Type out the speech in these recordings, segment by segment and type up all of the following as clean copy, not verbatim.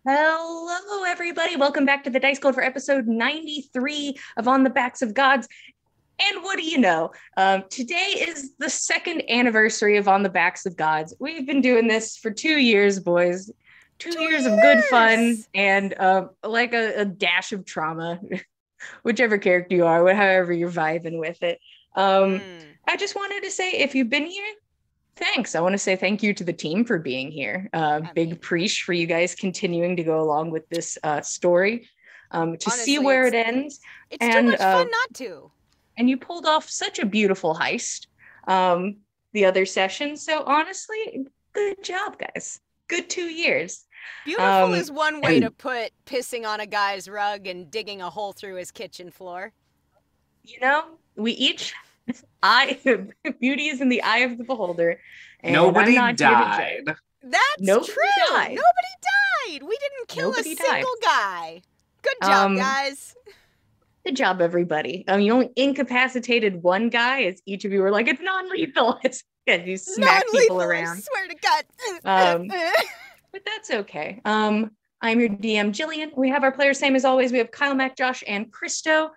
Hello, everybody. Welcome back to the Dice Code for episode 93 of On the Backs of Gods. And what do you know? Today is the second anniversary of On the Backs of Gods. We've been doing this for 2 years, boys. Two years of good fun and like a dash of trauma, whichever character you are, however you're vibing with it. I just wanted to say, if you've been here, thanks. I want to say thank you to the team for being here. Big preach for you guys continuing to go along with this story to honestly, see where it ends. It's too much fun not to. And you pulled off such a beautiful heist the other session. So honestly, good job, guys. Good 2 years. Beautiful is one way to put pissing on a guy's rug and digging a hole through his kitchen floor. You know, we each... beauty is in the eye of the beholder. And nobody died. That's true. Died. Nobody died. We didn't kill a single guy. Good job, guys. Good job, everybody. You only incapacitated one guy, as each of you were like, it's non-lethal. You smack people around. I swear to God. But that's okay. I'm your DM, Jillian. We have our players, same as always. We have Kyle, Mac, Josh, and Christo.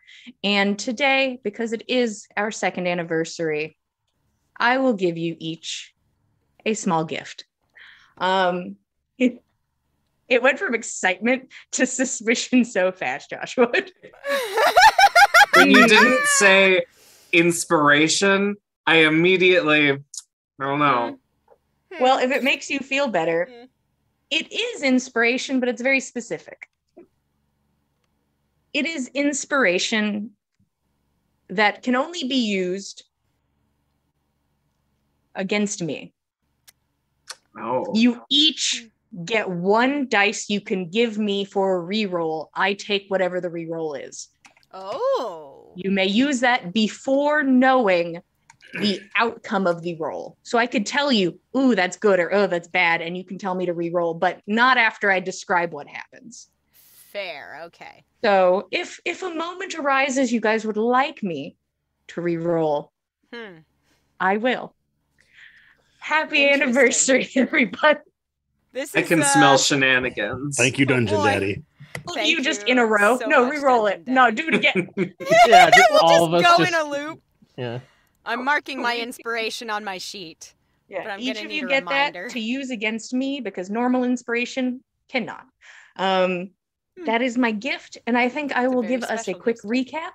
And today, because it is our second anniversary, I will give you each a small gift. It went from excitement to suspicion so fast, Joshua. When you didn't say inspiration, I immediately, I don't know. Well, if it makes you feel better, it is inspiration, but it's very specific. It is inspiration that can only be used against me. Oh. You each get one dice you can give me for a reroll. I take whatever the reroll is. Oh. You may use that before knowing the outcome of the roll. So I could tell you, ooh, that's good, or oh, that's bad, and you can tell me to re-roll, but not after I describe what happens. Fair, okay. So if a moment arises you guys would like me to re-roll, I will. Happy anniversary, everybody. I can smell shenanigans. Thank you, Dungeon Daddy. Thank you just in a row. So no, re-roll it. Daddy. No, do it again. Yeah, we'll all just of us go in a loop. Yeah. I'm marking my inspiration on my sheet. Yeah, but I'm each gonna of need you a get reminder. that to use against me because normal inspiration cannot. That is my gift, and I think I will give us a quick recap,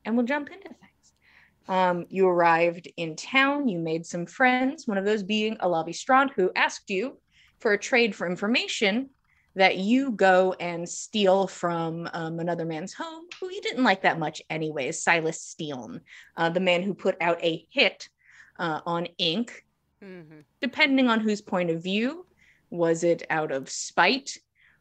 and we'll jump into things. You arrived in town, you made some friends, one of those being Alavi Strand, who asked you for a trade for information that you go and steal from another man's home, who you didn't like that much anyways, Silas Steeln, the man who put out a hit on ink. Depending on whose point of view, was it out of spite,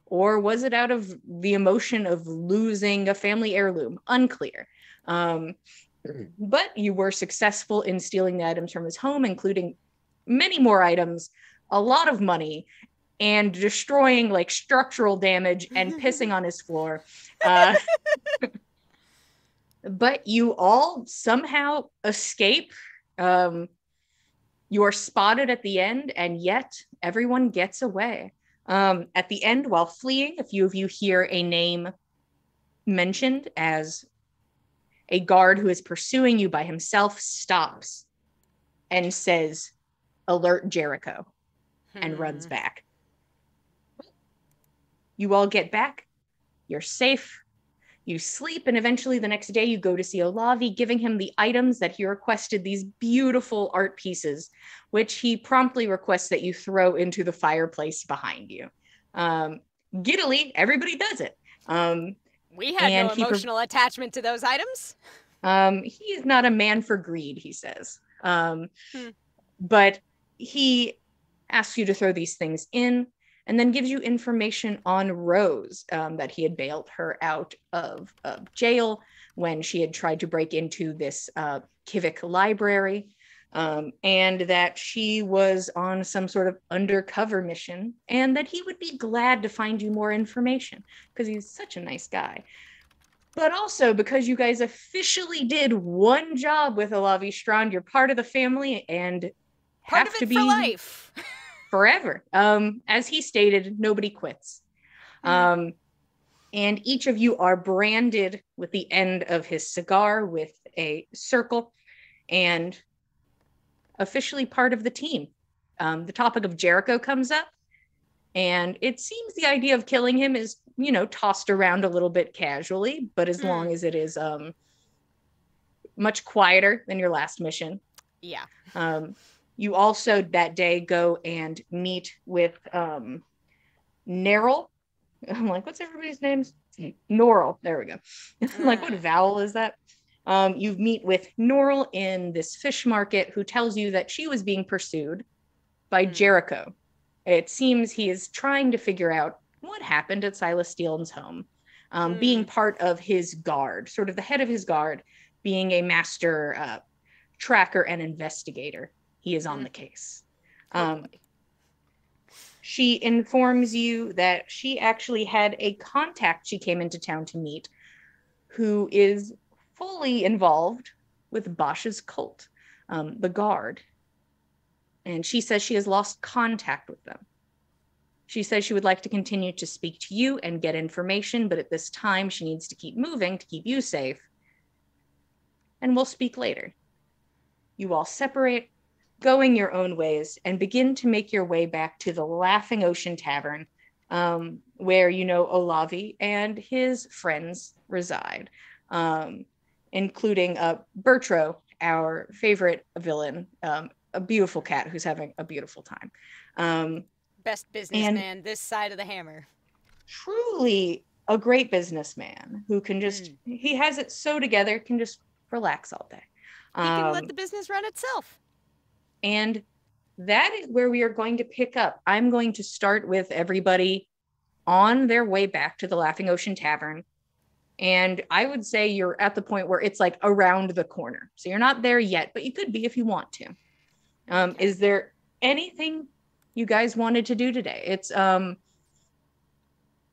or was it out of the emotion of losing a family heirloom? Unclear. But you were successful in stealing the items from his home, including many more items, a lot of money, and destroying like structural damage and pissing on his floor. But you all somehow escape. You are spotted at the end, and yet everyone gets away. At the end, while fleeing, a few of you hear a name mentioned as a guard who is pursuing you by himself stops and says, "Alert Jericho," and runs back. You all get back, you're safe, you sleep, and eventually the next day you go to see Olavi, giving him the items that he requested, these beautiful art pieces, which he promptly requests that you throw into the fireplace behind you. Giddily, everybody does it. We had no emotional attachment to those items. He's not a man for greed, he says. But he asks you to throw these things in, and then gives you information on Rose, that he had bailed her out of jail when she had tried to break into this Kivik library, and that she was on some sort of undercover mission, and that he would be glad to find you more information because he's such a nice guy. But also because you guys officially did one job with Olavi Strand, you're part of the family and part have of it to be for life. forever. As he stated, nobody quits. And each of you are branded with the end of his cigar with a circle and officially part of the team. The topic of Jericho comes up, and it seems the idea of killing him is, tossed around a little bit casually, but as long as it is much quieter than your last mission. Yeah. You also that day go and meet with Nerl. I'm like, what's everybody's names? Norl. There we go. I'm like, what vowel is that? You meet with Norl in this fish market, who tells you that she was being pursued by Jericho. It seems he is trying to figure out what happened at Silas Steelan's home, being part of his guard, sort of the head of his guard, being a master tracker and investigator. He is on the case. She informs you that she actually had a contact she came into town to meet who is fully involved with Bosch's cult, the guard. And she says she has lost contact with them. She says she would like to continue to speak to you and get information, but at this time she needs to keep moving to keep you safe. And we'll speak later. You all separate, going your own ways, and begin to make your way back to the Laughing Ocean Tavern, where Olavi and his friends reside, including Bertro, our favorite villain, a beautiful cat who's having a beautiful time. Best businessman this side of the hammer. Truly a great businessman who can just, he has it so together, can just relax all day. He can let the business run itself. And that is where we are going to pick up. I'm going to start with everybody on their way back to the Laughing Ocean Tavern. And I would say you're at the point where it's like around the corner. So you're not there yet, but you could be if you want to. Is there anything you guys wanted to do today? It's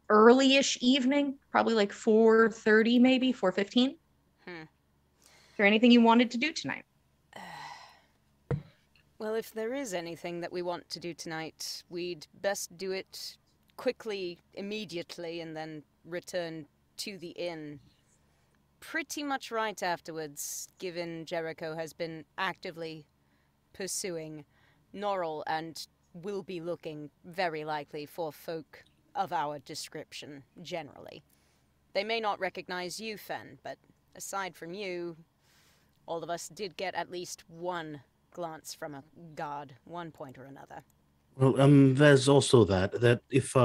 early-ish evening, probably like 4:30, maybe 4:15. Is there anything you wanted to do tonight? Well, if there is anything that we want to do tonight, we'd best do it quickly, immediately, and then return to the inn pretty much right afterwards, given Jericho has been actively pursuing Norrell and will be looking very likely for folk of our description generally. They may not recognize you, Fen, but aside from you, all of us did get at least one glance from a god, one point or another. Well, there's also that if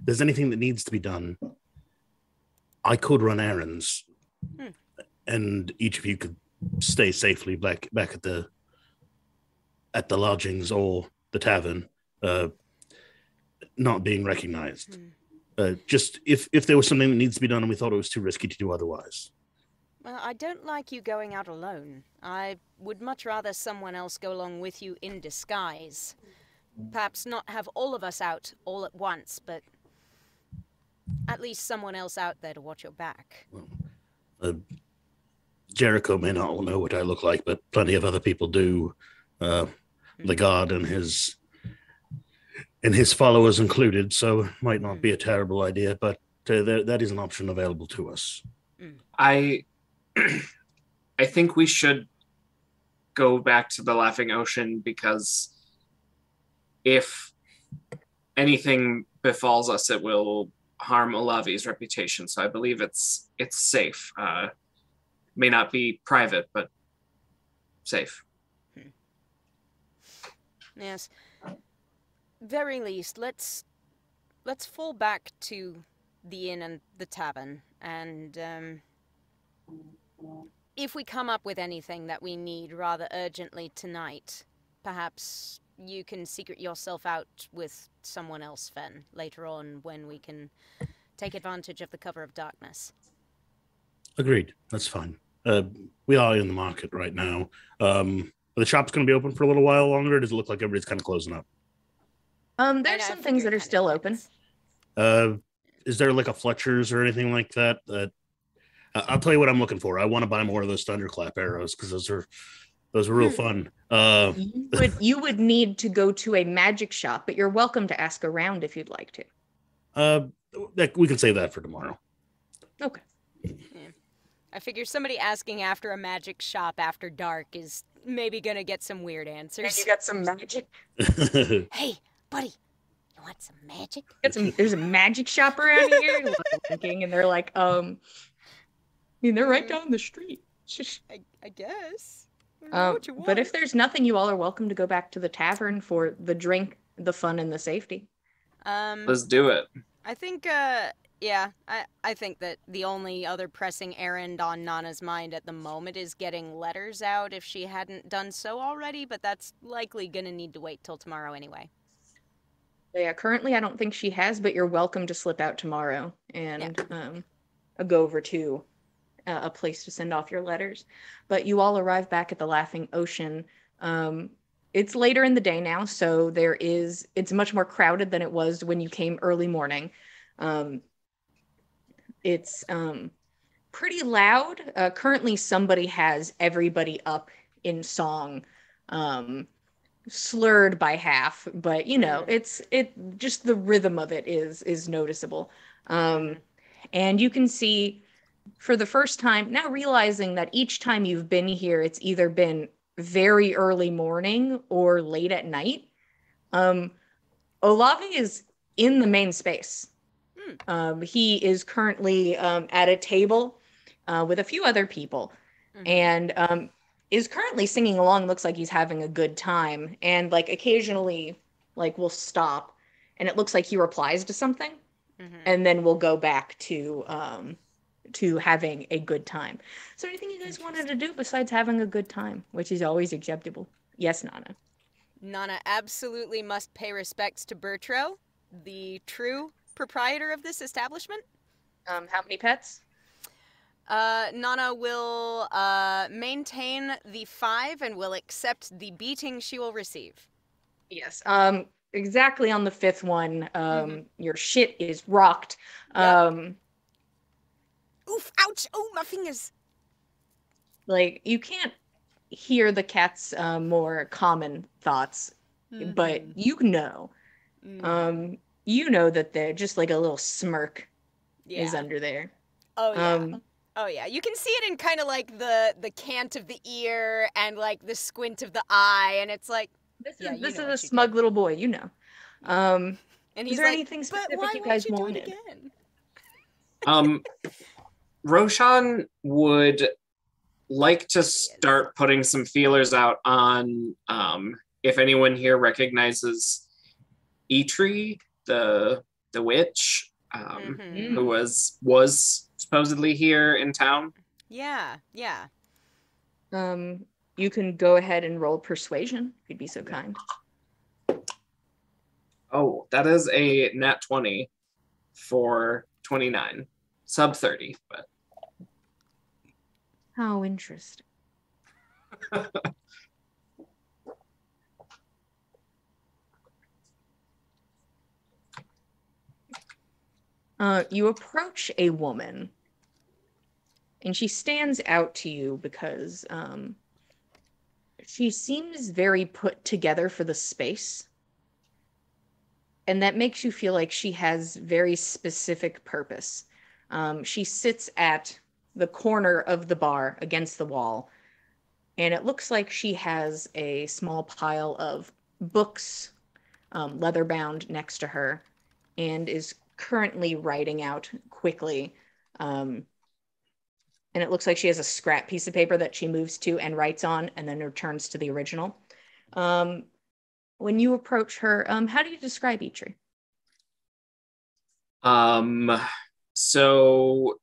there's anything that needs to be done, I could run errands, and each of you could stay safely back at the lodgings or the tavern, not being recognized. Just if there was something that needs to be done and we thought it was too risky to do otherwise. Well, I don't like you going out alone. I would much rather someone else go along with you in disguise. Perhaps not have all of us out all at once, but at least someone else out there to watch your back. Well, Jericho may not know what I look like, but plenty of other people do. The god and his followers included, so it might not be a terrible idea, but that is an option available to us. I think we should go back to the Laughing Ocean, because if anything befalls us, it will harm Olavi's reputation. So I believe it's safe. May not be private, but safe. Yes. Very least, let's fall back to the inn and the tavern, and if we come up with anything that we need rather urgently tonight, perhaps you can secret yourself out with someone else, Fen, later on when we can take advantage of the cover of darkness. Agreed. That's fine. We are in the market right now. The shop's going to be open for a little while longer. Does it look like everybody's kind of closing up? There's some things that are still open. Is there like a Fletcher's or anything like that? I'll tell you what I'm looking for. I want to buy more of those thunderclap arrows because those are real fun. You would need to go to a magic shop, but you're welcome to ask around if you'd like to. we can save that for tomorrow. Okay. Yeah. I figure somebody asking after a magic shop after dark is maybe gonna get some weird answers. And you got some magic? Hey, buddy, you want some magic? There's a magic shop around here, and they're like, I mean, they're right down the street. I guess. But if there's nothing, you all are welcome to go back to the tavern for the drink, the fun, and the safety. Let's do it. I think, I think that the only other pressing errand on Nana's mind at the moment is getting letters out if she hadn't done so already, but that's likely gonna need to wait till tomorrow anyway. Yeah, currently I don't think she has, but you're welcome to slip out tomorrow and go over to a place to send off your letters. But you all arrive back at the Laughing Ocean. It's later in the day now, so it's much more crowded than it was when you came early morning. It's pretty loud. Currently somebody has everybody up in song, slurred by half, but it just the rhythm of it is noticeable. And you can see for the first time now, realizing that each time you've been here, it's either been very early morning or late at night. Olavi is in the main space. He is currently at a table with a few other people, and is currently singing along. Looks like he's having a good time, and like occasionally will stop, and it looks like he replies to something, and then we'll go back to having a good time. So anything you guys wanted to do besides having a good time, which is always acceptable? Yes, Nana. Nana absolutely must pay respects to Bertro, the true proprietor of this establishment. How many pets? Nana will maintain the 5 and will accept the beating she will receive. Yes. Exactly on the 5th one, your shit is rocked. Yep. Oof, ouch, oh, my fingers. You can't hear the cat's more common thoughts, but you know that they're just like a little smirk is under there. Oh, yeah. Oh, yeah. You can see it in kind of like the cant of the ear and like the squint of the eye, and it's like, this is a smug little boy, And he's is there like, anything specific you guys wanted? Roshan would like to start putting some feelers out on if anyone here recognizes Eitri, the witch, who was supposedly here in town. Yeah. You can go ahead and roll persuasion, if you'd be so kind. Oh, that is a nat 20 for 29. Sub 30, but how interesting. You approach a woman, and she stands out to you because she seems very put together for the space. And that makes you feel like she has very specific purpose. She sits at the corner of the bar against the wall, and it looks like she has a small pile of books, leather bound, next to her, and is currently writing out quickly. And it looks like she has a scrap piece of paper that she moves to and writes on, and then returns to the original. When you approach her, how do you describe Eitri? So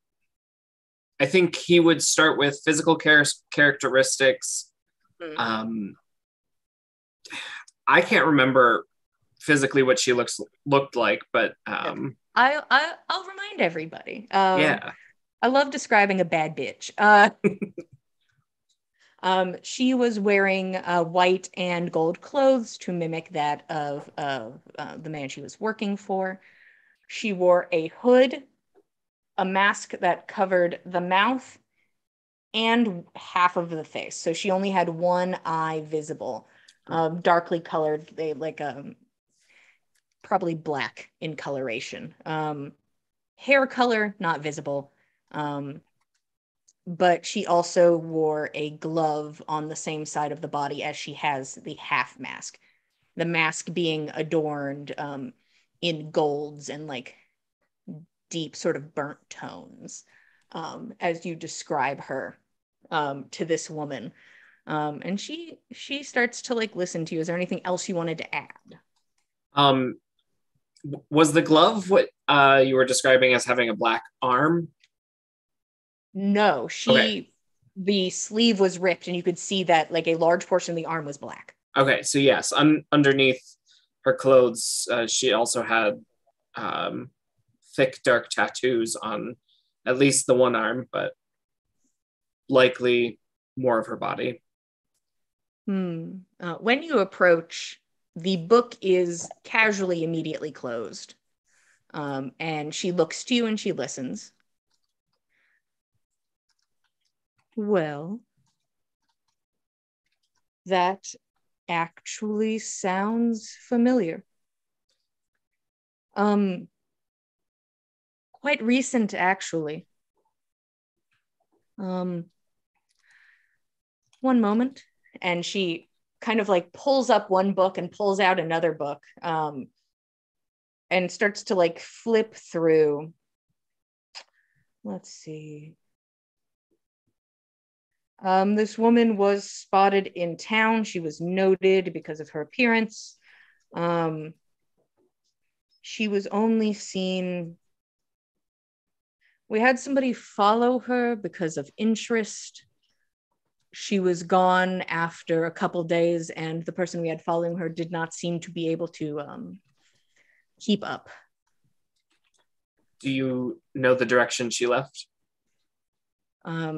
I think he would start with physical characteristics. I can't remember physically what she looked like, but I'll remind everybody. Yeah. I love describing a bad bitch. She was wearing white and gold clothes to mimic that of the man she was working for. She wore a hood, a mask that covered the mouth and half of the face. So she only had one eye visible, darkly colored, probably black in coloration. hair color, not visible. But she also wore a glove on the same side of the body as she has the half mask. The mask being adorned in golds and like deep sort of burnt tones as you describe her to this woman. And she starts to like listen to you. Is there anything else you wanted to add? Was the glove what you were describing as having a black arm? No, Okay. The sleeve was ripped and you could see that like a large portion of the arm was black. Okay, so yes, underneath her clothes, she also had thick, dark tattoos on at least the one arm, but likely more of her body. When you approach, the book is casually immediately closed. And she looks to you and she listens. Well, that actually sounds familiar. Quite recent, actually. One moment. And she kind of like pulls up one book and pulls out another book, and starts to like flip through. Let's see. This woman was spotted in town. She was noted because of her appearance. She was only seen. We had somebody follow her because of interest. She was gone after a couple days, and the person we had following her did not seem to be able to keep up. Do you know the direction she left?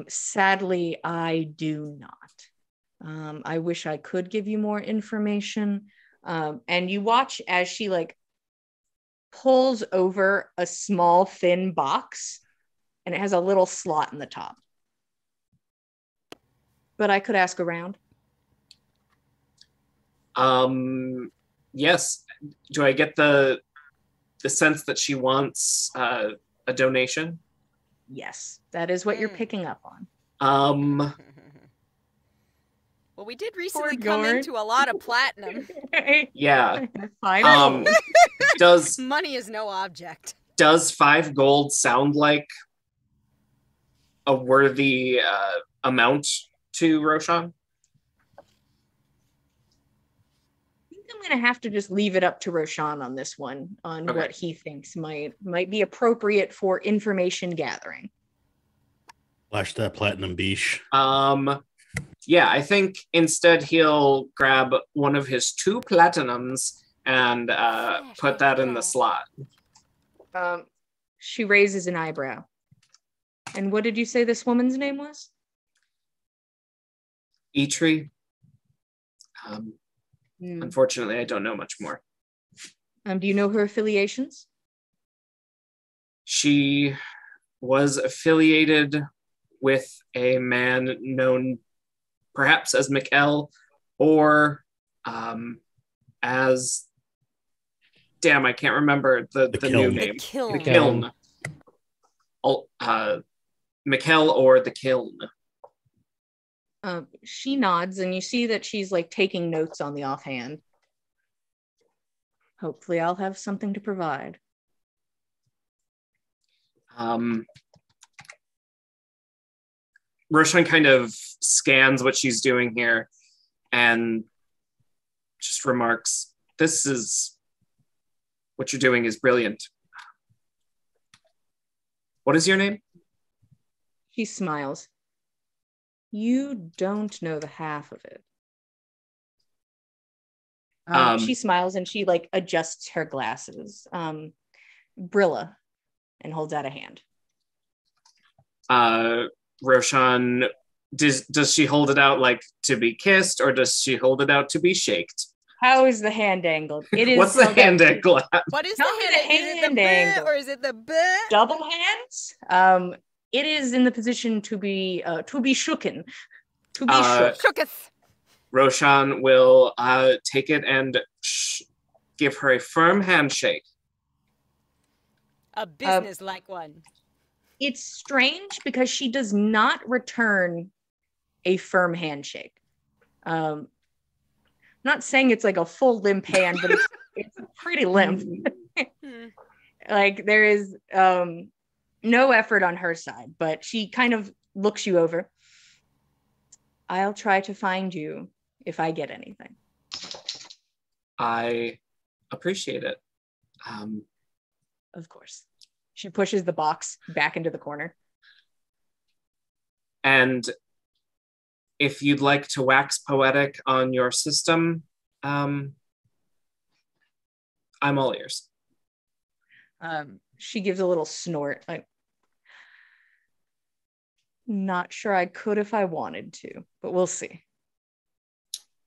Sadly, I do not. I wish I could give you more information. And you watch as she like pulls over a small thin box, and it has a little slot in the top. But I could ask around. Yes. Do I get the sense that she wants a donation? Yes, that is what you're picking up on. Well, we did recently come into a lot of platinum. Yeah. Money is no object. Does 5 gold sound like a worthy amount to Roshan? I'm going to have to just leave it up to Roshan on this one, on what he thinks might be appropriate for information gathering. Flash that platinum beesh. Yeah, I think instead he'll grab one of his 2 platinums and put that in the slot. She raises an eyebrow. And what did you say this woman's name was? Eitri. Unfortunately, I don't know much more. Do you know her affiliations? She was affiliated with a man known perhaps as Mikkel, or as... Damn, I can't remember the new name. The Kiln. Mikkel or the Kiln. She nods, and you see that she's like taking notes on the offhand. Hopefully I'll have something to provide. Roshan kind of scans what she's doing here and just remarks, what you're doing is brilliant. What is your name? She smiles. You don't know the half of it. She smiles and she like adjusts her glasses. Brilla, and holds out a hand. Roshan, does she hold it out like to be kissed, or does she hold it out to be shaked? How is the hand angled? It is. What's the hand angle at? What is the hand angle? Or is it the double hands? It is in the position to be shooken. To be shooketh. Roshan will take it and give her a firm handshake. A business-like one. It's strange because she does not return a firm handshake. Not saying it's like a full limp hand, but it's pretty limp. Like there is no effort on her side, but she kind of looks you over. I'll try to find you if I get anything. I appreciate it. Of course. She pushes the box back into the corner. And if you'd like to wax poetic on your system, I'm all ears. She gives a little snort, like, not sure I could if I wanted to, but we'll see.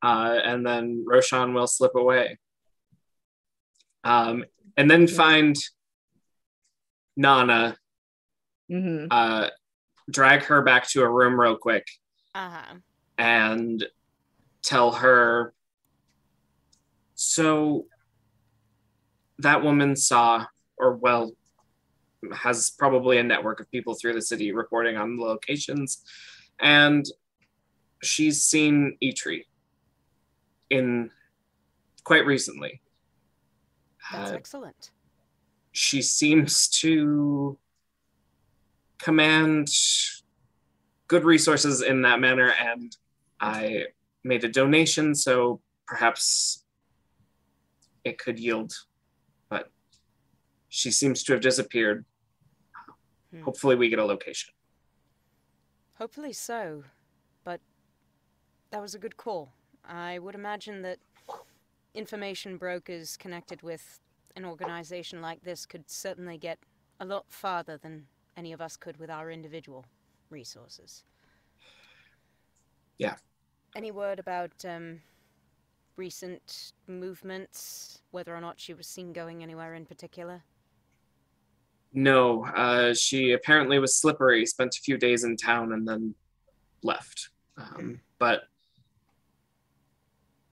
And then Roshan will slip away. And then find Nana, drag her back to a room real quick, and tell her, so that woman saw, or well, has probably a network of people through the city reporting on the locations, and she's seen Eitri in quite recently. That's excellent. She seems to command good resources in that manner, and I made a donation, so perhaps it could yield. But she seems to have disappeared. Hopefully we get a location. Hopefully so, but that was a good call. I would imagine that information brokers connected with an organization like this could certainly get a lot farther than any of us could with our individual resources. Yeah. Any word about recent movements, whether or not she was seen going anywhere in particular? No, she apparently was slippery, spent a few days in town and then left. But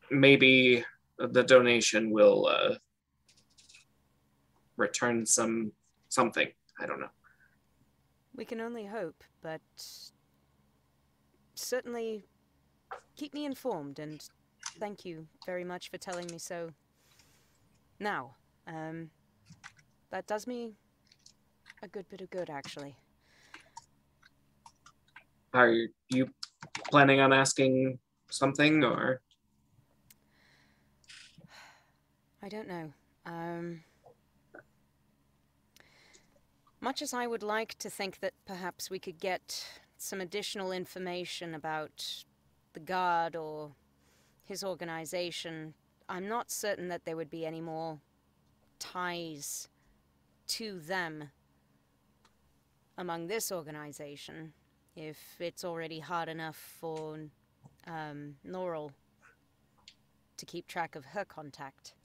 maybe the donation will return something. I don't know. We can only hope, but certainly keep me informed, and thank you very much for telling me so now. That does me a good bit of good, actually. Are you planning on asking something, or? I don't know. Much as I would like to think that perhaps we could get some additional information about the guard or his organization, I'm not certain that there would be any more ties to them among this organization, if it's already hard enough for Laurel to keep track of her contact.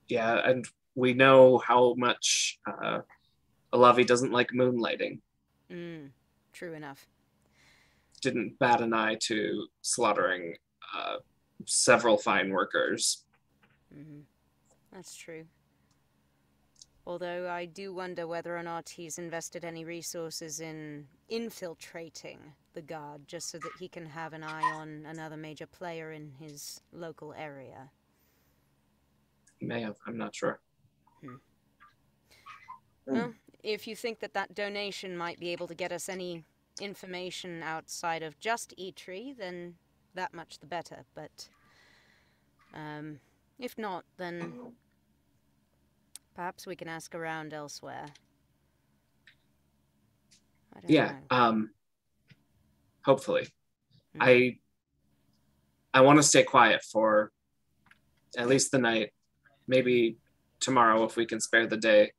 Yeah, and we know how much Alavi doesn't like moonlighting. True enough. Didn't bat an eye to slaughtering several fine workers. That's true. Although I do wonder whether or not he's invested any resources in infiltrating the guard, just so that he can have an eye on another major player in his local area. He may have, I'm not sure. Well, if you think that that donation might be able to get us any information outside of just Eitri, then that much the better. But if not, then perhaps we can ask around elsewhere. I don't know. Hopefully. I want to stay quiet for at least the night. Maybe tomorrow if we can spare the day.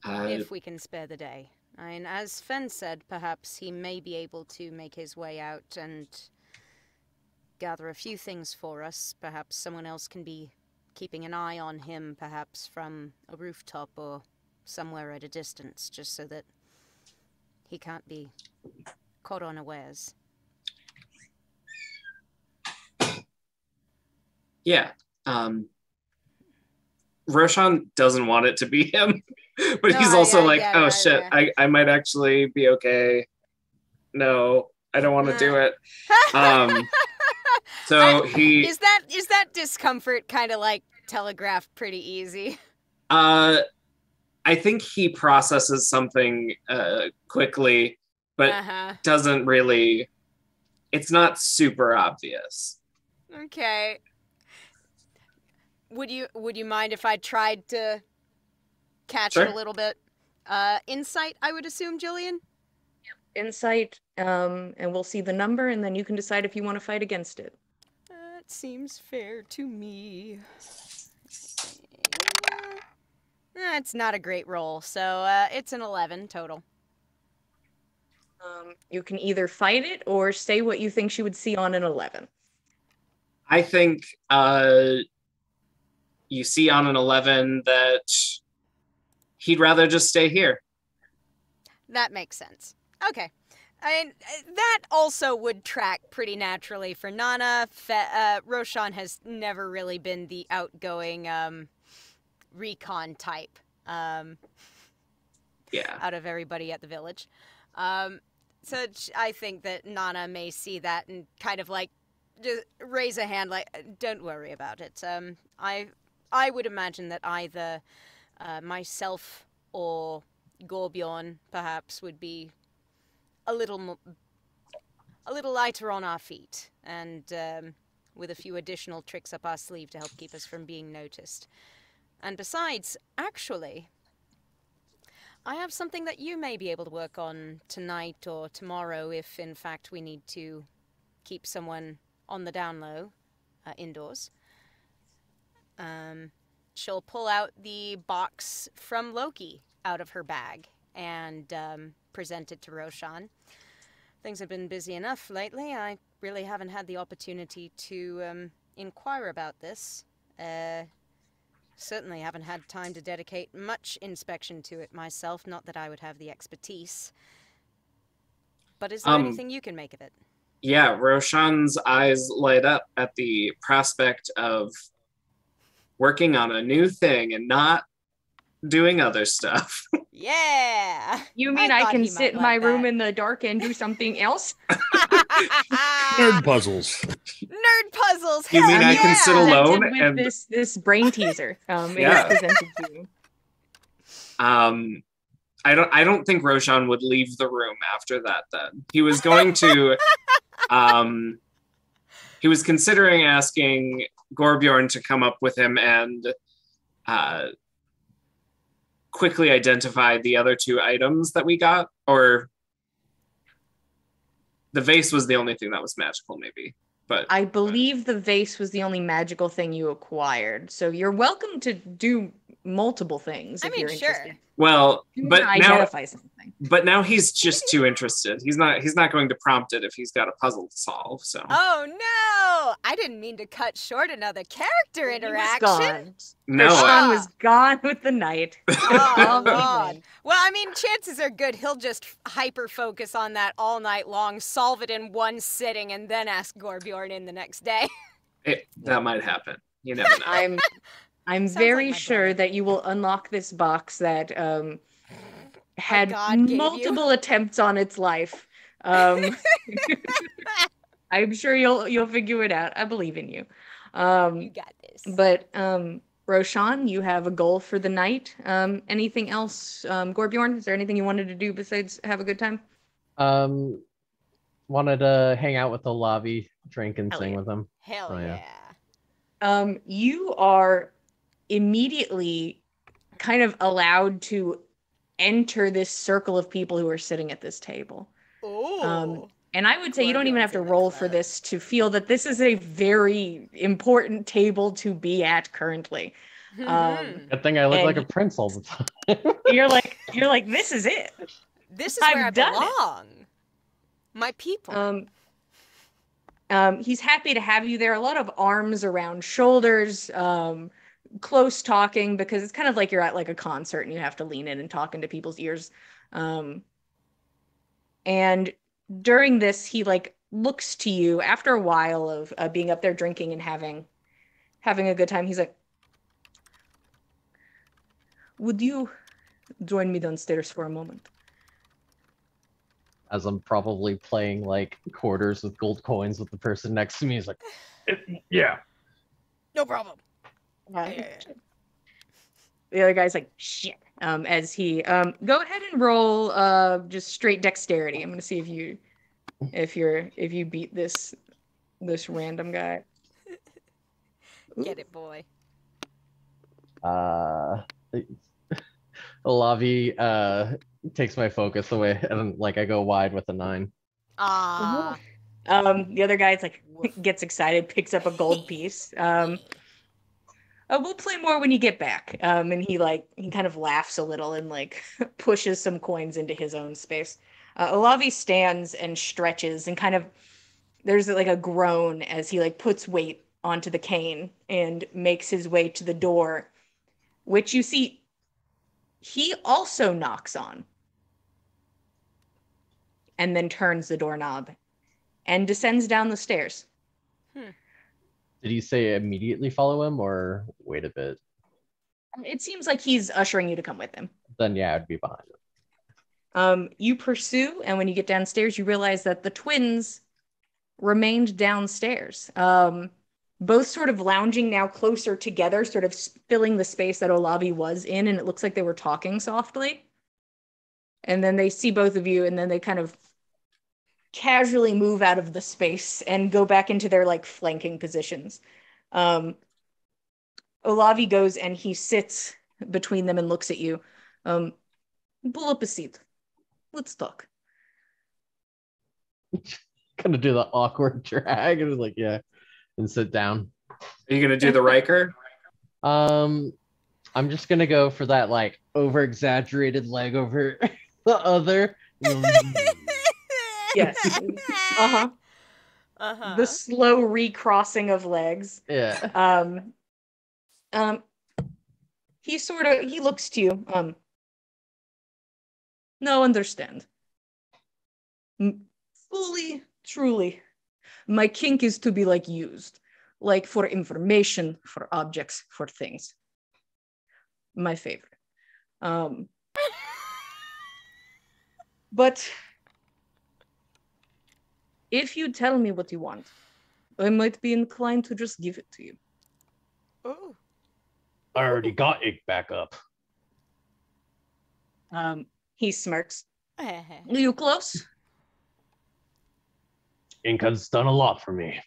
If we can spare the day. I mean, as Fen said, perhaps he may be able to make his way out and gather a few things for us. Perhaps someone else can be keeping an eye on him, perhaps from a rooftop or somewhere at a distance, just so that he can't be caught unawares. Yeah. Roshan doesn't want it to be him. But No, he's also like, get oh it, shit, I might actually be okay. No, I don't want to do it. So he is that discomfort kind of like telegraphed pretty easy? I think he processes something quickly, but doesn't really. It's not super obvious. Okay. Would you mind if I tried to catch it a little bit? Insight, I would assume, Jillian? Insight, and we'll see the number, and then you can decide if you want to fight against it. That seems fair to me. It's not a great roll, so it's an 11 total. You can either fight it or say what you think she would see on an 11. I think you see on an 11 that he'd rather just stay here. That makes sense. Okay. I mean, that also would track pretty naturally for Nana. Roshan has never really been the outgoing recon type out of everybody at the village. So I think that Nana may see that and kind of like just raise a hand like, don't worry about it. I would imagine that either myself or Gorbjorn perhaps would be a little lighter on our feet, and with a few additional tricks up our sleeve to help keep us from being noticed. And besides, actually, I have something that you may be able to work on tonight or tomorrow if, in fact, we need to keep someone on the down low, indoors. She'll pull out the box from Loki out of her bag and present it to Roshan. Things have been busy enough lately. I really haven't had the opportunity to inquire about this. Certainly haven't had time to dedicate much inspection to it myself, not that I would have the expertise. But is there anything you can make of it? Yeah, Roshan's eyes light up at the prospect of working on a new thing and not doing other stuff. Yeah! You mean I can sit in my room in the dark and do something else? Nerd puzzles. Nerd puzzles! You mean I can sit alone with and this brain teaser? It is presented to you. I don't think Roshan would leave the room after that. Then he was going to. He was considering asking Gorbjorn to come up with him and quickly identify the other two items that we got, or the vase was the only thing that was magical, maybe. But I believe the vase was the only magical thing you acquired. So you're welcome to do multiple things if you're interested. Well, but identify something. But now he's just too interested. He's not going to prompt it if he's got a puzzle to solve. So. Oh no! I didn't mean to cut short another character interaction. Gone. No, Sean was gone with the night. Oh God! Well, I mean, chances are good he'll just hyper focus on that all night long, solve it in one sitting, and then ask Gorbjorn in the next day. That might happen. You never know. I'm very sure that you will unlock this box that had multiple attempts on its life. I'm sure you'll figure it out. I believe in you. You got this. But Roshan, you have a goal for the night. Anything else, Gorbjorn? Is there anything you wanted to do besides have a good time? Wanted to hang out with the lobby, drink and sing with them. Hell yeah. You are immediately kind of allowed to enter this circle of people who are sitting at this table. And I would say you don't even have to roll for this to feel that this is a very important table to be at currently. Good thing I look like a prince all the time. you're like, this is it. This is where I belong. My people. He's happy to have you there. A lot of arms around shoulders, close talking, because it's kind of like you're at like a concert and you have to lean in and talk into people's ears. And during this, he like looks to you after a while of being up there drinking and having a good time. He's like, would you join me downstairs for a moment. As I'm probably playing like quarters with gold coins with the person next to me, he's like, yeah. No problem. The other guy's like, shit. As he go ahead and roll just straight dexterity. I'm gonna see if you beat this random guy. Get it, boy. Olavi takes my focus away, and like I go wide with a 9. Ah. The other guy's like gets excited, picks up a gold piece. We'll play more when you get back. And he kind of laughs a little and like pushes some coins into his own space. Olavi stands and stretches and kind of there's like a groan as he like puts weight onto the cane and makes his way to the door, which you see he also knocks on and then turns the doorknob and descends down the stairs. Did he say immediately follow him or wait a bit? It seems like he's ushering you to come with him. Then yeah, I'd be behind him. You pursue, and when you get downstairs, you realize that the twins remained downstairs. Both sort of lounging now closer together, sort of filling the space that Olavi was in, and it looks like they were talking softly. And then they see both of you, and then they kind of casually move out of the space and go back into their like flanking positions. Olavi goes and he sits between them and looks at you. Pull up a seat. Let's talk. Gonna do the awkward drag and like, yeah, and sit down. Are you gonna do the Riker? I'm just gonna go for that like over exaggerated leg over the other. Yes. The slow recrossing of legs. Yeah. He looks to you. No, understand. Fully, truly. My kink is to be like used. Like for information, for objects, for things. My favorite. But if you tell me what you want, I might be inclined to just give it to you. Oh. I already got Ike back up. He smirks. Are you close? Ink has done a lot for me.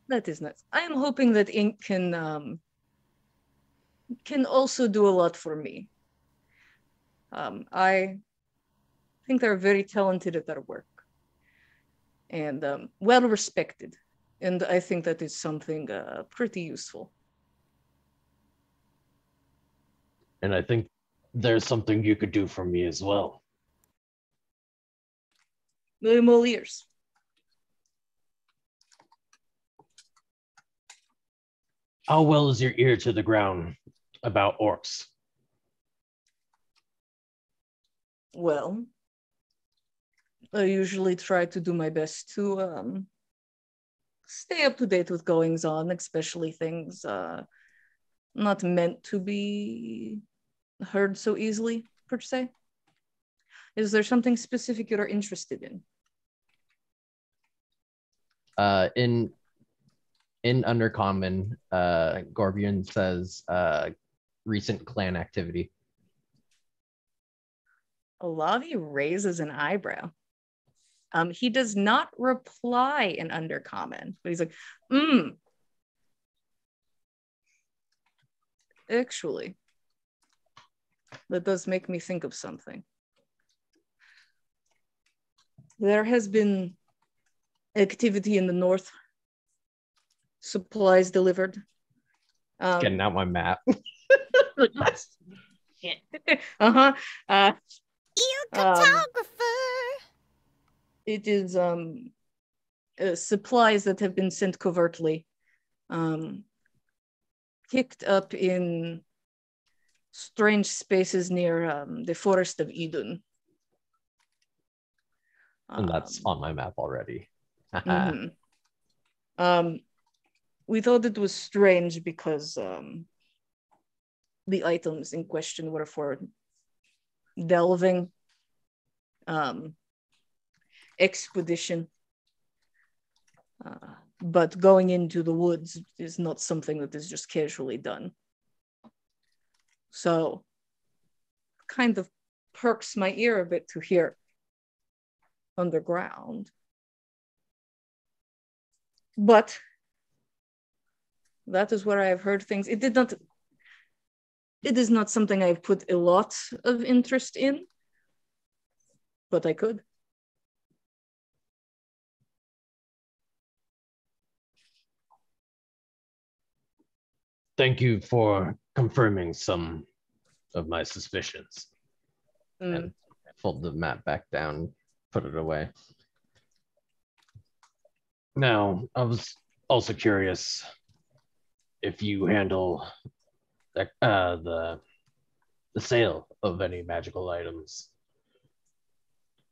That is nice. I am hoping that Ink can also do a lot for me. I think they're very talented at their work and well respected. And I think that is something pretty useful. And I think there's something you could do for me as well. I'm all ears. How well is your ear to the ground about orcs? Well, I usually try to do my best to stay up to date with goings on, especially things not meant to be heard so easily, per se. Is there something specific you're interested in? In Undercommon, Gorbian says recent clan activity. Olavi raises an eyebrow. He does not reply in Undercommon, but he's like, actually, that does make me think of something. There has been activity in the north. Supplies delivered. Getting out my map. You cartographer. It is supplies that have been sent covertly, picked up in strange spaces near the forest of Eden. And that's on my map already. We thought it was strange because the items in question were for delving, expedition, but going into the woods is not something that is just casually done. So kind of perks my ear a bit to hear underground. But that is where I have heard things. It is not something I've put a lot of interest in, but I could. Thank you for confirming some of my suspicions. And fold the map back down, put it away. Now, I was also curious if you handle the sale of any magical items.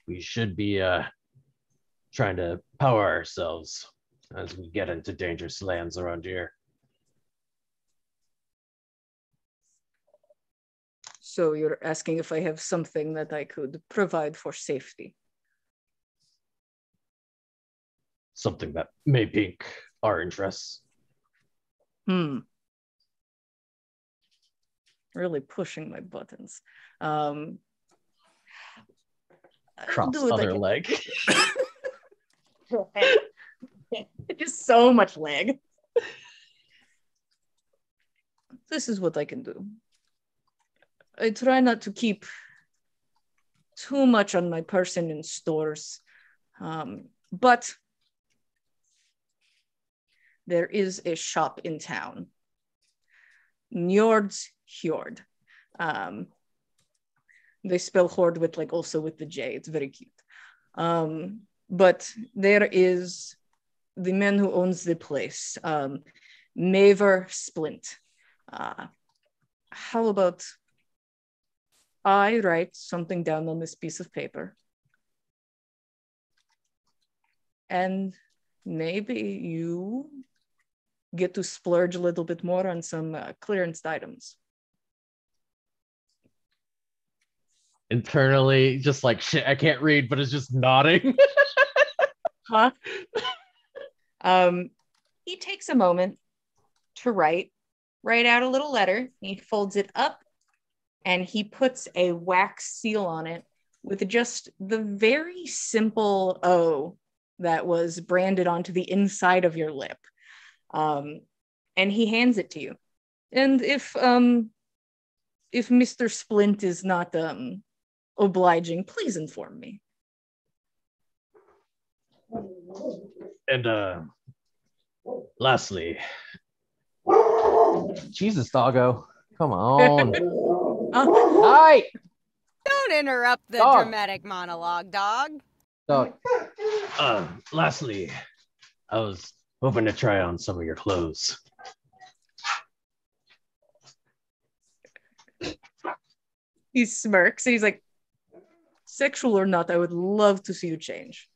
We should be trying to power ourselves as we get into dangerous lands around here. So you're asking if I have something that I could provide for safety? Something that may pique our interests. Really pushing my buttons. Cross other leg. Just so much leg. This is what I can do. I try not to keep too much on my person in stores, but there is a shop in town, Njord's Hjord. They spell hoard with also with the J. It's very cute. But there is the man who owns the place, Maver Splint. How about I write something down on this piece of paper, and maybe you get to splurge a little bit more on some clearance items. Internally, just like, shit, I can't read, but it's just nodding. Huh? He takes a moment to write out a little letter. He folds it up and he puts a wax seal on it with just the very simple O that was branded onto the inside of your lip. And he hands it to you. And if Mr. Splint is not obliging, please inform me. And lastly, Jesus, doggo, come on. Hi. Don't interrupt the dramatic monologue, dog. Dog. Lastly, I was hoping to try on some of your clothes. He smirks and he's like, sexual or not, I would love to see you change.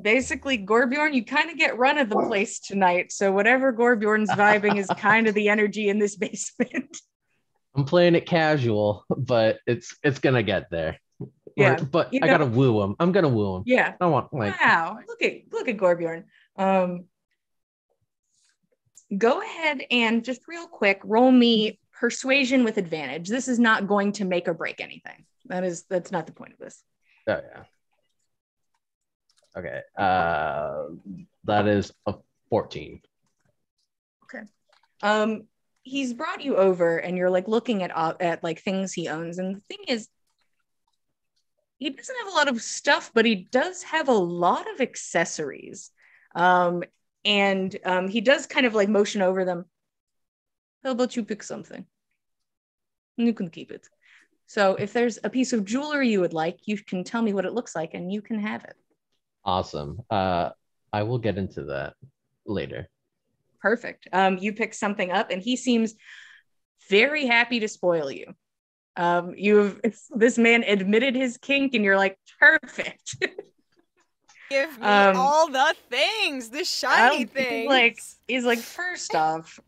Basically, Gorbjorn, you kind of get run of the place tonight. So whatever Gorbjorn's vibing is kind of the energy in this basement. I'm playing it casual, but it's gonna get there. Yeah, but I gotta woo him. I'm gonna woo him. Yeah. I want wow. Look at Gorbjorn. Go ahead and just real quick roll me persuasion with advantage. This is not going to make or break anything. That's not the point of this. Oh yeah. Okay. That is a 14. Okay. He's brought you over and you're looking at things he owns, and the thing is, he doesn't have a lot of stuff, but he does have a lot of accessories. And he does kind of motion over them. How about you pick something? And you can keep it. So if there's a piece of jewelry you would like, you can tell me what it looks like and you can have it. Awesome. I will get into that later. Perfect. You pick something up and he seems very happy to spoil you. This man admitted his kink and you're like, perfect. Give me all the things, the shiny things. He's like, first off,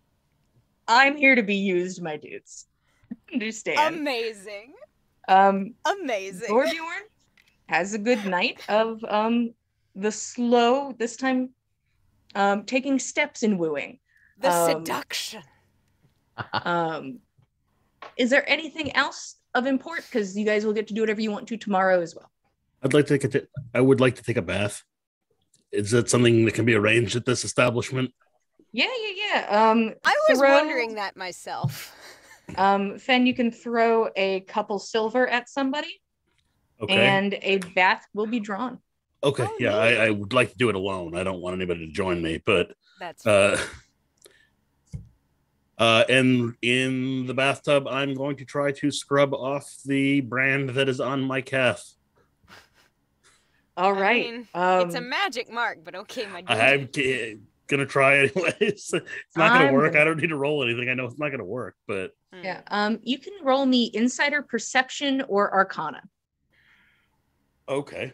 I'm here to be used, my dudes. Understand? Amazing. Amazing. Thorbjorn has a good night of the slow, this time taking steps in wooing. The seduction. Is there anything else of import? Because you guys will get to do whatever you want to tomorrow as well. I would like to take a bath. Is that something that can be arranged at this establishment? Yeah. I was wondering that myself. Fen, you can throw a couple silver at somebody. Okay. And a bath will be drawn. Okay, yeah, I would like to do it alone. I don't want anybody to join me, but that's and in the bathtub, I'm going to try to scrub off the brand that is on my calf. All right. I mean, it's a magic mark, but okay, my dude. I'm gonna try anyways. It's not gonna work. I don't need to roll anything. I know it's not gonna work, but yeah. You can roll me insider perception or arcana. Okay.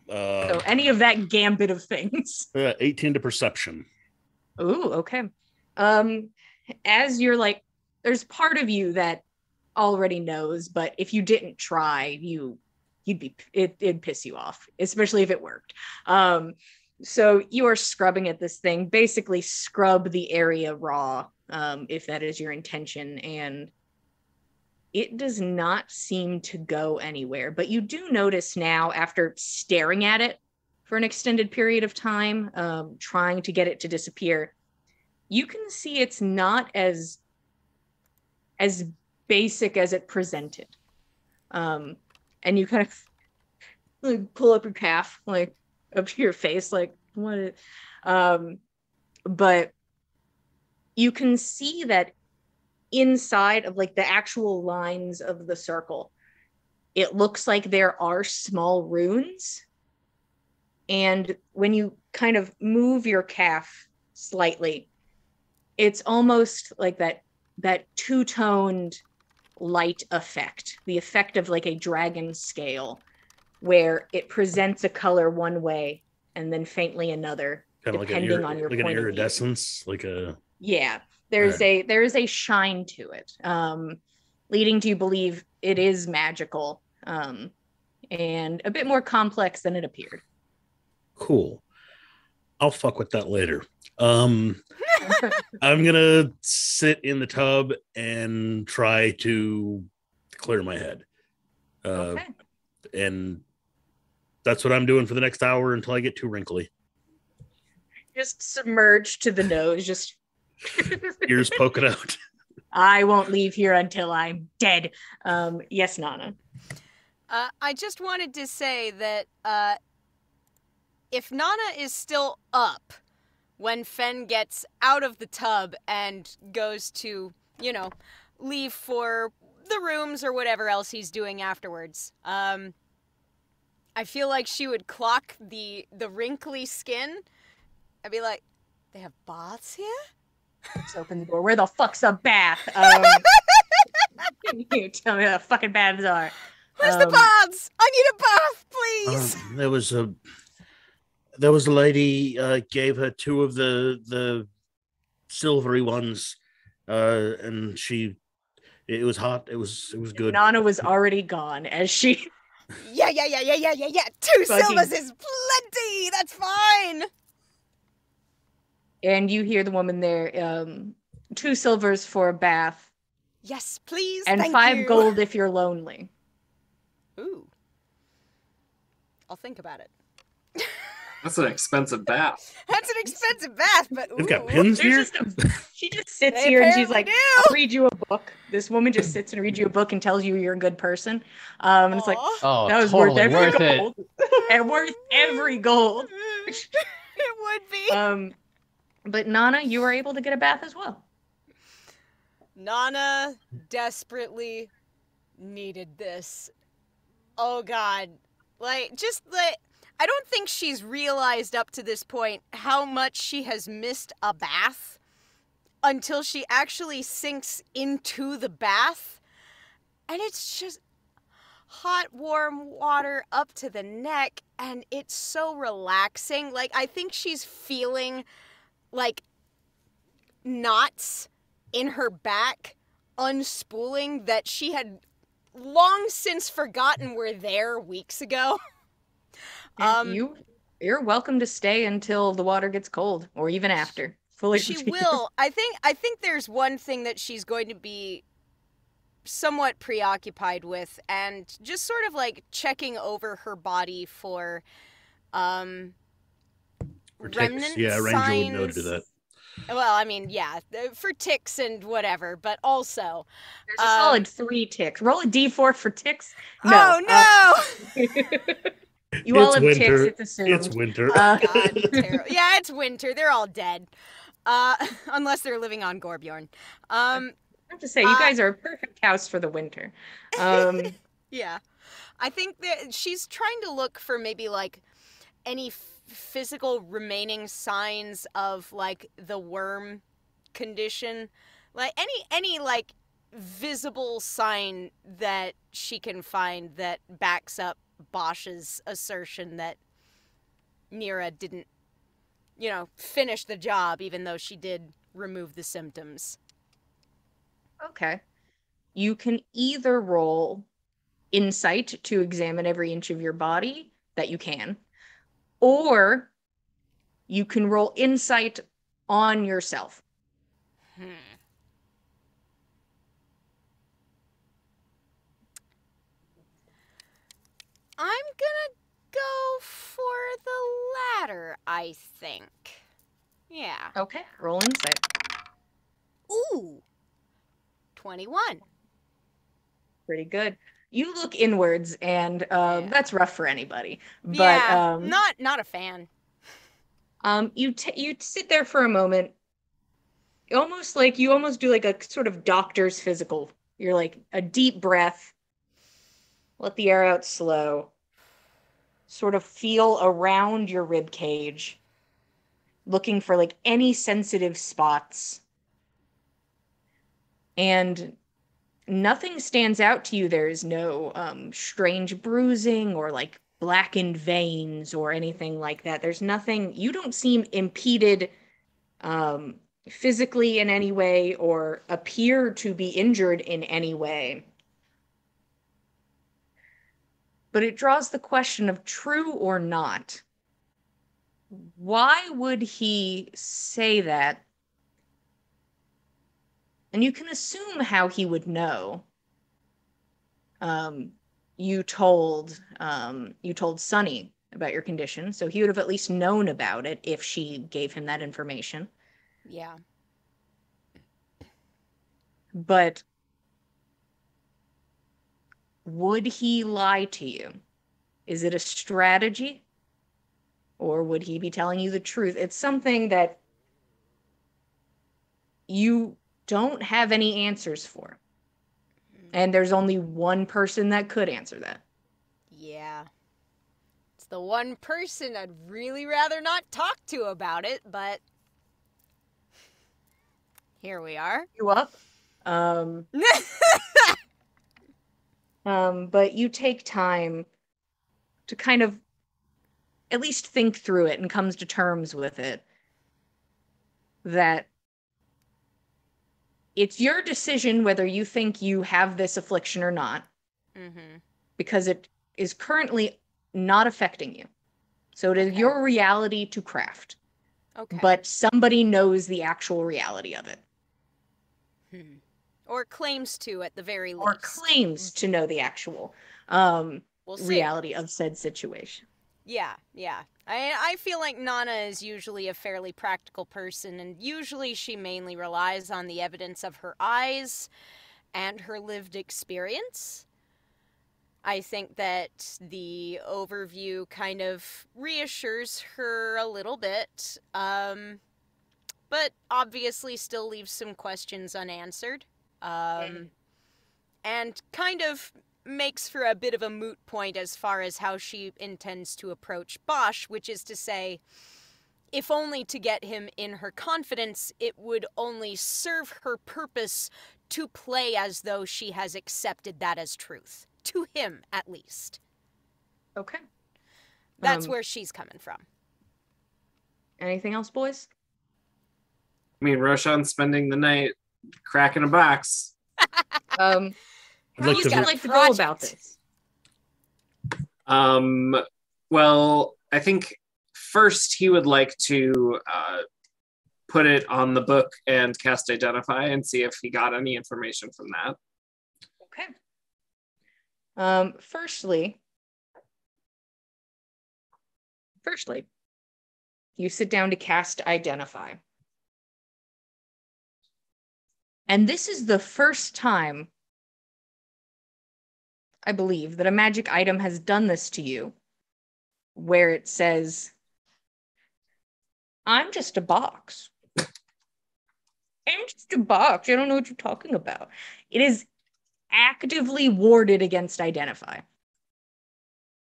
So any of that gambit of things. 18 to perception. Ooh, okay. As you're like, there's part of you that already knows, but if you didn't try, it'd piss you off, especially if it worked. So you are scrubbing at this thing, basically scrub the area raw, if that is your intention, and it does not seem to go anywhere. But you do notice now, after staring at it for an extended period of time, trying to get it to disappear, you can see it's not as basic as it presented. And you kind of like pull up your calf, like up to your face, like what? But you can see that inside of like the actual lines of the circle, it looks like there are small runes. And when you kind of move your calf slightly, it's almost like that two-toned light effect, the effect of like a dragon scale, where it presents a color one way and then faintly another, kind of depending on your point of view. Like an iridescence, like a... Yeah, there is a shine to it, leading to you believe it is magical, and a bit more complex than it appeared. Cool. I'll fuck with that later. I'm gonna sit in the tub and try to clear my head. Okay. And that's what I'm doing for the next hour until I get too wrinkly. Just submerged to the nose, just ears poking out. I won't leave here until I'm dead. Yes, Nana. I just wanted to say that if Nana is still up when Fen gets out of the tub and goes to, leave for the rooms or whatever else he's doing afterwards, I feel like she would clock the wrinkly skin. I'd be like, they have baths here? Let's open the door. Where the fuck's a bath? Can you tell me where the fucking baths are? Where's the baths? I need a bath, please. There was a lady, gave her two of the silvery ones, and it was hot. It was good. Nana was already gone as she... Yeah. 2 silvers is plenty. That's fine. And you hear the woman there, 2 silvers for a bath. Yes, please. And thank 5 you. gold if you're lonely. Ooh. I'll think about it. That's an expensive bath. That's an expensive bath, but ooh. They've got pins here? She just sits here and she's like, I'll read you a book. This woman just sits and reads you a book and tells you you're a good person. And it's like, that was totally worth every worth gold. And worth every gold. It would be. But Nana, you were able to get a bath as well. Nana desperately needed this. Oh God. I don't think she's realized up to this point how much she has missed a bath until she actually sinks into the bath. And it's just, hot, warm water up to the neck, and it's so relaxing. Like, I think she's feeling, like, knots in her back unspooling that she had long since forgotten were there weeks ago. You're welcome to stay until the water gets cold, or even after. Fully She will. I think there's one thing that she's going to be somewhat preoccupied with, and just sort of like checking over her body for remnant Yeah, a ranger signs. would know to do that. Well, I mean, yeah, for ticks and whatever, but also there's a solid 3 ticks. Roll a d4 for ticks. No. Oh no! You all have winter. ticks. It's assumed. It's winter. God, terrible. Yeah, it's winter. They're all dead, unless they're living on Gorbjorn. I have to say, you guys are a perfect house for the winter. Yeah, I think that she's trying to look for maybe like any physical remaining signs of like the worm condition, like any like visible sign that she can find that backs up Bosch's assertion that Nira didn't, finish the job, even though she did remove the symptoms. Okay. You can either roll insight to examine every inch of your body that you can, or you can roll insight on yourself. I'm gonna go for the latter, I think. Yeah. Okay, roll insight. Ooh. 21. Pretty good. You look inwards, and that's rough for anybody. But yeah, not a fan. You sit there for a moment, almost like you almost do like a sort of doctor's physical. You're like a deep breath, let the air out slow, sort of feel around your rib cage, looking for like any sensitive spots, and nothing stands out to you. There is no strange bruising or like blackened veins or anything like that. There's nothing. You don't seem impeded physically in any way or appear to be injured in any way. But it draws the question of true or not. Why would he say that? And you can assume how he would know. You told Sunny about your condition, so he would have at least known about it if she gave him that information. Yeah. But would he lie to you? Is it a strategy? Or would he be telling you the truth? It's something that you don't have any answers for. And there's only one person that could answer that. Yeah. It's the one person I'd really rather not talk to about it, but here we are. You up? But you take time to kind of at least think through it and comes to terms with it. That it's your decision whether you think you have this affliction or not. Mm-hmm. Because it is currently not affecting you. So it is your reality to craft. Okay. But somebody knows the actual reality of it. Or claims to, at the very least. Or claims to know the actual reality of said situation. Yeah. I feel like Nana is usually a fairly practical person, and usually she mainly relies on the evidence of her eyes and her lived experience. I think that the overview kind of reassures her a little bit, but obviously still leaves some questions unanswered, and kind of makes for a bit of a moot point as far as how she intends to approach Bosch, which is to say, if only to get him in her confidence, it would only serve her purpose to play as though she has accepted that as truth. To him, at least. Okay. That's where she's coming from. Anything else, boys? I mean, Roshan's spending the night cracking a box. How would you like to go about this? Well, I think first he would like to put it on the book and cast Identify and see if he got any information from that. Okay. Firstly, you sit down to cast Identify. And this is the first time, I believe, that a magic item has done this to you, where it says, I'm just a box. I'm just a box. I don't know what you're talking about. It is actively warded against Identify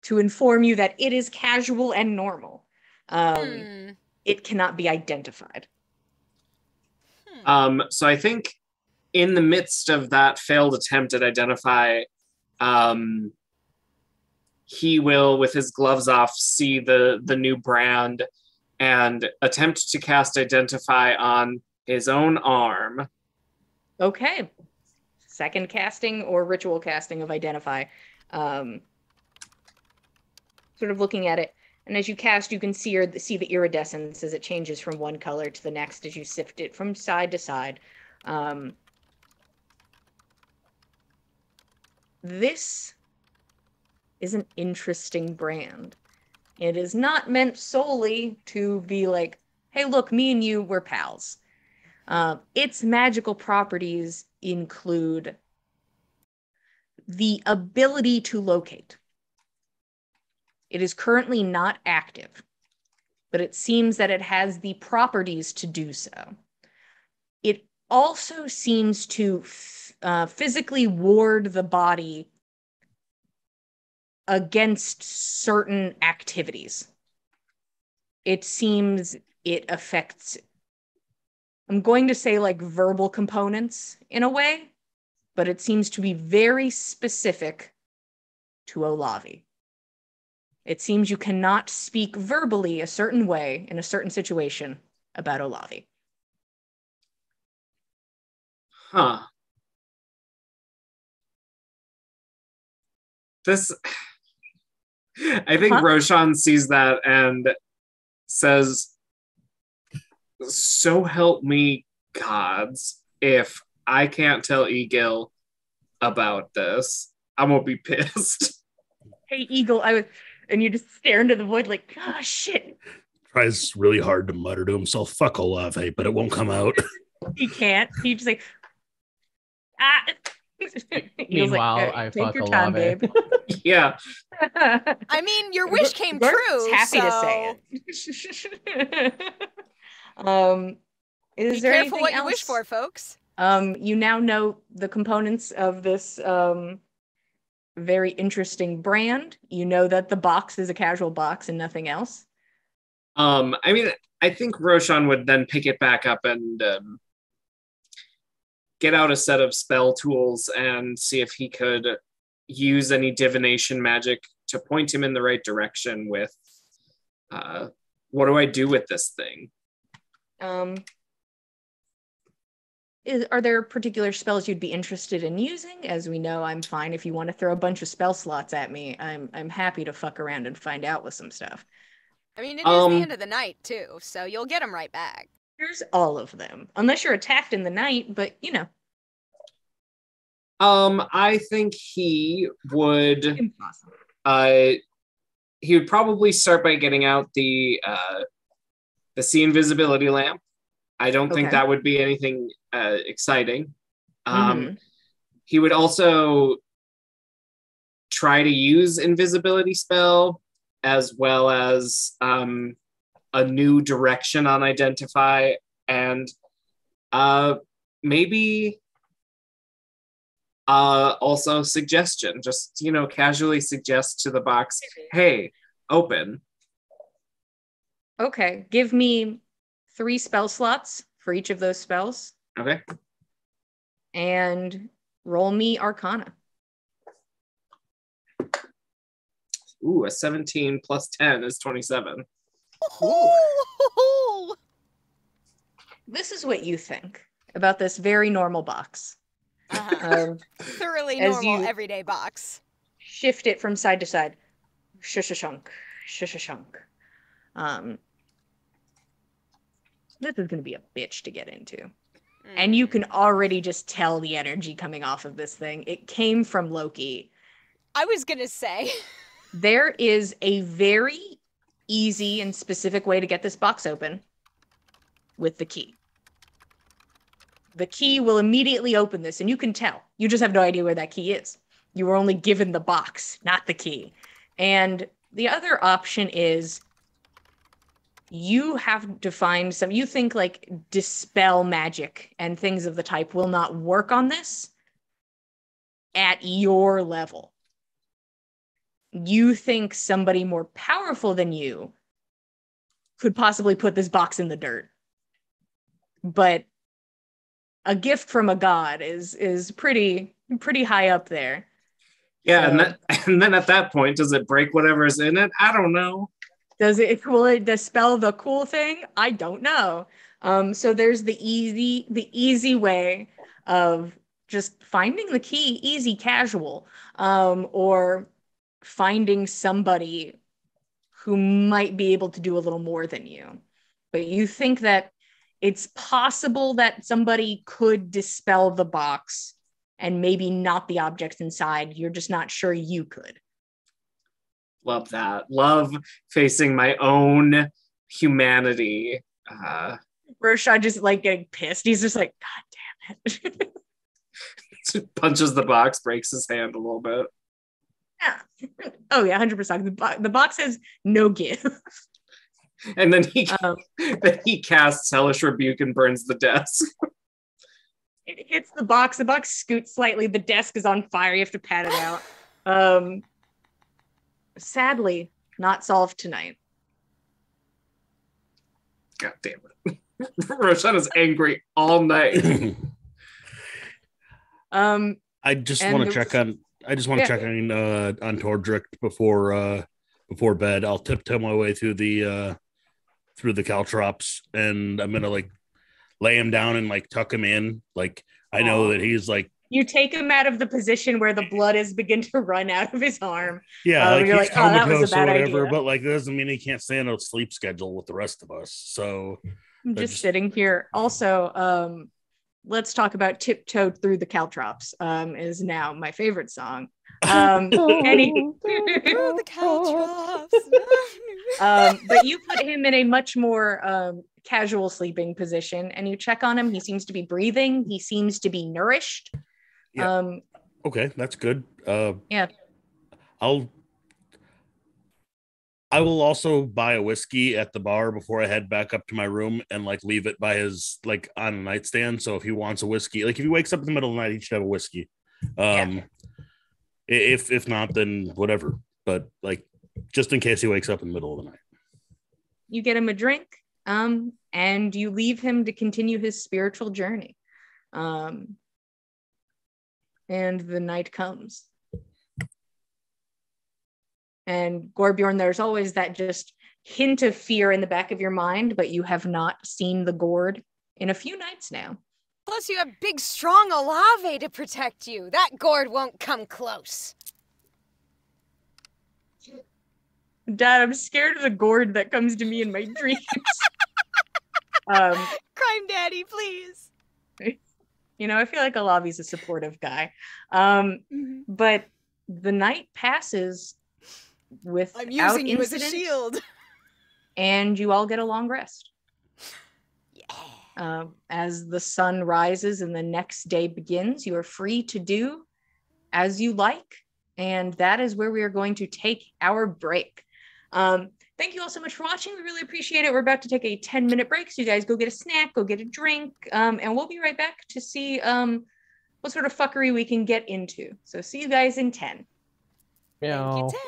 to inform you that it is casual and normal. It cannot be identified. So I think in the midst of that failed attempt at Identify, he will, with his gloves off, see the new brand and attempt to cast Identify on his own arm. Okay. Second casting or ritual casting of Identify. Sort of looking at it. And as you cast, you can see the iridescence as it changes from one color to the next as you sift it from side to side. This is an interesting brand. It is not meant solely to be like, hey, look, me and you, we're pals. Its magical properties include the ability to locate. It is currently not active, but it seems that it has the properties to do so. It also seems to physically ward the body against certain activities. It seems it affects, I'm going to say like verbal components in a way, but it seems to be very specific to Olavi. It seems you cannot speak verbally a certain way in a certain situation about Olavi. Huh. I think Roshan sees that and says, so help me gods, if I can't tell Egil about this, I'm gonna be pissed. Hey, Eagle, and you just stare into the void like, oh, shit. Tries really hard to mutter to himself, fuck Olave, but it won't come out. He can't. He just like, Meanwhile, like, I take fuck your time, Olave. babe. Yeah. I mean, your wish came We're true. Happy so... to say it. Is Be there careful anything what else? you wish for, folks. You now know the components of this very interesting brand. You know that the box is a casual box and nothing else. I mean, I think Roshan would then pick it back up and get out a set of spell tools and see if he could use any divination magic to point him in the right direction with what do I do with this thing? Are there particular spells you'd be interested in using? As we know, I'm fine if you want to throw a bunch of spell slots at me. I'm happy to fuck around and find out with some stuff. I mean, it is the end of the night, too, so you'll get them right back. Here's all of them. Unless you're attacked in the night, but, you know. I think he would... Impossible. He would probably start by getting out the see invisibility lamp. I don't think that would be anything exciting. He would also try to use invisibility spell as well as a new direction on Identify and maybe also suggestion. Just, casually suggest to the box, hey, open. Okay, give me 3 spell slots for each of those spells. Okay. And roll me Arcana. Ooh, a 17 plus 10 is 27. Oh! This is what you think about this very normal box. Thoroughly as normal, you everyday box. shift it from side to side. Shushashunk, shushashunk. This is going to be a bitch to get into. And you can already just tell the energy coming off of this thing. It came from Loki. I was going to say. There is a very easy and specific way to get this box open with the key. The key will immediately open this, and you can tell. You just have no idea where that key is. You were only given the box, not the key. And the other option is you have to find some, you think like dispel magic and things of the type will not work on this at your level. You think somebody more powerful than you could possibly put this box in the dirt. But a gift from a god is pretty high up there. Yeah, So, and then at that point, does it break whatever's in it? I don't know. Will it dispel the cool thing? I don't know. So there's the easy way of just finding the key, easy, casual, or finding somebody who might be able to do a little more than you. But you think that it's possible that somebody could dispel the box and maybe not the objects inside. You're just not sure you could. Love that. Love facing my own humanity. Roshan just like getting pissed. He's just like, God damn it. Punches the box, breaks his hand a little bit. Yeah. Oh yeah, 100%. The box has no give. And then he casts Hellish Rebuke and burns the desk. It hits the box scoots slightly, the desk is on fire, you have to pat it out. Sadly, not solved tonight. God damn it. Roshan is angry all night. I just want to check on Tordrick before bed. I'll tiptoe my way through the caltrops, and I'm gonna like lay him down and like tuck him in. Like I know that he's like, you take him out of the position where the blood is begin to run out of his arm. Yeah, like you're he's like, oh, that was a bad whatever, idea. but like that doesn't mean he can't stay on a sleep schedule with the rest of us. So I'm just sitting here. Also, let's talk about Tiptoe Through the Caltrops, is now my favorite song. Through the caltrops. But you put him in a much more casual sleeping position, and you check on him. He seems to be breathing. He seems to be nourished. Yeah. Okay, that's good. Yeah. I will also buy a whiskey at the bar before I head back up to my room and like leave it by his like on a nightstand. So if he wants a whiskey, like if he wakes up in the middle of the night, he should have a whiskey. If not, then whatever. But like just in case he wakes up in the middle of the night. You get him a drink, and you leave him to continue his spiritual journey. And the night comes. And Gorbjorn, there's always that just hint of fear in the back of your mind, but you have not seen the gourd in a few nights now. Plus you have big, strong Olave to protect you. That gourd won't come close. Dad, I'm scared of the gourd that comes to me in my dreams. Crime Daddy, please. You know, I feel like Olavi's a supportive guy. But the night passes without I'm using you incident, as a shield. and you all get a long rest. Yeah. As the sun rises and the next day begins, you are free to do as you like. And that is where we are going to take our break. Thank you all so much for watching. We really appreciate it. We're about to take a 10-minute break. So you guys go get a snack, go get a drink, and we'll be right back to see what sort of fuckery we can get into. So see you guys in 10. Meow. Thank you, 10.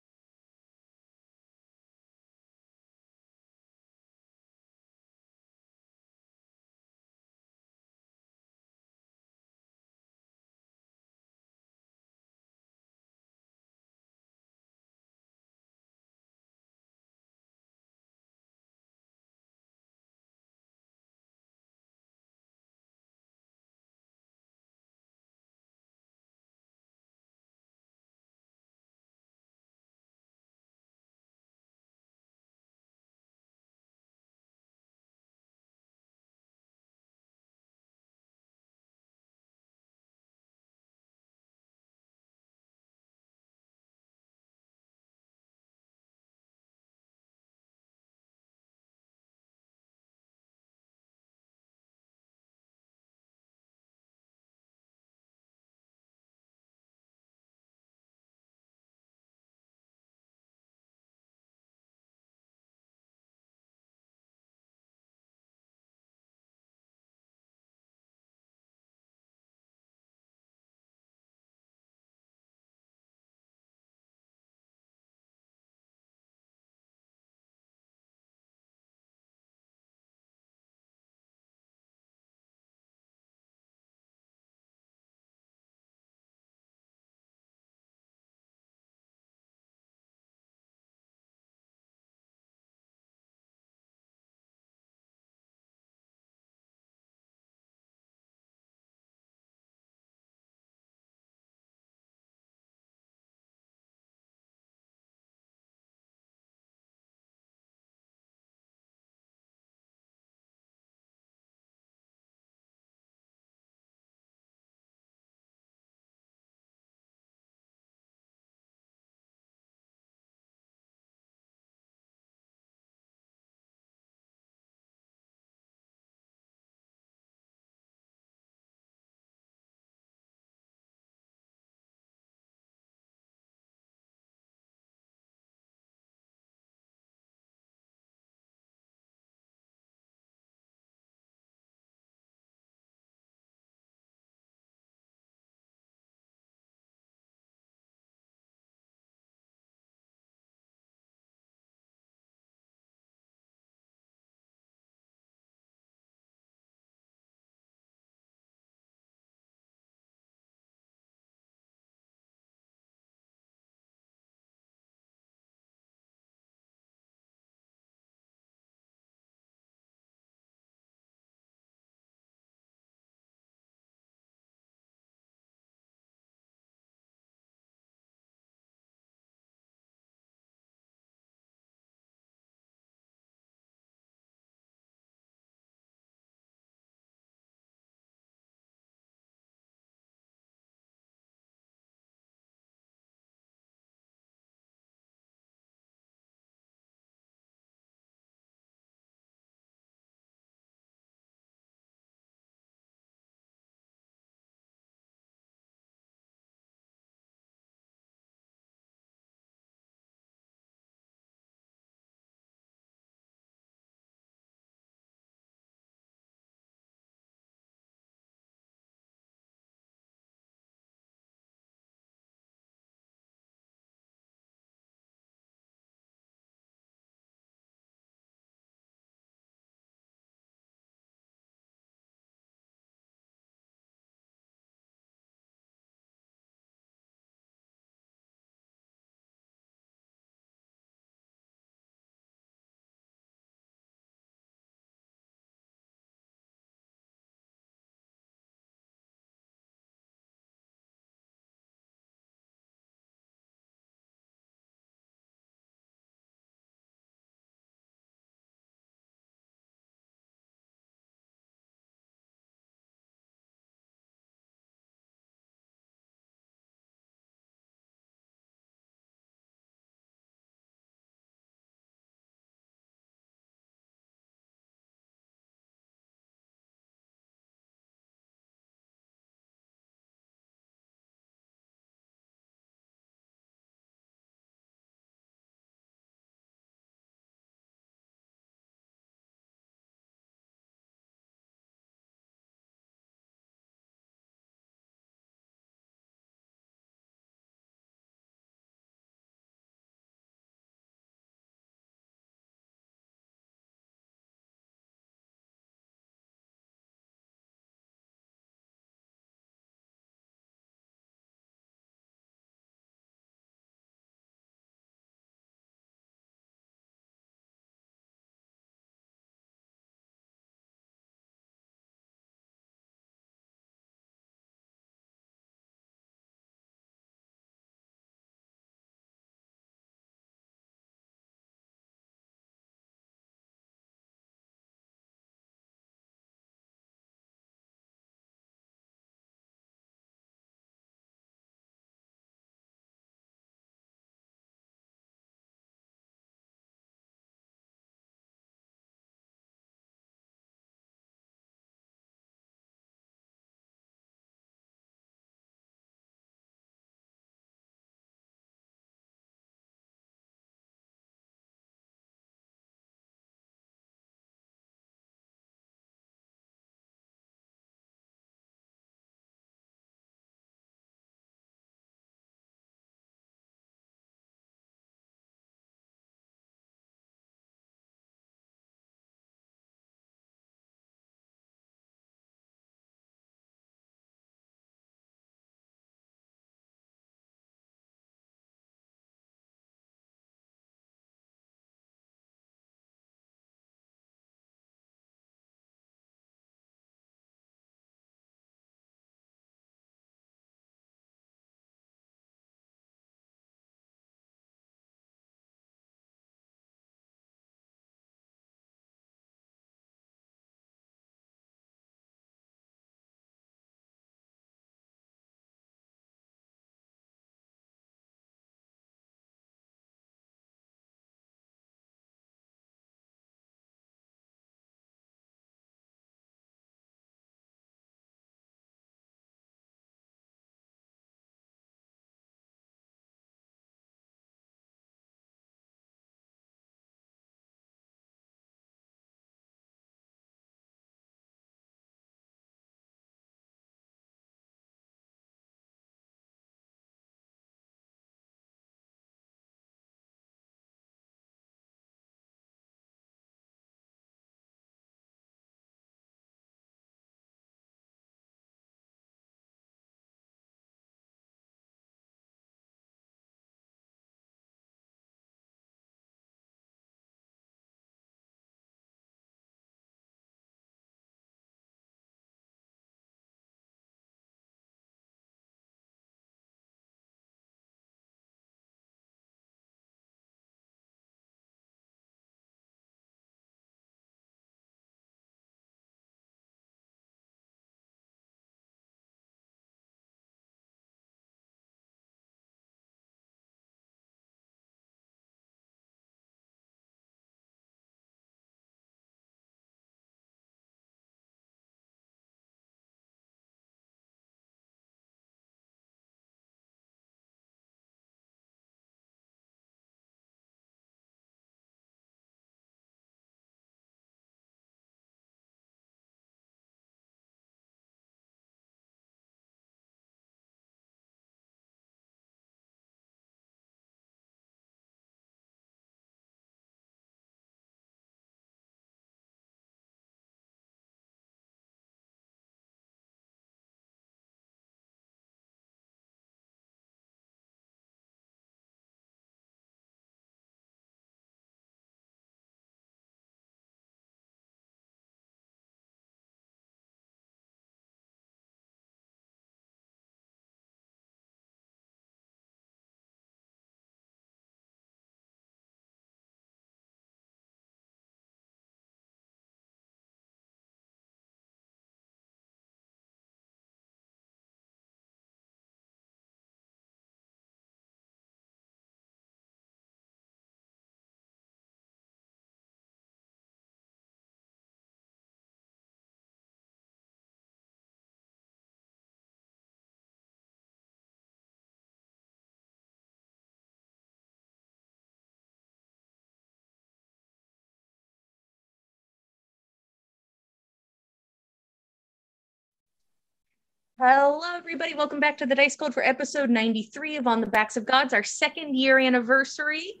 Hello, everybody. Welcome back to the Dice Code for episode 93 of On the Backs of Gods, our 2nd year anniversary.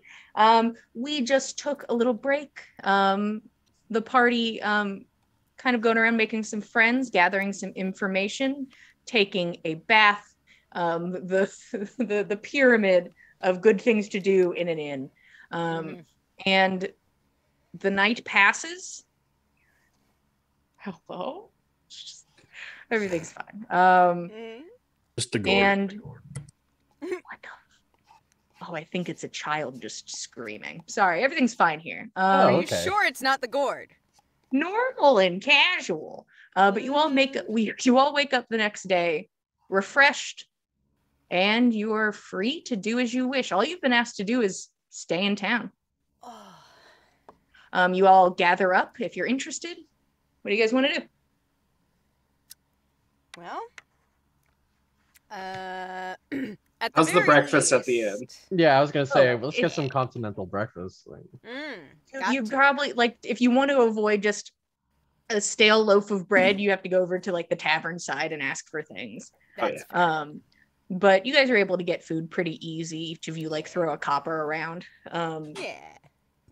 We just took a little break. The party kind of going around making some friends, gathering some information, taking a bath, the pyramid of good things to do in an inn. And the night passes. Hello? Everything's fine. Just a gourd. And oh, I think it's a child just screaming. Sorry, everything's fine here. Are you sure it's not the gourd? Normal and casual. But you all wake up the next day refreshed, and you are free to do as you wish. All you've been asked to do is stay in town. You all gather up if you're interested. What do you guys want to do? Well, how's the breakfast at the end? Yeah, I was gonna say, let's get some continental breakfast. You probably, like, if you want to avoid just a stale loaf of bread, you have to go over to like the tavern side and ask for things. But you guys are able to get food pretty easy. Each of you like throw a copper around.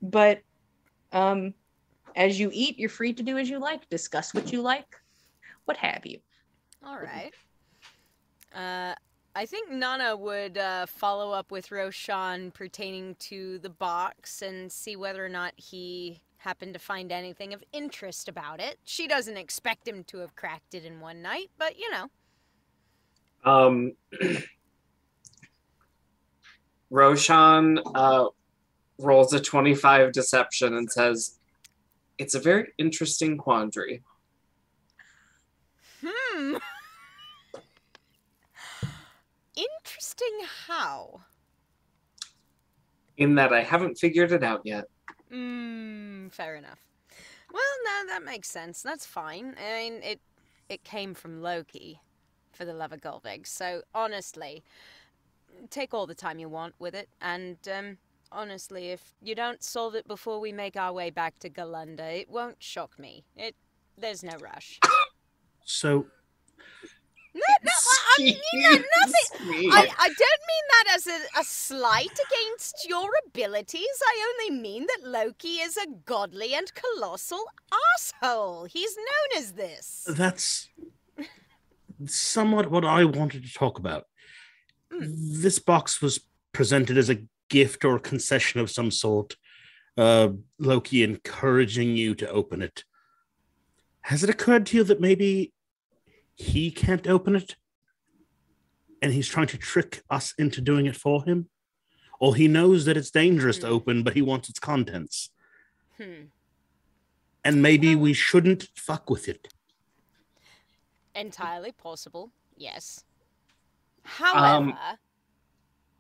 But as you eat, you're free to do as you like, discuss what you like, what have you. All right. I think Nana would follow up with Roshan pertaining to the box and see whether or not he happened to find anything of interest about it. She doesn't expect him to have cracked it in one night, but you know. Roshan rolls a 25 deception and says, "It's a very interesting quandary." Interesting how? In that I haven't figured it out yet. Fair enough. Well, no, that makes sense. That's fine. I mean, it came from Loki, for the love of Golvig. So, honestly, take all the time you want with it. And, honestly, if you don't solve it before we make our way back to Galunda, it won't shock me. There's no rush. So... No, I mean nothing. I don't mean that as a slight against your abilities. I only mean that Loki is a godly and colossal asshole. He's known as this. That's somewhat what I wanted to talk about. This box was presented as a gift or a concession of some sort. Loki encouraging you to open it. Has it occurred to you that maybe he can't open it, and he's trying to trick us into doing it for him? Or he knows that it's dangerous to open, but he wants its contents. And maybe we shouldn't fuck with it. Entirely possible, yes. However...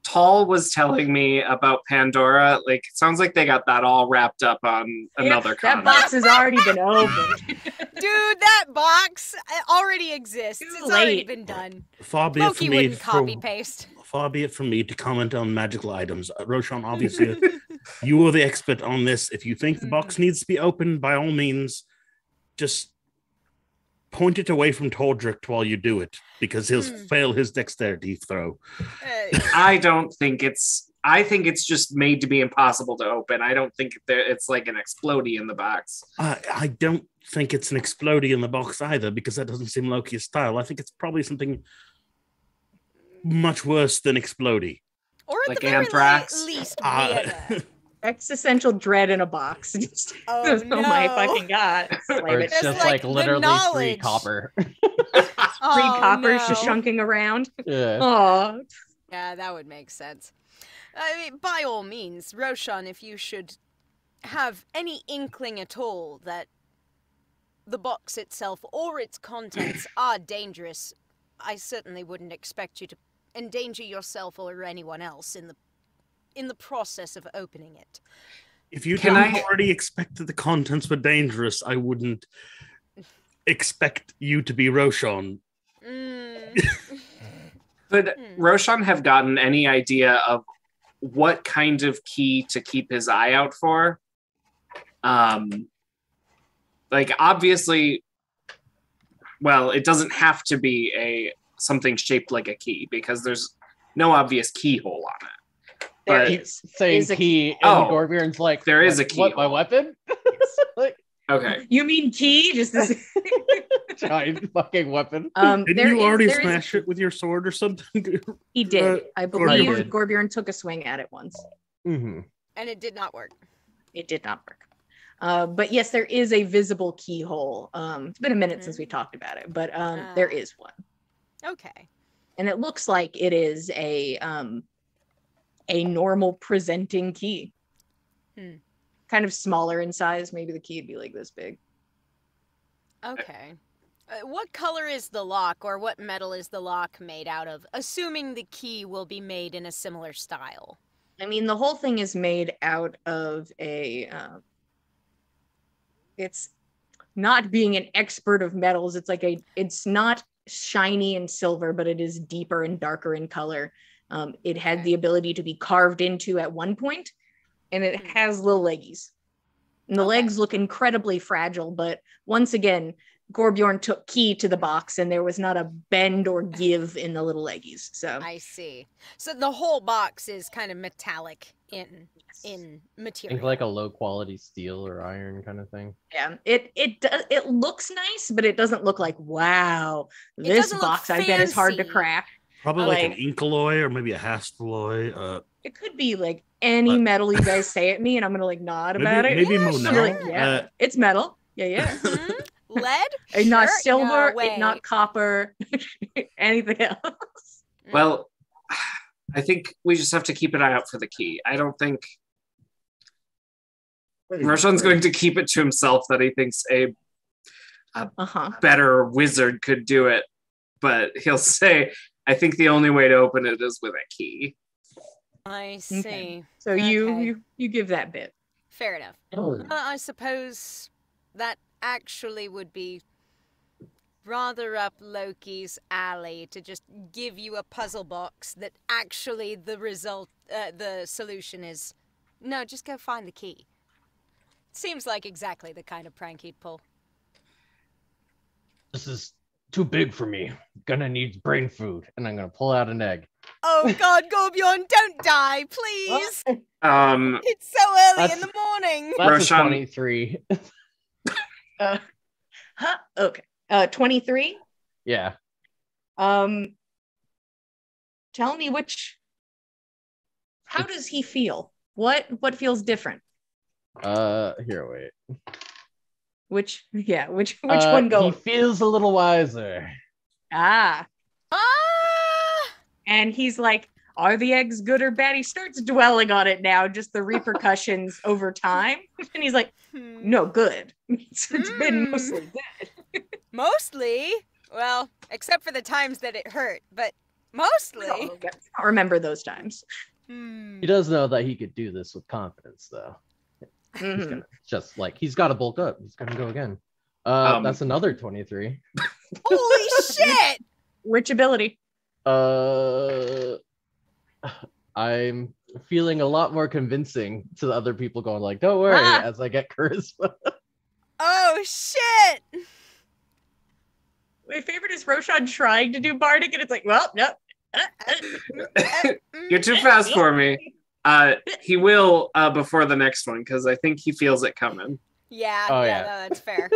Tall was telling me about Pandora. Like, it sounds like they got that all wrapped up on another continent. That box has already been opened. Dude, that box already exists. It's already been done. Far be Loki it from wouldn't me copy-paste. Far be it from me to comment on magical items. Roshan, obviously, you are the expert on this. If you think the box needs to be opened, by all means, just point it away from Tordrick while you do it, because he'll fail his dexterity throw. I think it's just made to be impossible to open. I don't think it's like an explodey in the box. I don't think it's an explodey in the box either, because that doesn't seem Loki's style. I think it's probably something much worse than explodey. Or at like the very anthrax. Least weirder. Existential dread in a box. Oh my fucking god. Or it's just like literally 3 copper. 3 coppers just chunking around. Yeah. Aww. Yeah, that would make sense. I mean, by all means, Roshan, if you should have any inkling at all that the box itself or its contents are dangerous, I certainly wouldn't expect you to endanger yourself or anyone else in the process of opening it. If you didn't already expect that the contents were dangerous, I wouldn't expect you to be Roshan. Could Roshan have gotten any idea of what kind of key to keep his eye out for? Like, obviously, well, it doesn't have to be something shaped like a key because there's no obvious keyhole on it. There But is. Saying Is a key, and Oh, Gorbjorn's like, there is "What- a key What, my hole." weapon? Like, Okay. You mean key? Just this. giant fucking weapon. Didn't there you is- already there is a smash key. it with your sword or something? He did. I believe did. Gorbjorn took a swing at it once. Mm-hmm. And it did not work. It did not work. But yes, there is a visible keyhole. It's been a minute since we talked about it, but there is one. Okay. And it looks like it is a normal presenting key. Kind of smaller in size. Maybe the key would be like this big. Okay. What color is the lock, or what metal is the lock made out of? Assuming the key will be made in a similar style. I mean, the whole thing is made out of a. It's not being an expert of metals. It's like it's not shiny and silver, but it is deeper and darker in color. It had the ability to be carved into at one point, and it has little leggies. And the legs look incredibly fragile, but once again, Gorbjorn took key to the box, and there was not a bend or give in the little leggies. So I see. So the whole box is kind of metallic in material. Think like a low quality steel or iron kind of thing. yeah, it looks nice, but it doesn't look like, wow, this doesn't look box I bet is hard to fancy. crack. Probably like an Like- inkalloy or maybe a hastelloy. It could be like any metal you guys say at me, and I'm gonna like nod about it. Maybe Yeah, Monel. You're like, yeah, it's metal. Yeah. Mhm. Lead? And not Sure? silver, No way. and not copper, anything else. Well, I think we just have to keep an eye out for the key. I don't think Roshan's going to keep it to himself that he thinks a better wizard could do it, but he'll say, I think the only way to open it is with a key. I see. Okay. So Okay. you give that bit. Fair enough. I suppose that actually would be rather up Loki's alley to just give you a puzzle box that actually the solution is, no, just go find the key. Seems like exactly the kind of prank he'd pull. This is too big for me. Gonna need brain food, and I'm gonna pull out an egg. Oh God, Gorbjorn, don't die, please! It's so early in the morning! That's Roshan- a 23. Okay. 23. Yeah. Tell me how does he feel? What feels different? Here, wait. Which one go? He feels a little wiser. Ah. And he's like, are the eggs good or bad? He starts dwelling on it now, just the repercussions over time. And he's like, no, good. It's been mostly good. Mostly? Well, except for the times that it hurt, but mostly. I don't remember those times. He does know that he could do this with confidence, though. He's gonna, just like, he's got to bulk up. He's gonna go again. That's another 23. Holy shit! Which ability? I'm feeling a lot more convincing to the other people going like, don't worry, as I get charisma. Oh shit! My favorite is Roshan trying to do bardic, and it's like, well, nope. You're too fast for me. He will before the next one because I think he feels it coming. Yeah, Oh, yeah, yeah. no, that's fair.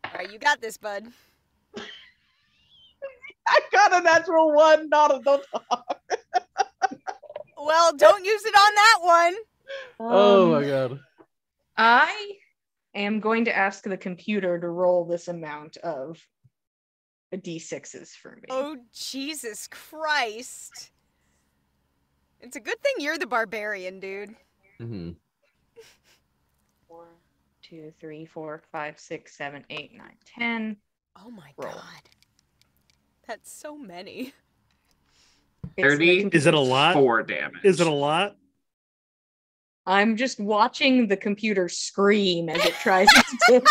All right, you got this, bud. I got a natural one, don't talk. Well, don't use it on that one. Oh my god. I am going to ask the computer to roll this amount of D6s for me. Oh, Jesus Christ. It's a good thing you're the barbarian, dude. Mm-hmm. 1, 2, 3, 4, 5, 6, 7, 8, 9, 10. Oh my Roll. God. That's so many. It's 30. the Is it a lot? 4 damage. Is it a lot? I'm just watching the computer scream as it tries to.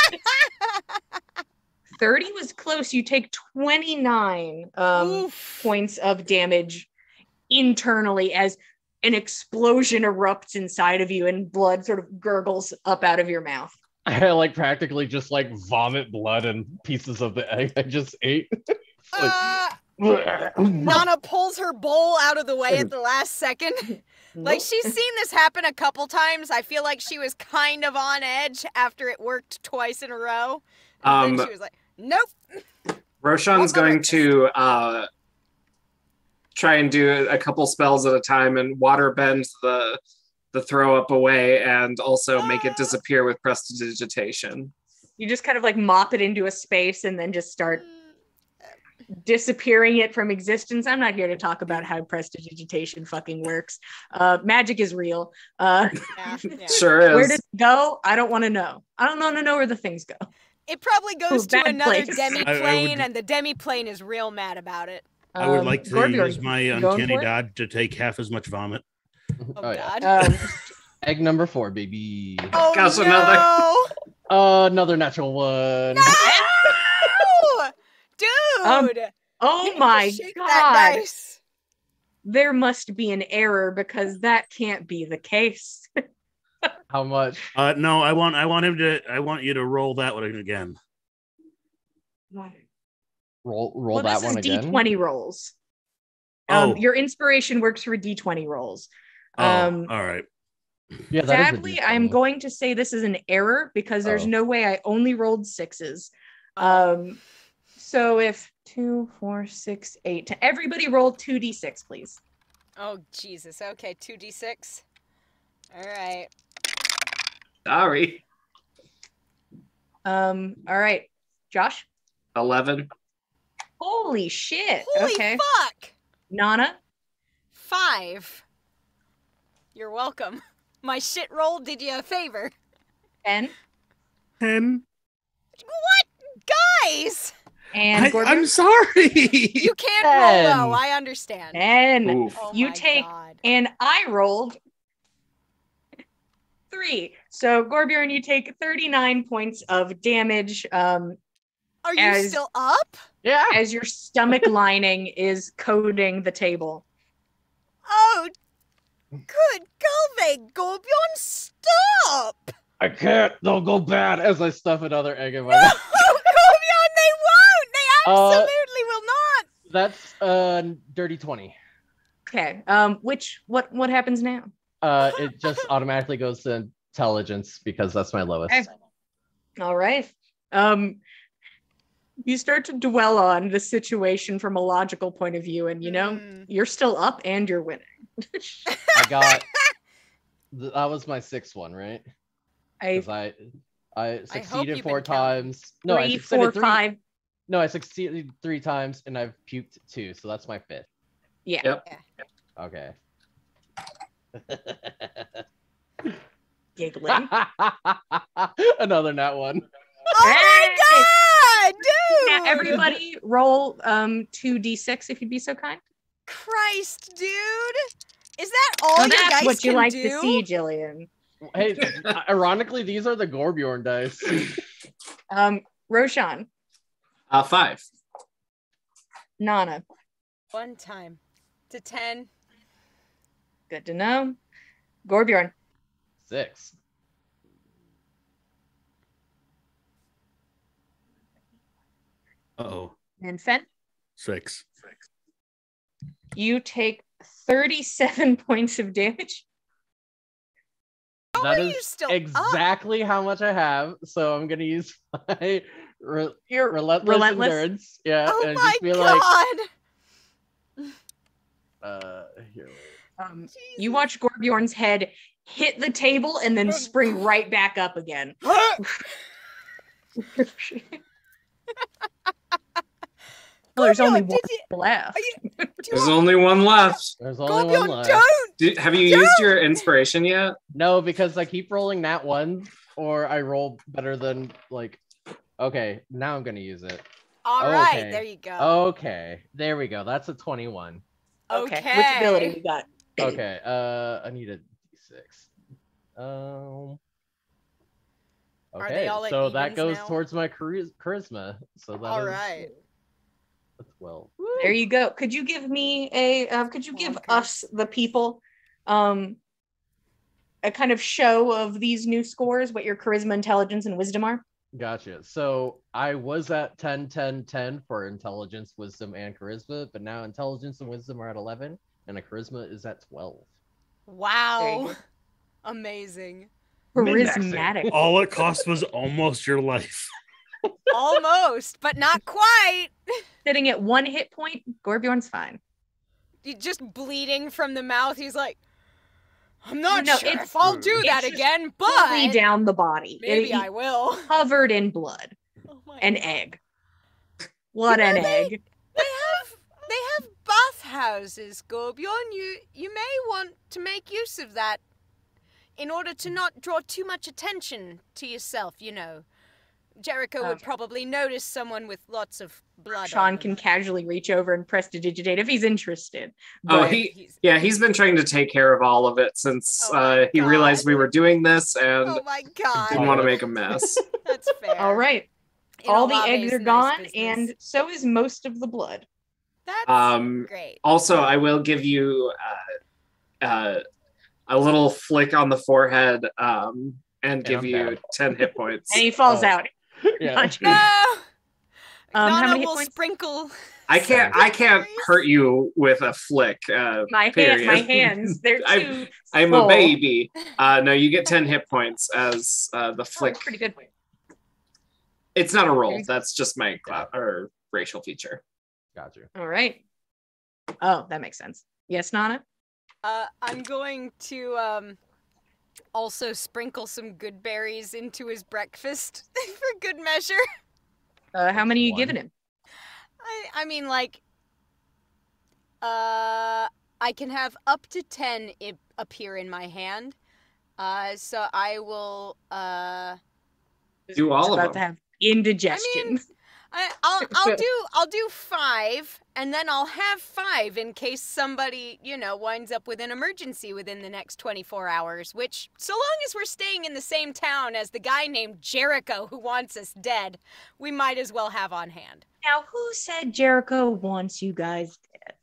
30 was close. You take 29 Oof. points of damage internally as an explosion erupts inside of you and blood sort of gurgles up out of your mouth. I like practically just like vomit blood and pieces of the egg I just ate. Nana pulls her bowl out of the way at the last second. Like, she's seen this happen a couple times. I feel like she was kind of on edge after it worked twice in a row. And then she was like, nope. Roshan's going to try and do a couple spells at a time and water bend the throw up away and also make it disappear with prestidigitation. You just kind of like mop it into a space and then just start disappearing it from existence. I'm not here to talk about how prestidigitation fucking works. Magic is real. Sure is. Where does it go? I don't want to know. I don't want to know where the things go. It probably goes to another place. demi-plane, and the demi-plane is real mad about it. I would like to use my uncanny dodge to take half as much vomit. Oh God. Egg number 4, baby. Oh, Gosh, Another natural one. No! Dude! Oh my God. There must be an error because that can't be the case. How much? No, I want you to roll that one again. Roll that one again. D20 rolls. Oh. Your inspiration works for D20 rolls. All right. Yeah, sadly, I'm going to say this is an error because there's no way I only rolled 6s. So if 2, 4, 6, 8, everybody roll 2d6, please. Oh Jesus. Okay, 2d6. All right. Sorry. All right, Josh. 11. Holy shit. Holy okay. fuck. Nana. 5. You're welcome. My shit roll did you a favor. 10. What? Guys! And I'm sorry. You can't roll though, I understand. 10. Oh you take, God. and I rolled 3. So Gorbjorn, you take 39 points of damage. Are you still up? Yeah. As your stomach lining is coating the table. Oh, good Galve, Gorbjorn, stop! I can't. They'll go bad as I stuff another egg in my No, mouth. Gorbjorn, they won't! They absolutely will not! That's dirty 20. Okay. What happens now? It just automatically goes to intelligence because that's my lowest. Okay. All right. You start to dwell on the situation from a logical point of view, and you're still up and you're winning. that was my 6th one, right? I succeeded 4 times. No, I succeeded 3. 5. No, I succeeded 3 times and I've puked 2, so that's my 5th. Yeah. Yep. Okay. Giggling. Another nat one. Oh my God, dude! Now everybody roll 2d6 if you'd be so kind. Christ, dude! Is that all your that's dice what you can like do? to see, Jillian. Hey, ironically, these are the Gorbjorn dice. Roshan. 5. Nana. 1 time to 10. Good to know. Gorbjorn. 6. Uh-oh. And Fen. 6. You take 37 points of damage. That is exactly how much I have, so I'm gonna use my relentless endurance. Yeah, oh and my just be God. Here. You watch Gorbjorn's head hit the table and then spring right back up again. Well, there's only one left. There's only one left. There's only one left. Have you used your inspiration yet? No, because I keep rolling nat 1, or I roll better than Okay, now I'm gonna use it. All right, there you go. Okay, there we go. That's a 21. Okay. Which ability we got? Okay, I need a d6. Okay, so that goes towards my charisma. So that all right. That's 12. There you go. Could you give me a? Could you give us the people, a kind of show of these new scores, what your charisma, intelligence, and wisdom are. Gotcha. So I was at 10, 10, 10 for intelligence, wisdom, and charisma, but now intelligence and wisdom are at 11, and a charisma is at 12. Wow. Amazing. Charismatic. All it cost was almost your life. Almost, but not quite. Sitting at 1 hit point, Gorbjorn's fine. He's just bleeding from the mouth. He's like, I'm not No, sure it's- if I'll do that just again, Fully but down the body. maybe I will. Covered in blood Oh my and God. egg. Blood and egg. They have bathhouses, Gorbjorn. You may want to make use of that in order to not draw too much attention to yourself, you know. Jericho would Okay. probably notice someone with lots of blood Sean on can them. casually reach over and prestidigitate if he's interested. Oh, But he's been trying to take care of all of it since Oh my he realized God. we were doing this and Oh my God. didn't want to make a mess. That's fair. all right. In All the Olave's eggs are nice gone, business. and so is most of the blood. That's great. Also, I will give you a little flick on the forehead and give I'm you dead. 10 hit points. And he falls Oh. out. Yeah. Gotcha. No! How Nana many hit will points? sprinkle. I can't hurt you with a flick. My period. hands, they're too I'm full. a baby. No, you get 10 hit points as the Oh, flick. that's pretty good. It's not a roll. That's just my or racial feature. Gotcha. All right. Oh, that makes sense. Yes, Nana? I'm going to also sprinkle some good berries into his breakfast for good measure. How many are you One. giving him? I mean, like, I can have up to 10 appear in my hand. So I will, Do all of about to them. have indigestion. I'll do 5, and then I'll have 5 in case somebody, winds up with an emergency within the next 24 hours, which, so long as we're staying in the same town as the guy named Jericho who wants us dead, we might as well have on hand. Now, who said Jericho wants you guys dead?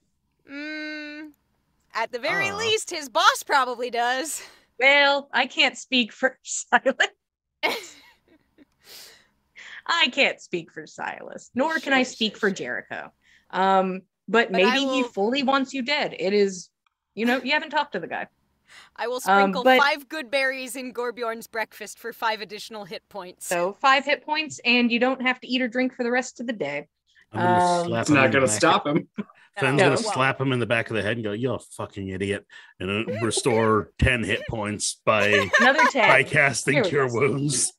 At the very least, his boss probably does. Well, I can't speak for Silas. I can't speak for Silas, nor can I speak for Jericho. But maybe he will- fully wants you dead. It is, you haven't talked to the guy. I will sprinkle but- 5 good berries in Gorbjorn's breakfast for 5 additional hit points. So 5 hit points, and you don't have to eat or drink for the rest of the day. I'm gonna slap It's him not in the going to back. stop him. Fenn's No. gonna slap him in the back of the head and go, "You're a fucking idiot," and restore 10 hit points by Another 10. by casting Here we Cure go. Wounds.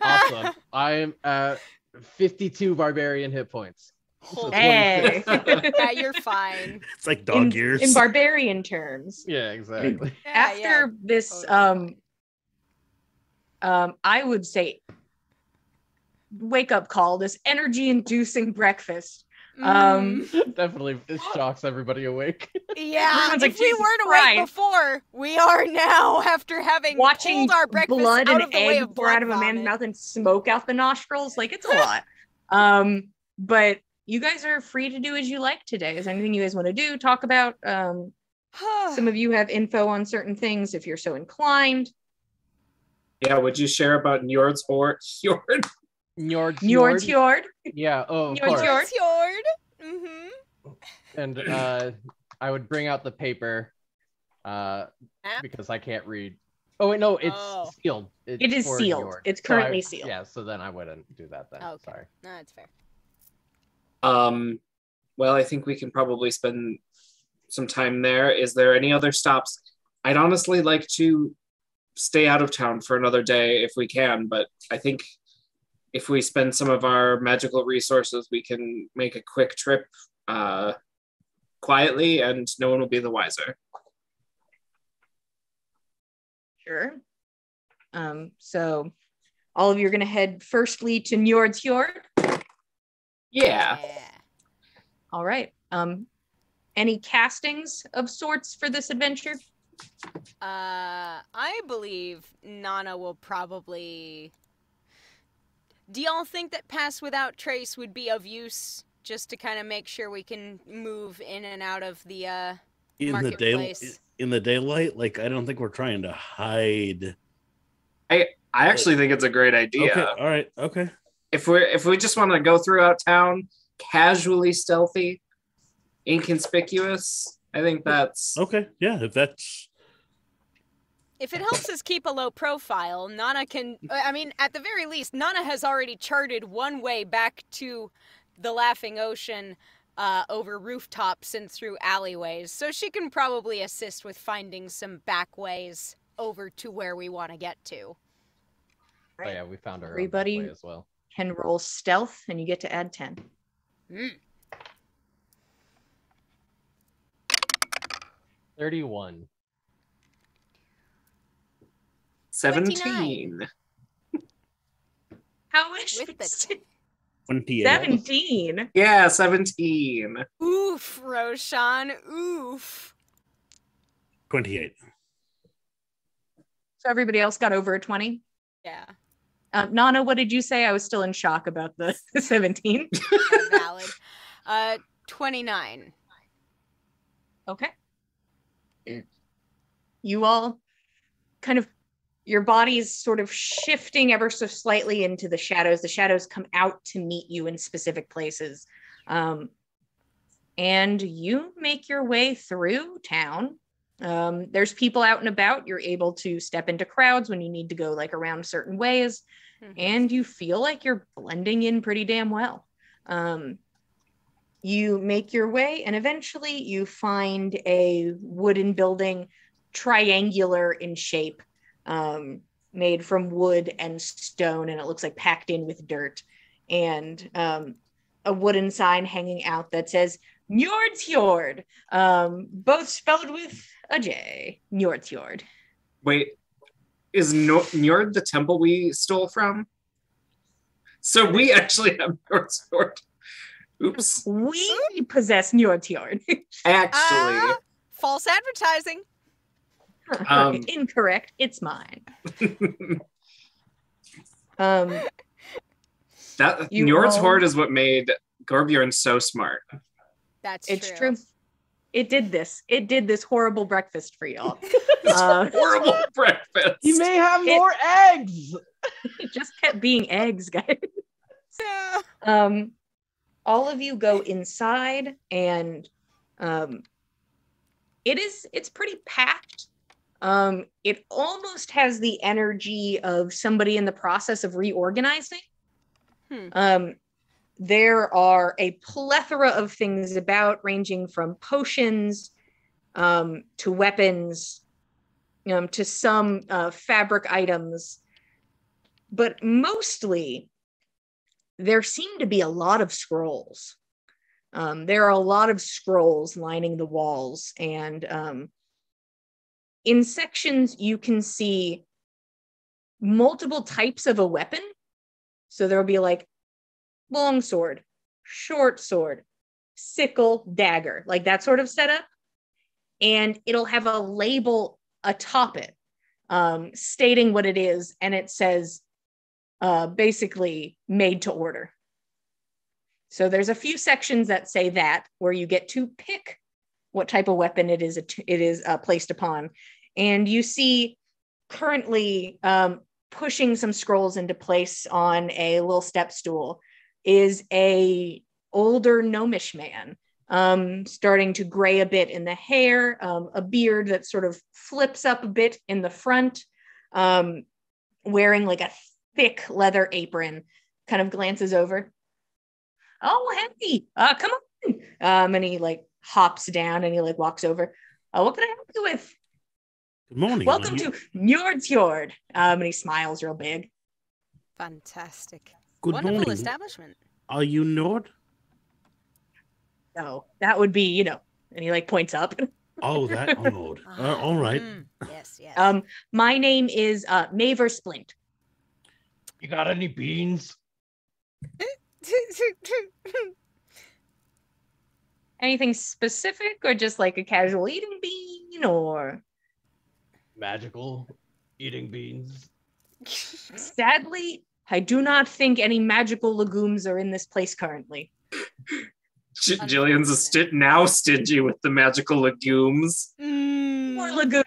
Awesome. I am at 52 barbarian hit points. Holy Hey. yeah, you're fine. It's like dog years. In barbarian terms. Yeah, exactly. Yeah, After this, totally. I would say wake up call, this energy inducing breakfast. Definitely it shocks everybody awake. Yeah, Everyone's like, if we "Jesus weren't awake Christ." before, we are now after having Watching pulled our breakfast blood out and of the way egg of pour out blood of a man's vomit. mouth and smoke out the nostrils. Like, it's a lot. But you guys are free to do as you like today. Is there anything you guys want to do? Talk about? Some of you have info on certain things if you're so inclined. Yeah, would you share about Njord's Fjord? Njord. Njord. Yeah, of Njord course. Fjord. Fjord. Mm-hmm. And I would bring out the paper because I can't read. Oh wait, no, it's Oh. sealed. It is for sealed. Njord. It's So I- currently sealed. Yeah, so then I wouldn't do that then. Okay. Sorry. No, that's fair. Well, I think we can probably spend some time there. Is there any other stops? I'd honestly like to stay out of town for another day if we can, but I think if we spend some of our magical resources, we can make a quick trip quietly and no one will be the wiser. Sure. So all of you are going to head firstly to Njord Fjord. Yeah. All right. Any castings of sorts for this adventure? I believe Nana will probably. Do y'all think that Pass Without Trace would be of use just to kind of make sure we can move in and out of the marketplace. In the daylight, like I don't think we're trying to hide. I actually think it's a great idea. Okay, all right, okay. If we just want to go throughout town, casually stealthy, inconspicuous, I think that's okay. Yeah, if that's If it helps us keep a low profile, Nana can... I mean, at the very least, Nana has already charted one way back to the Laughing Ocean over rooftops and through alleyways, so she can probably assist with finding some back ways over to where we want to get to. Oh yeah, we found our Everybody own way as well. can roll stealth, and you get to add 10. 31. 17. How much? With the 28. 17. Yeah, 17. Oof, Roshan, oof. 28. So everybody else got over a 20? Yeah. Nana, what did you say? I was still in shock about the 17. Valid. 29. Okay. You all kind of, your body's sort of shifting ever so slightly into the shadows. The shadows come out to meet you in specific places. And you make your way through town. There's people out and about. You're able to step into crowds when you need to go like around certain ways. And you feel like you're blending in pretty damn well. You make your way and eventually you find a wooden building, triangular in shape, made from wood and stone, and it looks like packed in with dirt. And a wooden sign hanging out that says Njordfjord, both spelled with a J. Njordfjord. Wait, is Njord the temple we stole from? So we actually have Njordfjord. Oops. We possess Njordfjord. Actually. False advertising. Incorrect. It's mine. That Njord's Horde is what made Gorbjorn so smart. It's true. It did this. It did this horrible breakfast for y'all. Horrible breakfast. You may have more eggs. It just kept being eggs, guys. Yeah. All of you go inside, and it's pretty packed. It almost has the energy of somebody in the process of reorganizing. There are a plethora of things about, ranging from potions to weapons, to some fabric items. But mostly, there seem to be a lot of scrolls. There are a lot of scrolls lining the walls, and in sections, you can see multiple types of a weapon. So there'll be like long sword, short sword, sickle, dagger, like that sort of setup. And it'll have a label atop it stating what it is. And it says basically made to order. So there's a few sections that say that, where you get to pick what type of weapon it is placed upon. And you see currently pushing some scrolls into place on a little step stool is a older gnomish man, starting to gray a bit in the hair, a beard that sort of flips up a bit in the front, wearing like a thick leather apron, kind of glances over. Oh, hey, come on. And he like hops down and he like walks over. What can I help you with? Good morning. Welcome to Njordfjord. And he smiles real big. Fantastic. Good Wonderful morning. establishment. Are you Nord? No, that would be, and he like points up. Oh, that Nord. All right. Yes, yes. My name is Maver Splint. You got any beans? Anything specific, or just like a casual eating bean, or Magical eating beans. sadly, I do not think any magical legumes are in this place currently. Jillian's now stingy with the magical legumes. More legumes.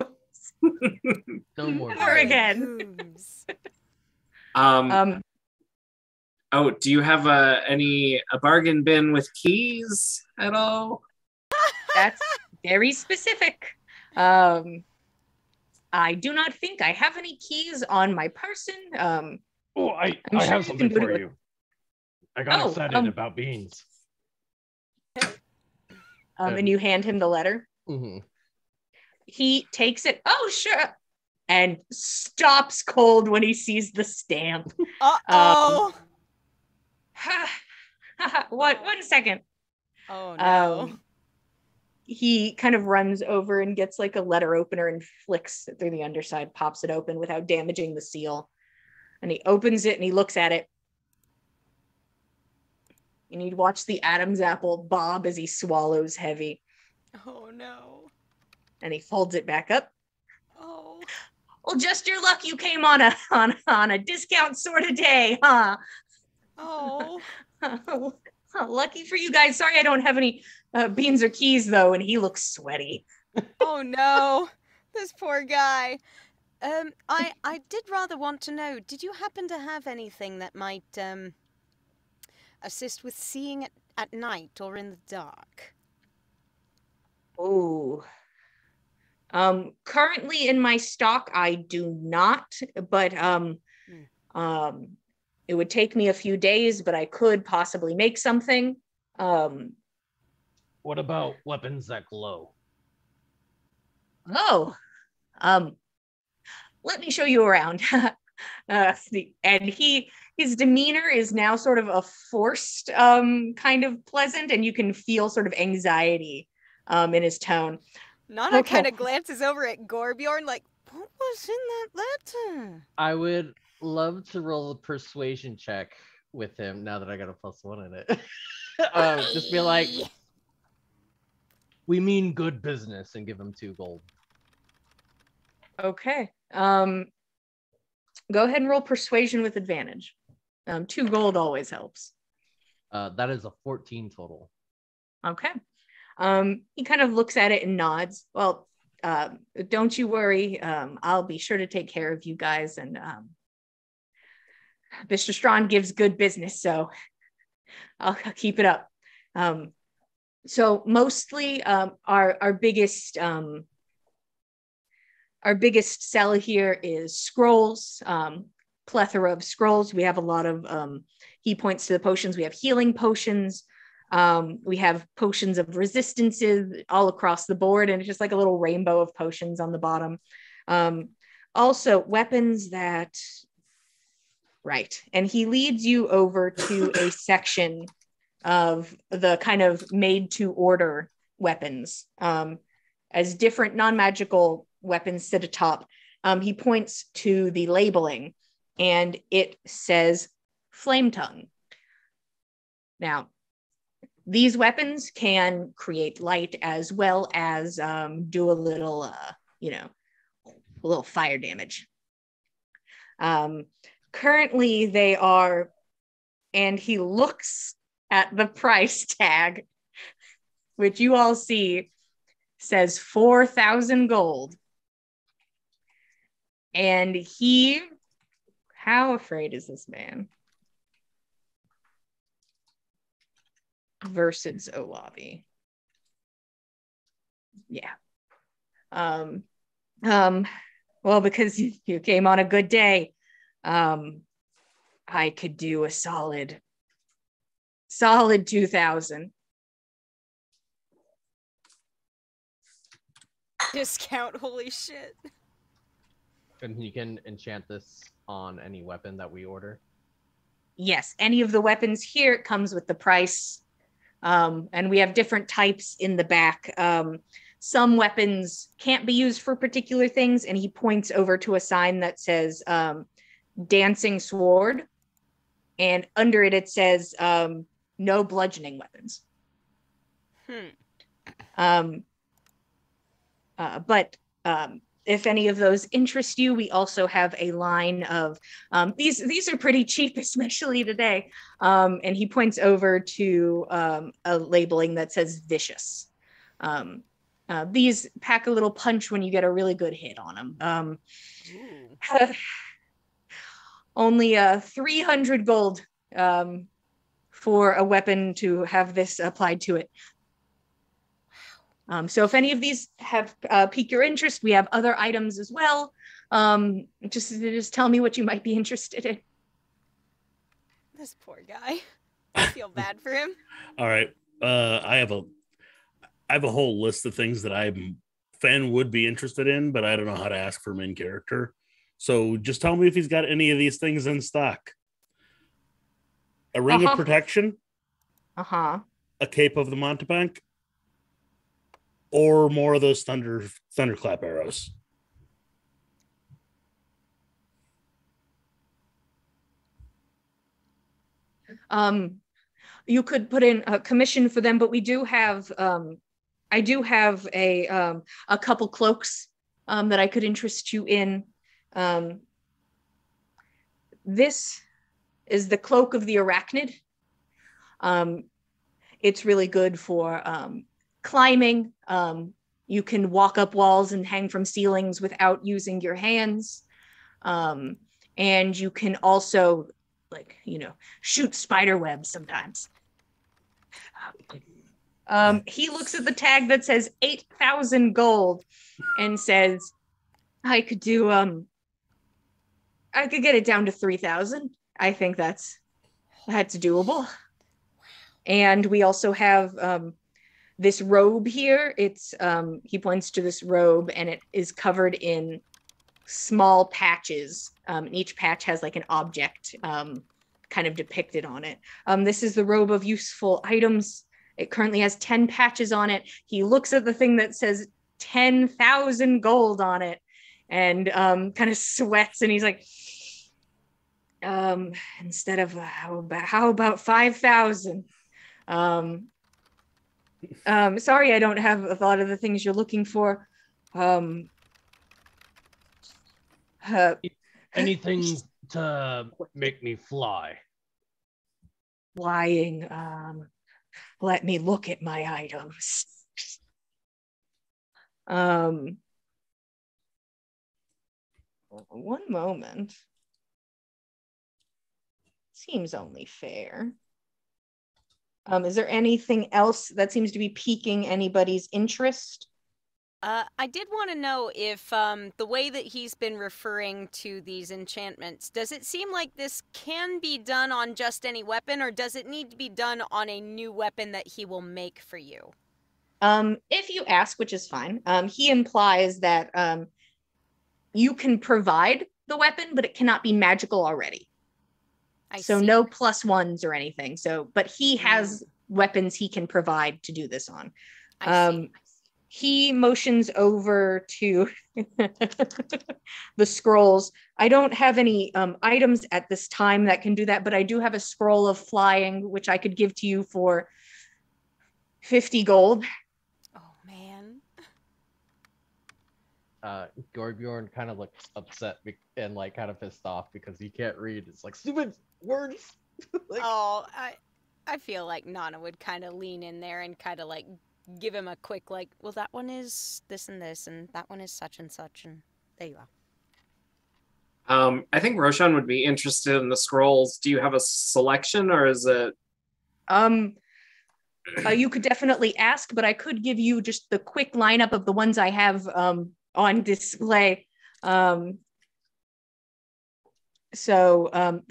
No more. More again. Oh, do you have a bargain bin with keys at all? That's very specific. I do not think I have any keys on my person. I sure have something for it. you. I got excited about beans. And you hand him the letter. Mm-hmm. He takes it. Oh, sure. And stops cold when he sees the stamp. Uh-oh. What? 1 second. Oh, no. He kind of runs over and gets like a letter opener and flicks it through the underside, pops it open without damaging the seal. And he opens it and he looks at it. And you'd watch the Adam's apple bob as he swallows heavy. Oh, no. And he folds it back up. Oh. Well, just your luck you came on a discount sort of day, huh? Oh. Lucky for you guys. Sorry I don't have any beans or keys, though. And he looks sweaty. Oh, no. This poor guy. I did rather want to know, did you happen to have anything that might assist with seeing at night or in the dark? Oh. Currently in my stock, I do not, but it would take me a few days, but I could possibly make something. What about weapons that glow? Let me show you around. And his demeanor is now sort of a forced kind of pleasant, and you can feel sort of anxiety in his tone. Nana kind of glances over at Gorbjorn like, what was in that letter? I would love to roll a persuasion check with him now that I got a +1 in it. Just be like, we mean good business, and give him 2 gold. Okay. Go ahead and roll persuasion with advantage. 2 gold always helps. That is a 14 total. Okay. He kind of looks at it and nods. Well, don't you worry. I'll be sure to take care of you guys. And Mr. Strawn gives good business, so I'll keep it up. So mostly our biggest sell here is scrolls, plethora of scrolls. We have a lot of, he points to the potions. We have healing potions. We have potions of resistances all across the board, and it's just like a little rainbow of potions on the bottom. Also weapons that, right. And he leads you over to a section of the kind of made to order weapons, as different non-magical weapons sit atop. He points to the labeling and it says Flame Tongue. Now, these weapons can create light as well as do a little, a little fire damage. Currently they are, and he looks at the price tag, which you all see says 4,000 gold. And how afraid is this man? Versus Olavi. Yeah. Well, because you came on a good day, I could do a solid 2,000. Discount, holy shit. And you can enchant this on any weapon that we order? Yes, any of the weapons here, it comes with the price. And we have different types in the back. Some weapons can't be used for particular things, and he points over to a sign that says Dancing Sword. And under it, it says no bludgeoning weapons. But if any of those interest you, we also have a line of these are pretty cheap, especially today. And he points over to a labeling that says vicious. These pack a little punch when you get a really good hit on them. Only 300 gold for a weapon to have this applied to it. So if any of these have piqued your interest, we have other items as well. Just tell me what you might be interested in. This poor guy. I feel bad for him. All right. I have a whole list of things that Fen would be interested in, but I don't know how to ask for him in character. So just tell me if he's got any of these things in stock. A ring of protection. A cape of the Mountebank. Or more of those thunderclap arrows. You could put in a commission for them, but we do have I do have a couple cloaks that I could interest you in. This is the cloak of the arachnid. It's really good for climbing. You can walk up walls and hang from ceilings without using your hands. And you can also, shoot spider webs sometimes. He looks at the tag that says 8,000 gold and says, I could get it down to 3,000. I think that's doable. And we also have this robe here. It's he points to this robe, and it is covered in small patches. And each patch has like an object kind of depicted on it. This is the robe of useful items. It currently has 10 patches on it. He looks at the thing that says 10,000 gold on it and kind of sweats, and he's like, instead of how about 5,000? Sorry, I don't have a thought of the things you're looking for. Anything to make me fly? Flying. Let me look at my items. One moment. Seems only fair. Is there anything else that seems to be piquing anybody's interest? I did want to know if the way that he's been referring to these enchantments, does it seem like this can be done on just any weapon, or does it need to be done on a new weapon that he will make for you? If you ask, which is fine, he implies that you can provide the weapon, but it cannot be magical already. I see. No +1s or anything. But he has weapons he can provide to do this on. I see. He motions over to the scrolls. I don't have any items at this time that can do that, but I do have a scroll of flying, which I could give to you for 50 gold. Oh, man. Gorbjorn kind of looks upset and kind of pissed off because he can't read. It's like, stupid words. I feel like Nana would kind of lean in there and kind of give him a quick well, that one is this and this, and that one is such and such, and there you are. I think Roshan would be interested in the scrolls. Do you have a selection, or is it? You could definitely ask, but I could give you just the quick lineup of the ones I have on display. The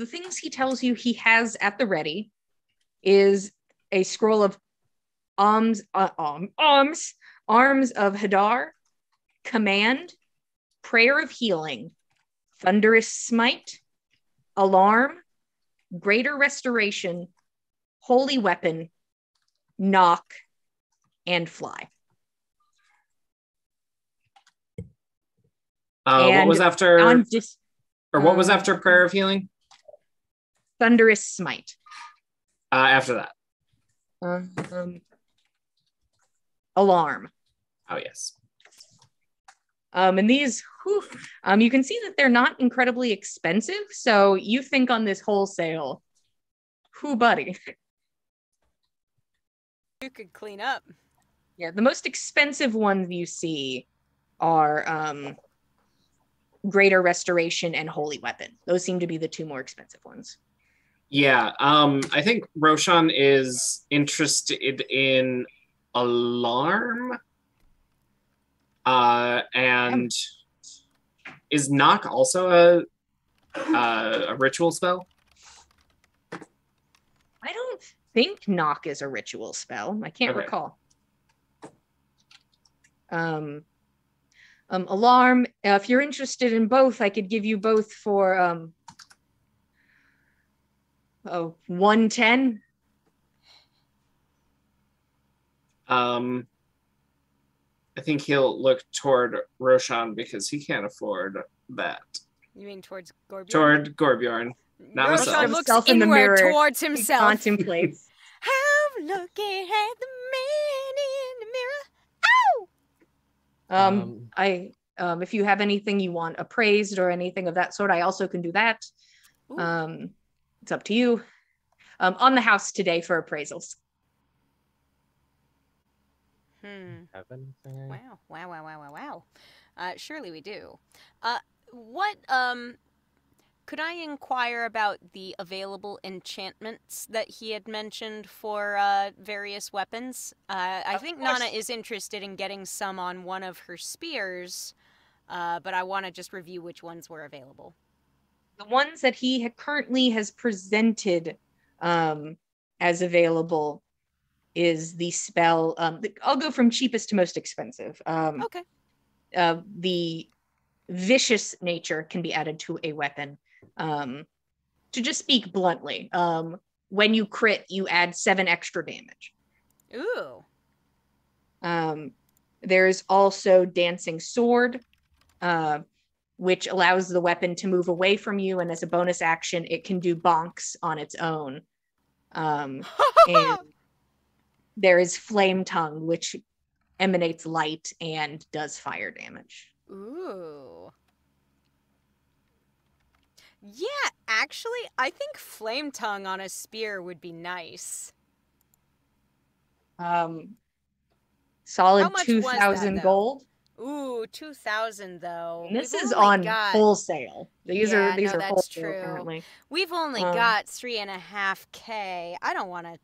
things he tells you he has at the ready is a scroll of arms of Hadar, command, prayer of healing, thunderous smite, alarm, greater restoration, holy weapon, knock, and fly. What was after? What was after prayer of healing? Thunderous smite. After that. Alarm. Oh, yes. And these whew. You can see that they're not incredibly expensive. So you think on this wholesale, who, buddy? You could clean up. Yeah, the most expensive ones you see are Greater Restoration and Holy Weapon. Those seem to be the two more expensive ones. Yeah, I think Roshan is interested in Alarm. And is Knock also a ritual spell? I don't think Knock is a ritual spell. I can't recall. Alarm, if you're interested in both, I could give you both for 110. I think he'll look toward Roshan because he can't afford that. You mean towards Gorbjorn? Toward Gorbjorn. Not Roshan myself. looks in the inward mirror. towards himself. He contemplates. I'm looking at the man in the mirror. Ow! If you have anything you want appraised or anything of that sort, I also can do that. It's up to you. On the house today for appraisals. Have anything? Wow. Surely we do. What, could I inquire about the available enchantments that he had mentioned for various weapons? I think Nana is interested in getting some on one of her spears, but I want to just review which ones were available. The ones that he currently has presented as available is the spell. I'll go from cheapest to most expensive. Okay. The vicious nature can be added to a weapon. To just speak bluntly, when you crit, you add 7 extra damage. Ooh. There's also Dancing Sword, which allows the weapon to move away from you, and as a bonus action, it can do bonks on its own. And there is Flame Tongue, which emanates light and does fire damage. Ooh. Yeah, actually, I think Flame Tongue on a spear would be nice. Solid 2,000 gold. Ooh, 2,000 though. And this is on wholesale. These are that's wholesale true. currently. We've only got 3.5K. I don't want to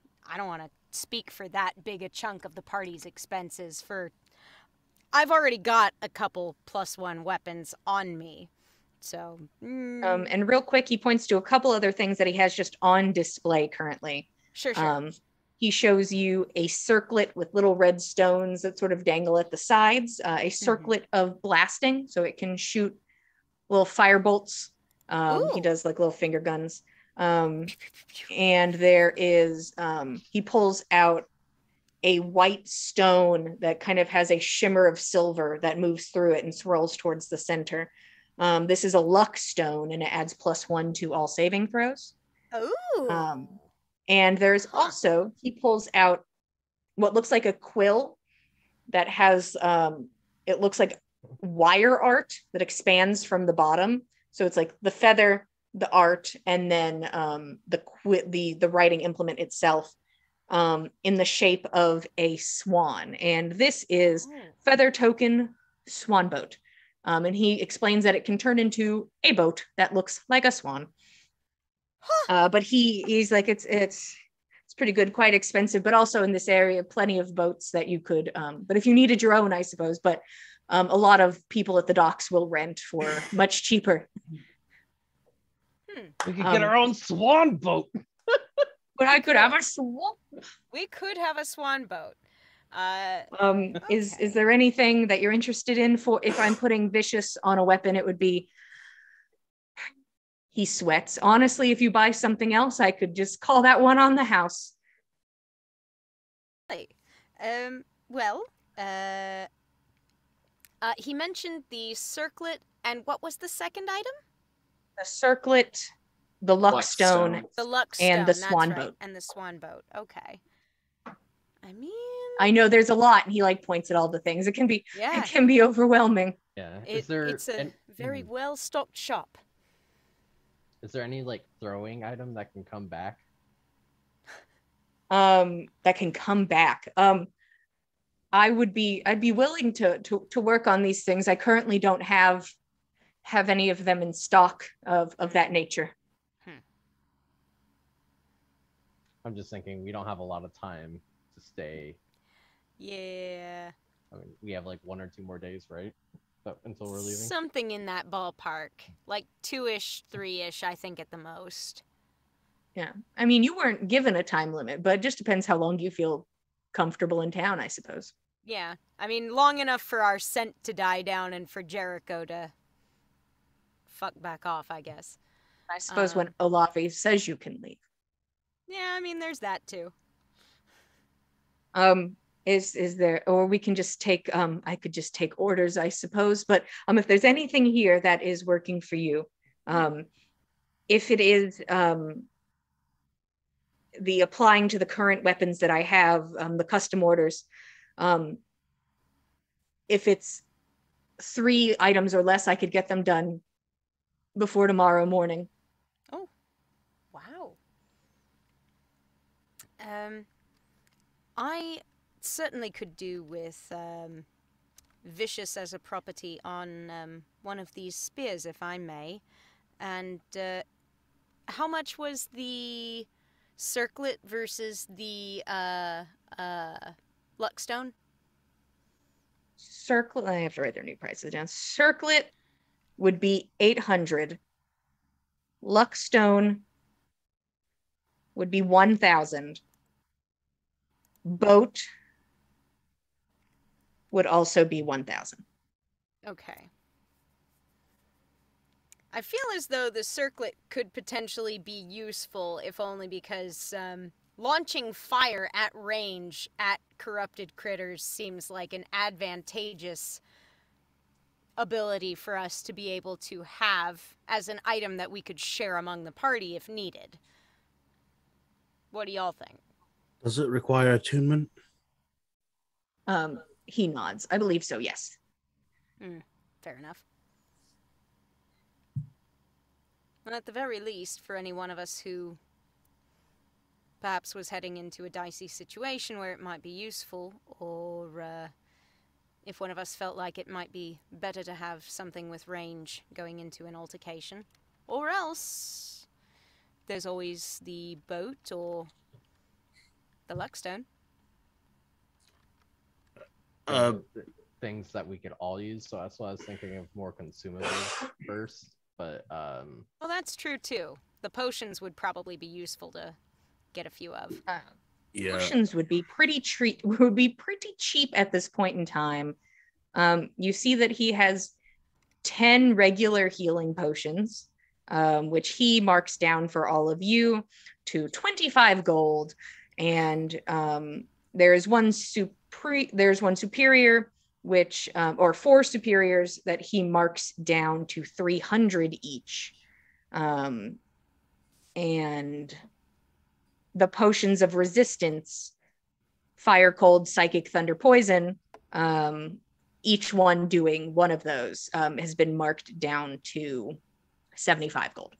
speak for that big a chunk of the party's expenses. I've already got a couple +1 weapons on me. So, and real quick, he points to a couple other things that he has just on display currently. Sure. He shows you a circlet with little red stones that sort of dangle at the sides, a circlet of blasting, so it can shoot little fire bolts. He does like little finger guns. And there is, he pulls out a white stone that kind of has a shimmer of silver that moves through it and swirls towards the center. This is a luck stone, and it adds +1 to all saving throws. Ooh. And there's also, he pulls out what looks like a quill that has, it looks like wire art that expands from the bottom. So it's like the feather, the art, and then the writing implement itself in the shape of a swan. And this is Feather Token Swan Boat. And he explains that it can turn into a boat that looks like a swan. But he's like, it's pretty good, quite expensive, but also in this area, plenty of boats that you could, but if you needed your own, I suppose, but a lot of people at the docks will rent for much cheaper. We could get our own swan boat. But I could have a swan. We could have a swan boat. Is there anything that you're interested in for, if I'm putting vicious on a weapon, it would be, he sweats. Honestly, if you buy something else, I could just call that one on the house. He mentioned the circlet, and what was the second item? The circlet, the luck stone, the luck stone, and the swan boat. And the swan boat. Okay. I mean, I know there's a lot, and he like points at all the things. It can be overwhelming. Yeah. It's a very well-stocked shop. Is there any like throwing item that can come back? That can come back. I'd be willing to work on these things. I currently don't have any of them in stock of that nature. I'm just thinking we don't have a lot of time to stay. Yeah. I mean, we have like 1 or 2 more days, right? Until we're leaving? Something in that ballpark. Like 2-ish, 3-ish, I think at the most. Yeah. I mean, you weren't given a time limit, but it just depends how long you feel comfortable in town, I suppose. Yeah. I mean, long enough for our scent to die down and for Jericho to fuck back off, I guess. I suppose when Olavi says you can leave. Yeah, I mean, there's that too. Is there, or we can just take, I could just take orders, I suppose, but if there's anything here that is working for you, if it is the applying to the current weapons that I have, the custom orders, if it's 3 items or less, I could get them done before tomorrow morning. Oh, wow. I certainly could do with vicious as a property on one of these spears, if I may. And how much was the circlet versus the luckstone? Circlet, I have to write their new prices down. Circlet would be 800. Luckstone would be 1,000. Boat would also be 1,000. Okay. I feel as though the circlet could potentially be useful, if only because launching fire at range at corrupted critters seems like an advantageous ability for us to be able to have as an item that we could share among the party if needed. What do y'all think? Does it require attunement? He nods. I believe so, yes. Fair enough. And at the very least, for any one of us who perhaps was heading into a dicey situation where it might be useful, or if one of us felt like it might be better to have something with range going into an altercation. Or else, there's always the boat or the luckstone. Things that we could all use, so that's why I was thinking of more consumables first. But well, that's true too. The potions would probably be useful to get a few of. Yeah. Potions would be pretty cheap at this point in time. You see that he has 10 regular healing potions, which he marks down for all of you to 25 gold, and there's one superior, which or 4 superiors that he marks down to 300 each, and the potions of resistance, fire, cold, psychic, thunder, poison, each one doing one of those, has been marked down to 75 gold.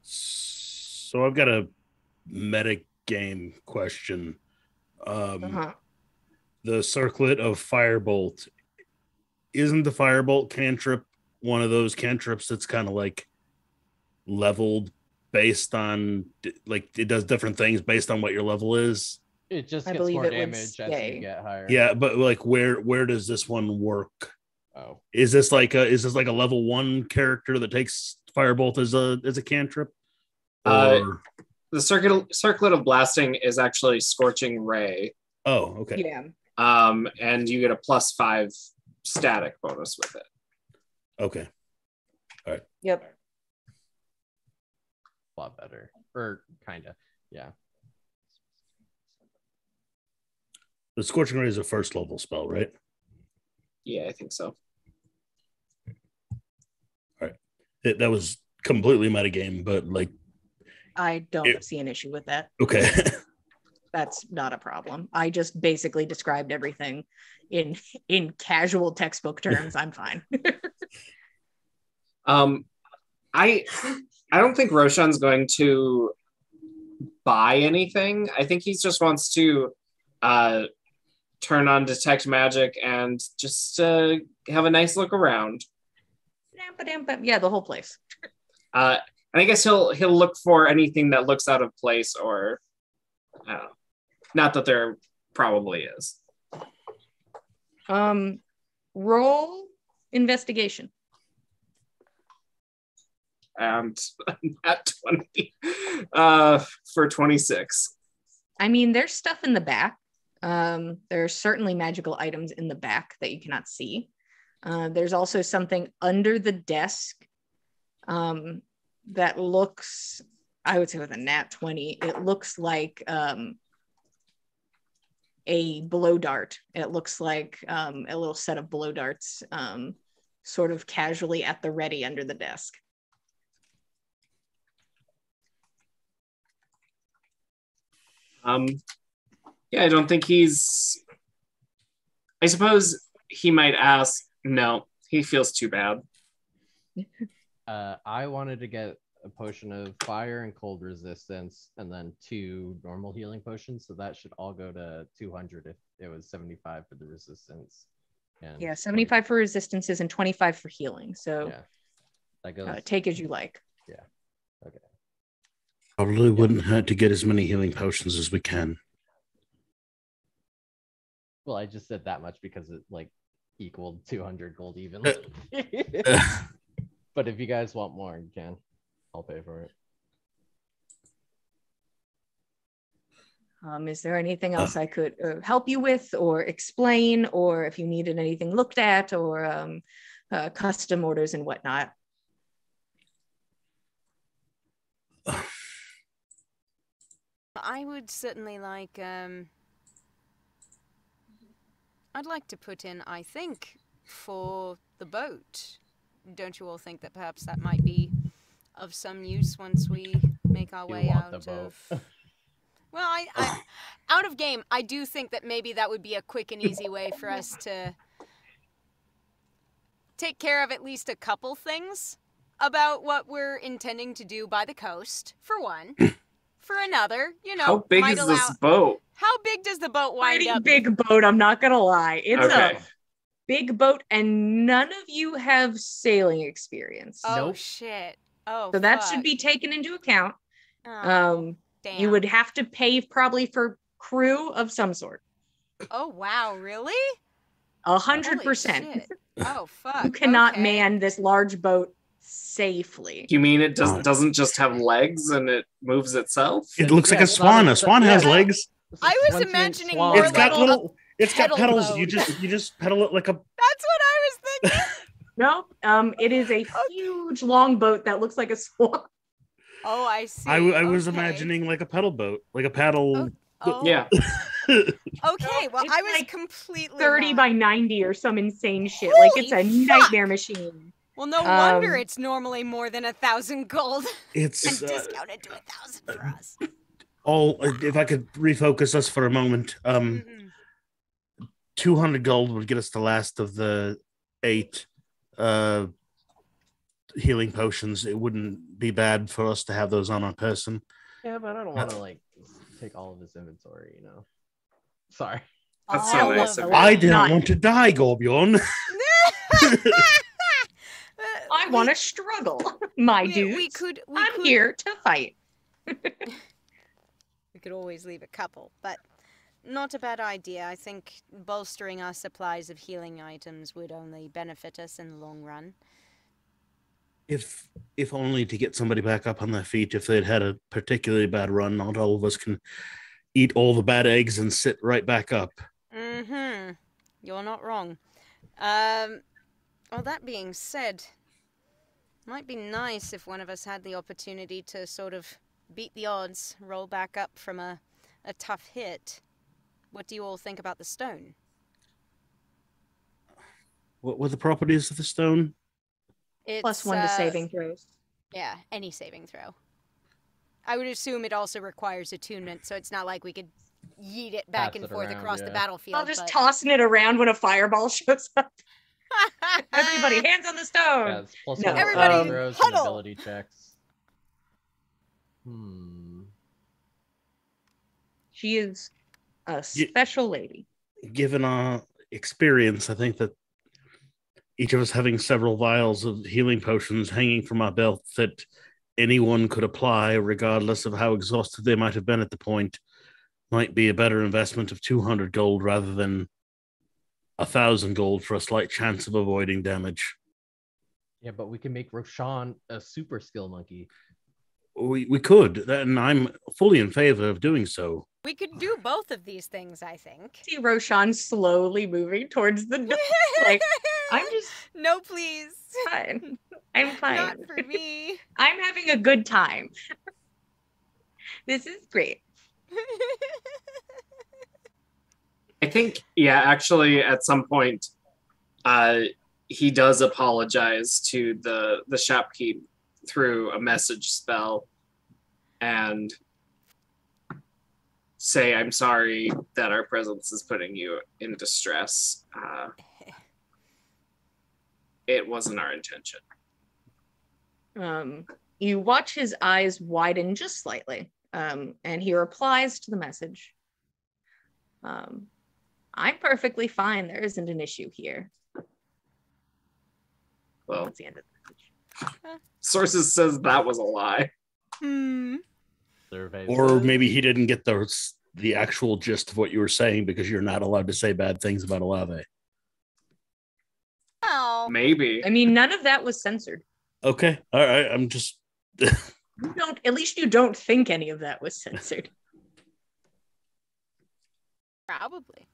So I've got a meta game question. The circlet of firebolt, isn't the firebolt cantrip one of those cantrips that's kind of like leveled based on, like, it does different things based on what your level is? It just gets more damage as you get higher. Yeah, but like where does this one work? Oh, is this like a level 1 character that takes firebolt as a cantrip? Or the circlet of blasting is actually scorching ray. Oh, okay. Yeah. And you get a +5 static bonus with it. Okay. All right. Yep. A lot better. Or kind of. Yeah. The Scorching Ray is a first level spell, right? Yeah, I think so. All right. That was completely metagame, but like, I don't see an issue with that. Okay. that's not a problem. I just basically described everything in casual textbook terms. I'm fine. I don't think Roshan's going to buy anything. I think he just wants to turn on detect magic and just have a nice look around. Yeah, the whole place. And I guess he'll look for anything that looks out of place, or not that there probably is. Roll investigation. And at 20 for 26. I mean, there's stuff in the back. There are certainly magical items in the back that you cannot see. There's also something under the desk that looks, I would say with a nat 20, it looks like a blow dart. It looks like a little set of blow darts sort of casually at the ready under the desk. Yeah, I don't think he's... I suppose he might ask. No, he feels too bad. I wanted to get a potion of fire and cold resistance, and then 2 normal healing potions. So that should all go to 200 if it was 75 for the resistance. And yeah, 75 for resistances and 25 for healing. So yeah, that goes. Take as you like. Yeah. Okay. Probably wouldn't hurt to get as many healing potions as we can. Well, I just said that much because it equaled 200 gold even. But if you guys want more, you can. I'll pay for it. Is there anything else I could help you with or explain, or if you needed anything looked at, or custom orders and whatnot? I would certainly like... I'd like to put in, I think, for the boat. Don't you all think that perhaps that might be of some use once we make our way out of... Well, I out of game, I do think that maybe that would be a quick and easy way for us to take care of at least a couple things about what we're intending to do by the coast, for one. For another, how big is this boat? How big does the boat wind up? Pretty big boat, I'm not gonna lie. It's okay. a big boat, and none of you have sailing experience. Oh, nope. shit. Oh, so that should be taken into account. Oh, damn. You would have to pay probably for crew of some sort. Oh, wow, really? 100%. Oh, fuck. You cannot man this large boat safely. You mean it doesn't just have legs and it moves itself? It looks like a swan. A swan has legs. I was imagining more It's got little. It's got pedals. Boat. You just pedal it like a. That's what I was thinking. Nope. It is a huge long boat that looks like a swan. Oh, I see. I was imagining like a pedal boat, like a paddle. Oh. Yeah. Okay, well, It's I was like completely 30 not. by 90 or some insane shit. Holy Like it's a fuck. nightmare machine. Well, no wonder it's normally more than 1,000 gold. It's and discounted to 1,000 for us. If I could refocus us for a moment, 200 gold would get us the last of the 8 healing potions. It wouldn't be bad for us to have those on our person. Yeah, but I don't want to take all of this inventory, Sorry. That's so nice of you. I didn't want to die, Gorbjorn. I want to struggle, my dude. I'm here to fight. We could always leave a couple, but not a bad idea. I think bolstering our supplies of healing items would only benefit us in the long run. If only to get somebody back up on their feet. If they'd had a particularly bad run, not all of us can eat all the bad eggs and sit right back up. Mm-hmm. You're not wrong. Well, that being said, might be nice if one of us had the opportunity to sort of beat the odds, roll back up from a tough hit. What do you all think about the stone? What were the properties of the stone? It's, +1 to saving throws. Yeah, any saving throw. I would assume it also requires attunement, so it's not like we could yeet it back Pass and it forth around, across the yeah. battlefield. I'll just but... tossing it around when a fireball shows up. Everybody, hands on the stone. Yeah, it's plus No, one Everybody throws and huddle! ability checks. She is a special lady. Given our experience, I think that each of us having several vials of healing potions hanging from our belt that anyone could apply, regardless of how exhausted they might have been at the point, might be a better investment of 200 gold rather than 1,000 gold for a slight chance of avoiding damage. Yeah, but we can make Roshan a super skill monkey. We could, and I'm fully in favor of doing so. We could do both of these things, I think. See Roshan slowly moving towards the door. Like, I'm just No, please. fine. I'm fine. Not for me. I'm having a good time. This is great. I think, yeah, actually, at some point, he does apologize to the shopkeep through a message spell and say, I'm sorry that our presence is putting you in distress. It wasn't our intention. You watch his eyes widen just slightly, and he replies to the message. I'm perfectly fine. There isn't an issue here. Well, that's the end of the message. Sources says that was a lie. Survey Or says- maybe he didn't get the actual gist of what you were saying because you're not allowed to say bad things about Olave. Oh. Maybe. I mean, none of that was censored. Okay, all right. I'm just. At least you don't think any of that was censored. Probably.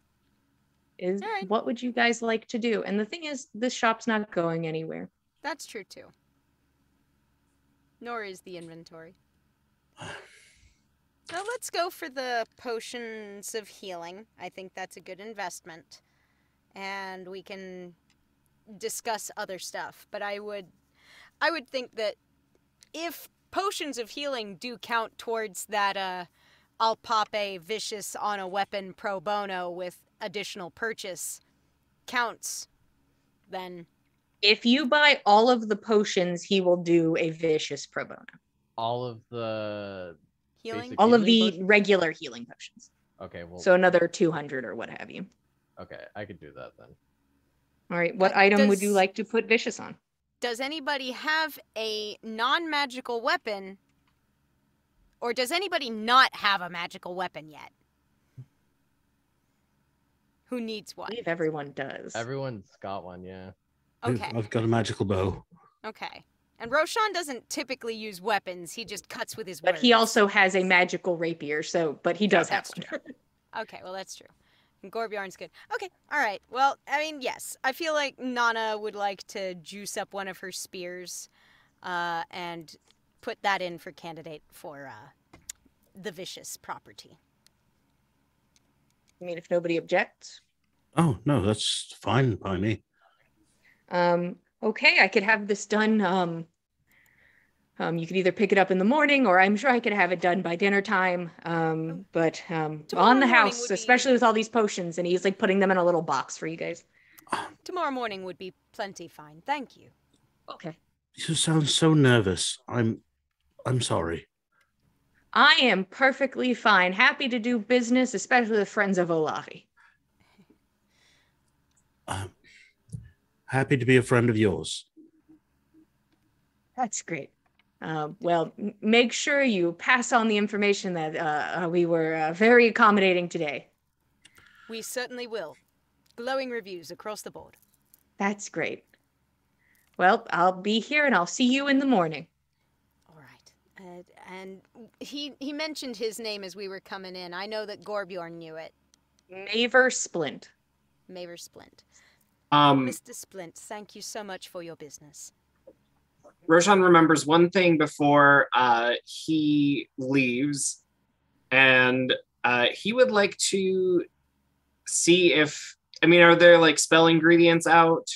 Right. What would you guys like to do? And the thing is, this shop's not going anywhere. That's true too. Nor is the inventory. Now let's go for the potions of healing. I think that's a good investment. And we can discuss other stuff. But I would think that if potions of healing do count towards that I'll pop a vicious on a weapon pro bono with additional purchase counts, then if you buy all of the potions, he will do a vicious pro bono. All of the healing, all of the potions? regular healing potions. Okay, well, so another 200 or what have you. Okay, I could do that then. All right, what item would you like to put vicious on? Does anybody have a non-magical weapon, or does anybody not have a magical weapon yet? Who needs one? I believe everyone does. Everyone's got one, yeah. Okay. I've got a magical bow. Okay. And Roshan doesn't typically use weapons. He just cuts with his But words. he also has a magical rapier, but he does have that's one. true. Okay, well, that's true. And Gorbjorn's good. Okay, all right. Well, I mean, yes. I feel like Nana would like to juice up one of her spears and put that in for candidate for the vicious property. I mean, if nobody objects. Oh, no, that's fine by me. Okay, I could have this done. You could either pick it up in the morning, or I'm sure I could have it done by dinner time. But on the house, especially with all these potions, and he's like putting them in a little box for you guys. Tomorrow morning would be plenty fine. Thank you. Okay. You sound so nervous. I'm sorry. I am perfectly fine. Happy to do business, especially with friends of Olavi. Happy to be a friend of yours. That's great. Well, make sure you pass on the information that we were very accommodating today. We certainly will. Glowing reviews across the board. That's great. Well, I'll be here and I'll see you in the morning. All right. And he mentioned his name as we were coming in. I know that Gorbjorn knew it. Maver Splint. Maver Splint. Um, Mr. Splint, thank you so much for your business. Roshan remembers one thing before he leaves, and he would like to see if, are there like spell ingredients out?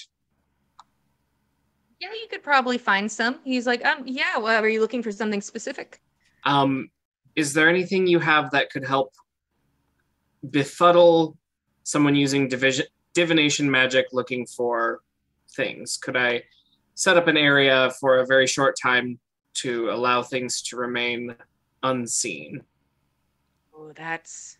Yeah, you could probably find some. He's like, yeah, well, are you looking for something specific? Is there anything you have that could help befuddle someone using divination magic looking for things? Could I set up an area for a very short time to allow things to remain unseen? Oh, that's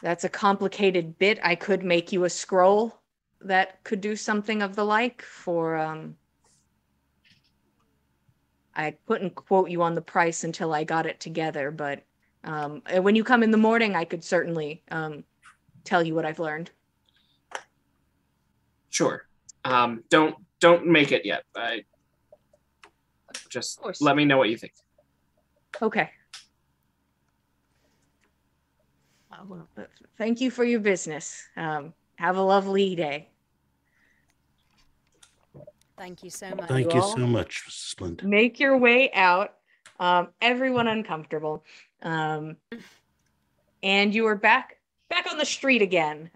a complicated bit. I could make you a scroll that could do something of the like for I couldn't quote you on the price until I got it together, but when you come in the morning, I could certainly tell you what I've learned. Sure. Don't make it yet. Just let me know what you think. Okay. Well, thank you for your business. Have a lovely day. Thank you so much. Thank you so much, Splint. Make your way out. Everyone uncomfortable. And you are back on the street again.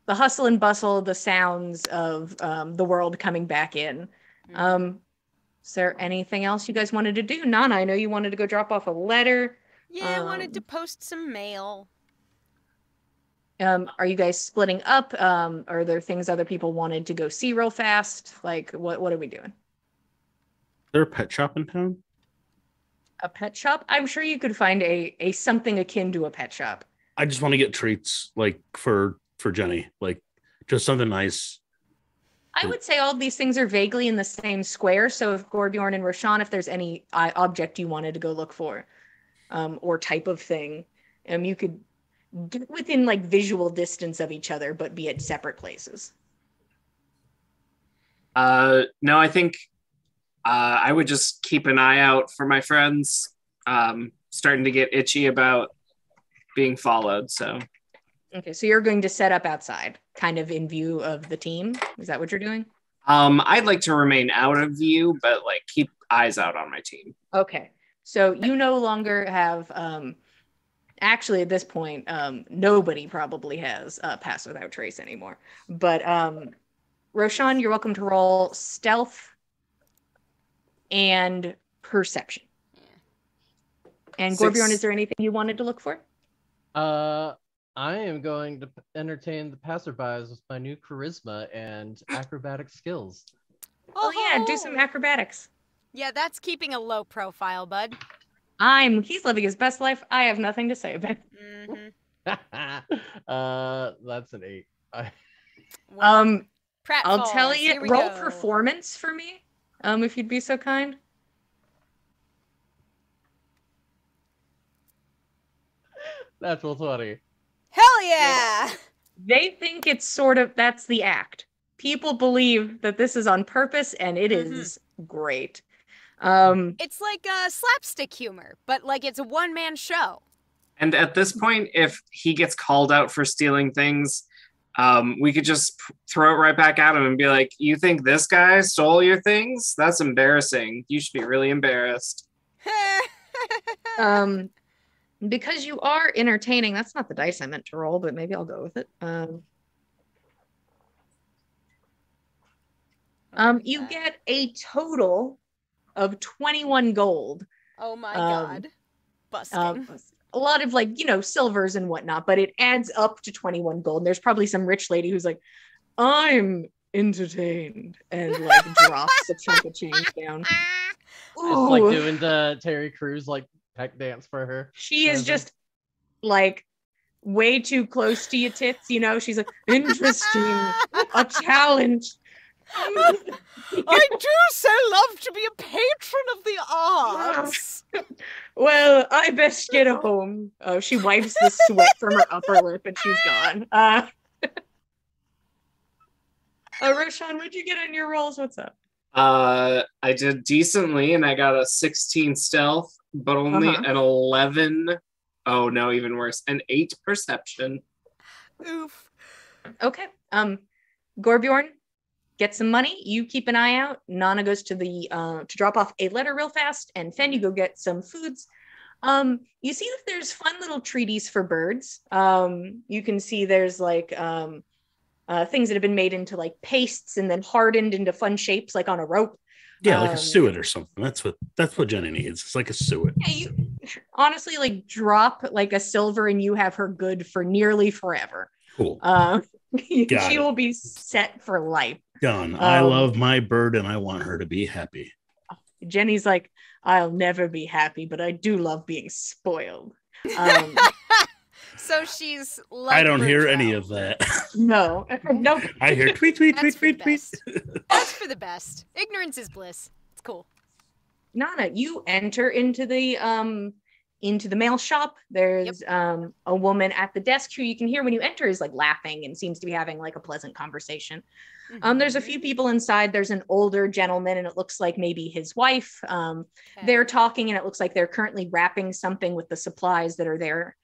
The hustle and bustle, the sounds of the world coming back in. Is there anything else you guys wanted to do? Nana, I know you wanted to go drop off a letter. Yeah, I wanted to post some mail. Are you guys splitting up? Are there things other people wanted to go see real fast? Like, what are we doing? Is there a pet shop in town? A pet shop? I'm sure you could find a something akin to a pet shop. I just want to get treats, like, for Jenny. Like, just something nice. I would say all of these things are vaguely in the same square. So if Gorbjorn and Roshan, if there's any object you wanted to go look for, or type of thing, you could get within like visual distance of each other, but be at separate places. No, I think I would just keep an eye out for my friends. Starting to get itchy about being followed. So. Okay, so you're going to set up outside, kind of in view of the team. Is that what you're doing? I'd like to remain out of view, but like keep eyes out on my team. Okay, so you no longer have. Actually, at this point, nobody probably has Pass Without Trace anymore. But Roshan, you're welcome to roll stealth and perception. And Gorbjorn, is there anything you wanted to look for? I am going to entertain the passerbys with my new charisma and acrobatic skills. Oh yeah, do some acrobatics. Yeah, that's keeping a low profile, bud. He's living his best life. I have nothing to say about it. That's an 8. I'll tell you, roll performance for me. If you'd be so kind. Natural 20. Hell yeah! They think it's sort of, that's the act. People believe that this is on purpose, and it is great. It's like slapstick humor, but like it's a one-man show. And at this point, if he gets called out for stealing things, we could just throw it right back at him and be like, you think this guy stole your things? That's embarrassing. You should be really embarrassed. Because you are entertaining, that's not the dice I meant to roll, but maybe I'll go with it. You get a total of 21 gold. Oh my god. Busting. A lot of like, silvers and whatnot, but it adds up to 21 gold. And there's probably some rich lady who's like, I'm entertained, and like drops a chunk of change down. It's like doing the Terry Crews like peck dance for her. She is just like way too close to your tits, She's like, interesting, a talent. I do so love to be a patron of the arts. Well, I best get home. Oh, she wipes the sweat from her upper lip and she's gone. Roshan, what'd you get on your rolls? What's up? I did decently, and I got a 16 stealth, but only an 11. Oh no, even worse, an 8 perception. Oof. Okay. Gorbjorn, get some money. You keep an eye out. Nana goes to the to drop off a letter real fast, and Fen, you go get some foods. You see that there's fun little treaties for birds. You can see there's like things that have been made into like pastes and then hardened into fun shapes, like on a rope. Yeah, like a suet or something. That's what Jenny needs. It's like a suet. Yeah, honestly like drop like a silver and you have her good for nearly forever. Cool. She will be set for life. Done. I love my bird and I want her to be happy. Jenny's like, I'll never be happy, but I do love being spoiled. So she's like I don't hear Bertrell. any of that. No. Nope. I hear tweet, tweet, That's tweet, for tweet, the tweet. best. That's for the best. Ignorance is bliss. It's cool. Nana, you enter into the mail shop. There's a woman at the desk who you can hear when you enter is like laughing and seems to be having like a pleasant conversation. There's a few people inside. There's an older gentleman and it looks like maybe his wife. They're talking and it looks like they're currently wrapping something with the supplies that are there.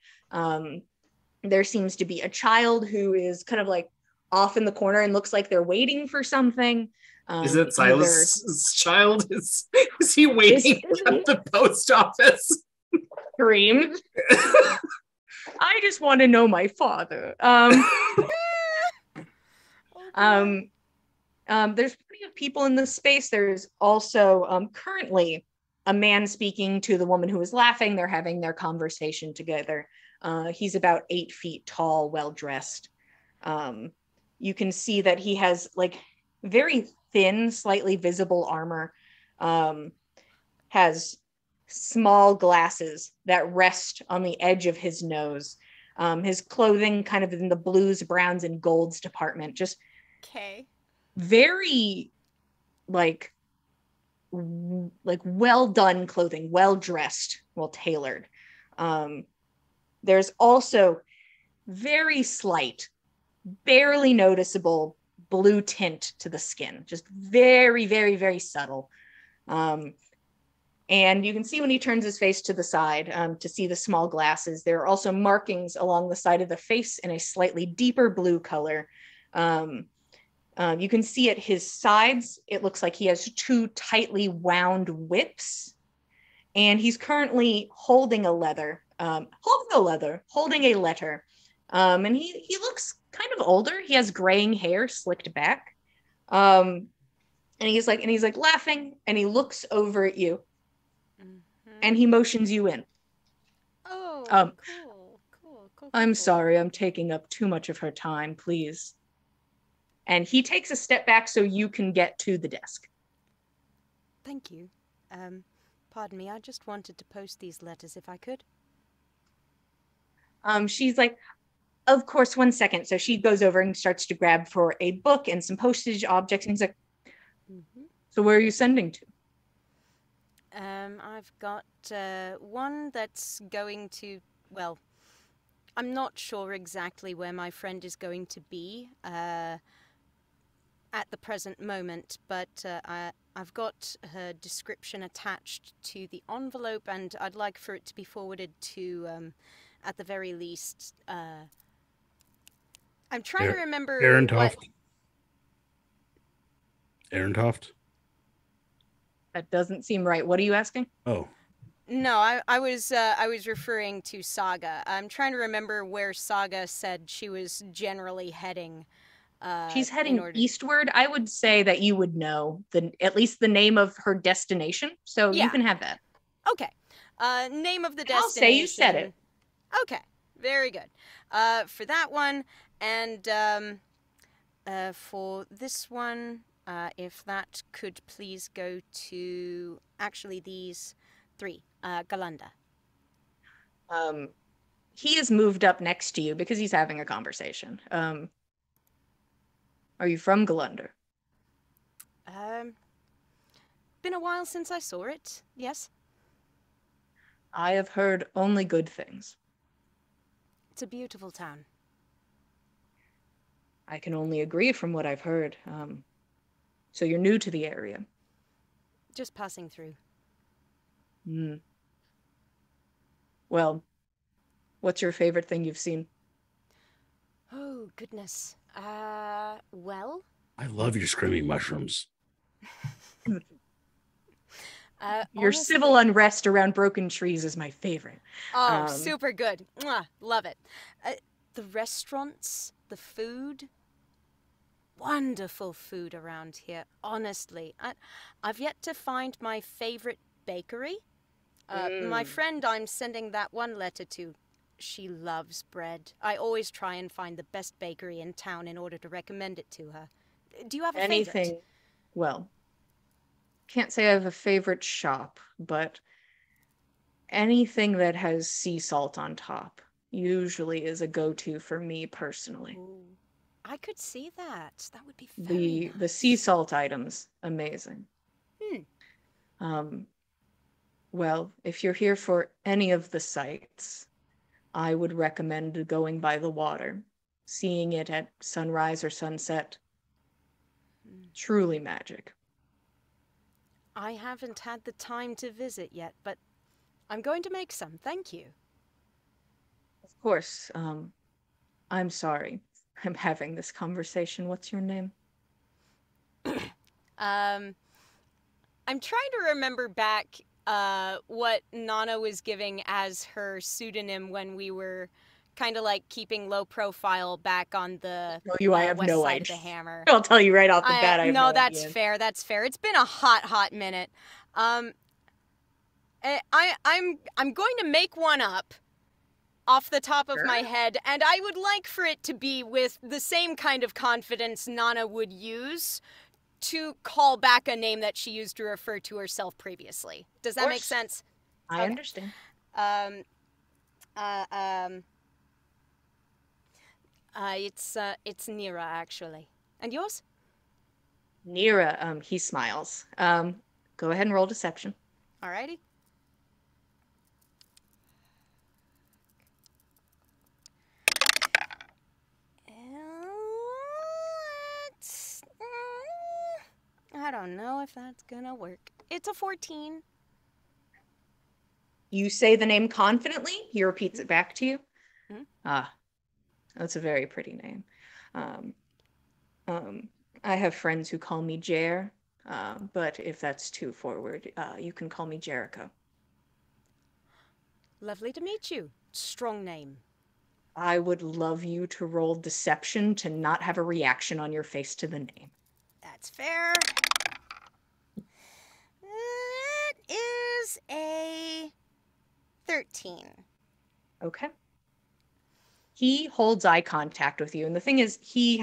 There seems to be a child who is kind of like off in the corner and looks like they're waiting for something. Is it Silas' child? Is he waiting at the post office? Scream. I just want to know my father. There's plenty of people in this space. There's also currently a man speaking to the woman who is laughing. They're having their conversation together. He's about 8 feet tall, well-dressed. You can see that he has like very thin, slightly visible armor, has small glasses that rest on the edge of his nose. His clothing kind of in the blues, browns, and golds department, just very like well done clothing, well dressed, well tailored. There's also very slight, barely noticeable blue tint to the skin, just very, very, very subtle. And you can see when he turns his face to the side to see the small glasses. There are also markings along the side of the face in a slightly deeper blue color. You can see at his sides, it looks like he has 2 tightly wound whips. And he's currently holding a letter. And he looks kind of older. He has graying hair slicked back. And he's like laughing and he looks over at you. And he motions you in. Cool. I'm sorry, I'm taking up too much of her time, please. And he takes a step back so you can get to the desk. Thank you. Pardon me, I just wanted to post these letters if I could. She's like, of course, 1 second. So she goes over and starts to grab for a book and some postage objects. And he's like, so where are you sending to? I've got one that's going to, well, I'm not sure exactly where my friend is going to be at the present moment, but I've got her description attached to the envelope, and I'd like for it to be forwarded to, at the very least, I'm trying to remember Aaron Toft. Aaron Toft? That doesn't seem right. What are you asking? Oh. No, I was referring to Saga. I'm trying to remember where Saga said she was generally heading. She's heading eastward. I would say that you would know at least the name of her destination. So you can have that. Okay. Name of the destination. I'll say you said it. Okay. Very good. For that one, and for this one, if that could please go to actually these 3, Galanda. He is moved up next to you because he's having a conversation. Are you from Galanda? Been a while since I saw it, yes. I have heard only good things. It's a beautiful town. I can only agree from what I've heard. So you're new to the area? Just passing through. Well, what's your favorite thing you've seen? Oh, goodness. Well? I love your screaming mushrooms. Your honestly, civil unrest around broken trees is my favorite. Oh, super good. Mwah, love it. The restaurants, the food. Wonderful food around here, honestly. I've yet to find my favorite bakery. My friend I'm sending that one letter to, she loves bread. I always try and find the best bakery in town in order to recommend it to her. Do you have a favorite? Well, can't say I have a favorite shop, but anything that has sea salt on top usually is a go-to for me personally. Ooh, I could see that. That would be very nice. The sea salt items, amazing. Well, if you're here for any of the sites, I would recommend going by the water, seeing it at sunrise or sunset. Truly magic. I haven't had the time to visit yet, but I'm going to make some. Thank you. Of course. I'm sorry. I'm having this conversation. What's your name? I'm trying to remember back what Nana was giving as her pseudonym when we were kind of like keeping low profile back on the I have west no side idea. of the Hammer. I'll tell you right off the bat. I have no that's idea. fair. That's fair. It's been a hot minute. I'm going to make one up off the top of my head, and I would like for it to be with the same kind of confidence Nana would use to call back a name that she used to refer to herself previously. Does that make sense? I understand. It's Nira, actually. And yours? Nira, he smiles. Go ahead and roll deception. Alrighty. I don't know if that's gonna work. It's a 14. You say the name confidently. He repeats it back to you. Mm-hmm. That's a very pretty name. I have friends who call me Jer, but if that's too forward, you can call me Jericho. Lovely to meet you. Strong name. I would love you to roll deception to not have a reaction on your face to the name. That's fair. It is a 13. Okay. He holds eye contact with you, and the thing is, he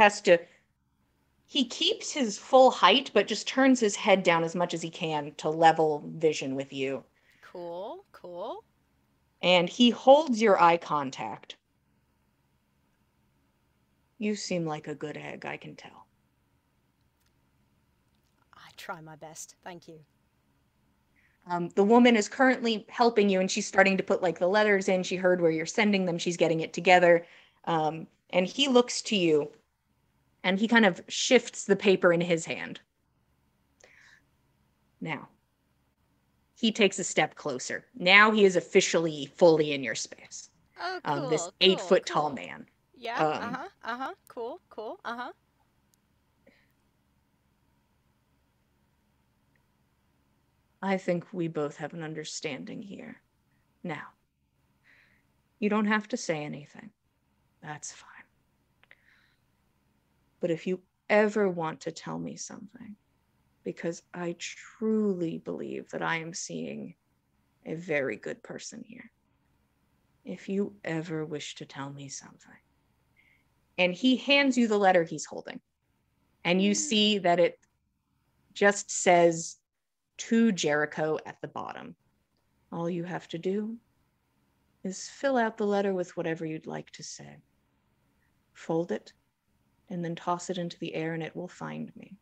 keeps his full height, but just turns his head down as much as he can to level vision with you. Cool. And he holds your eye contact. You seem like a good egg, I can tell. I try my best. Thank you. The woman is currently helping you, and she's starting to put like the letters in. She heard where you're sending them. She's getting it together. And he looks to you, and he kind of shifts the paper in his hand. Now, he takes a step closer. Now he is officially fully in your space. Oh, cool. This 8-foot tall man. Yeah. Cool. I think we both have an understanding here. Now, you don't have to say anything. That's fine. But if you ever want to tell me something, because I truly believe that I am seeing a very good person here, if you ever wish to tell me something. And he hands you the letter he's holding. And you see that it just says, to Jericho at the bottom. All you have to do is fill out the letter with whatever you'd like to say. Fold it, and then toss it into the air, and it will find me.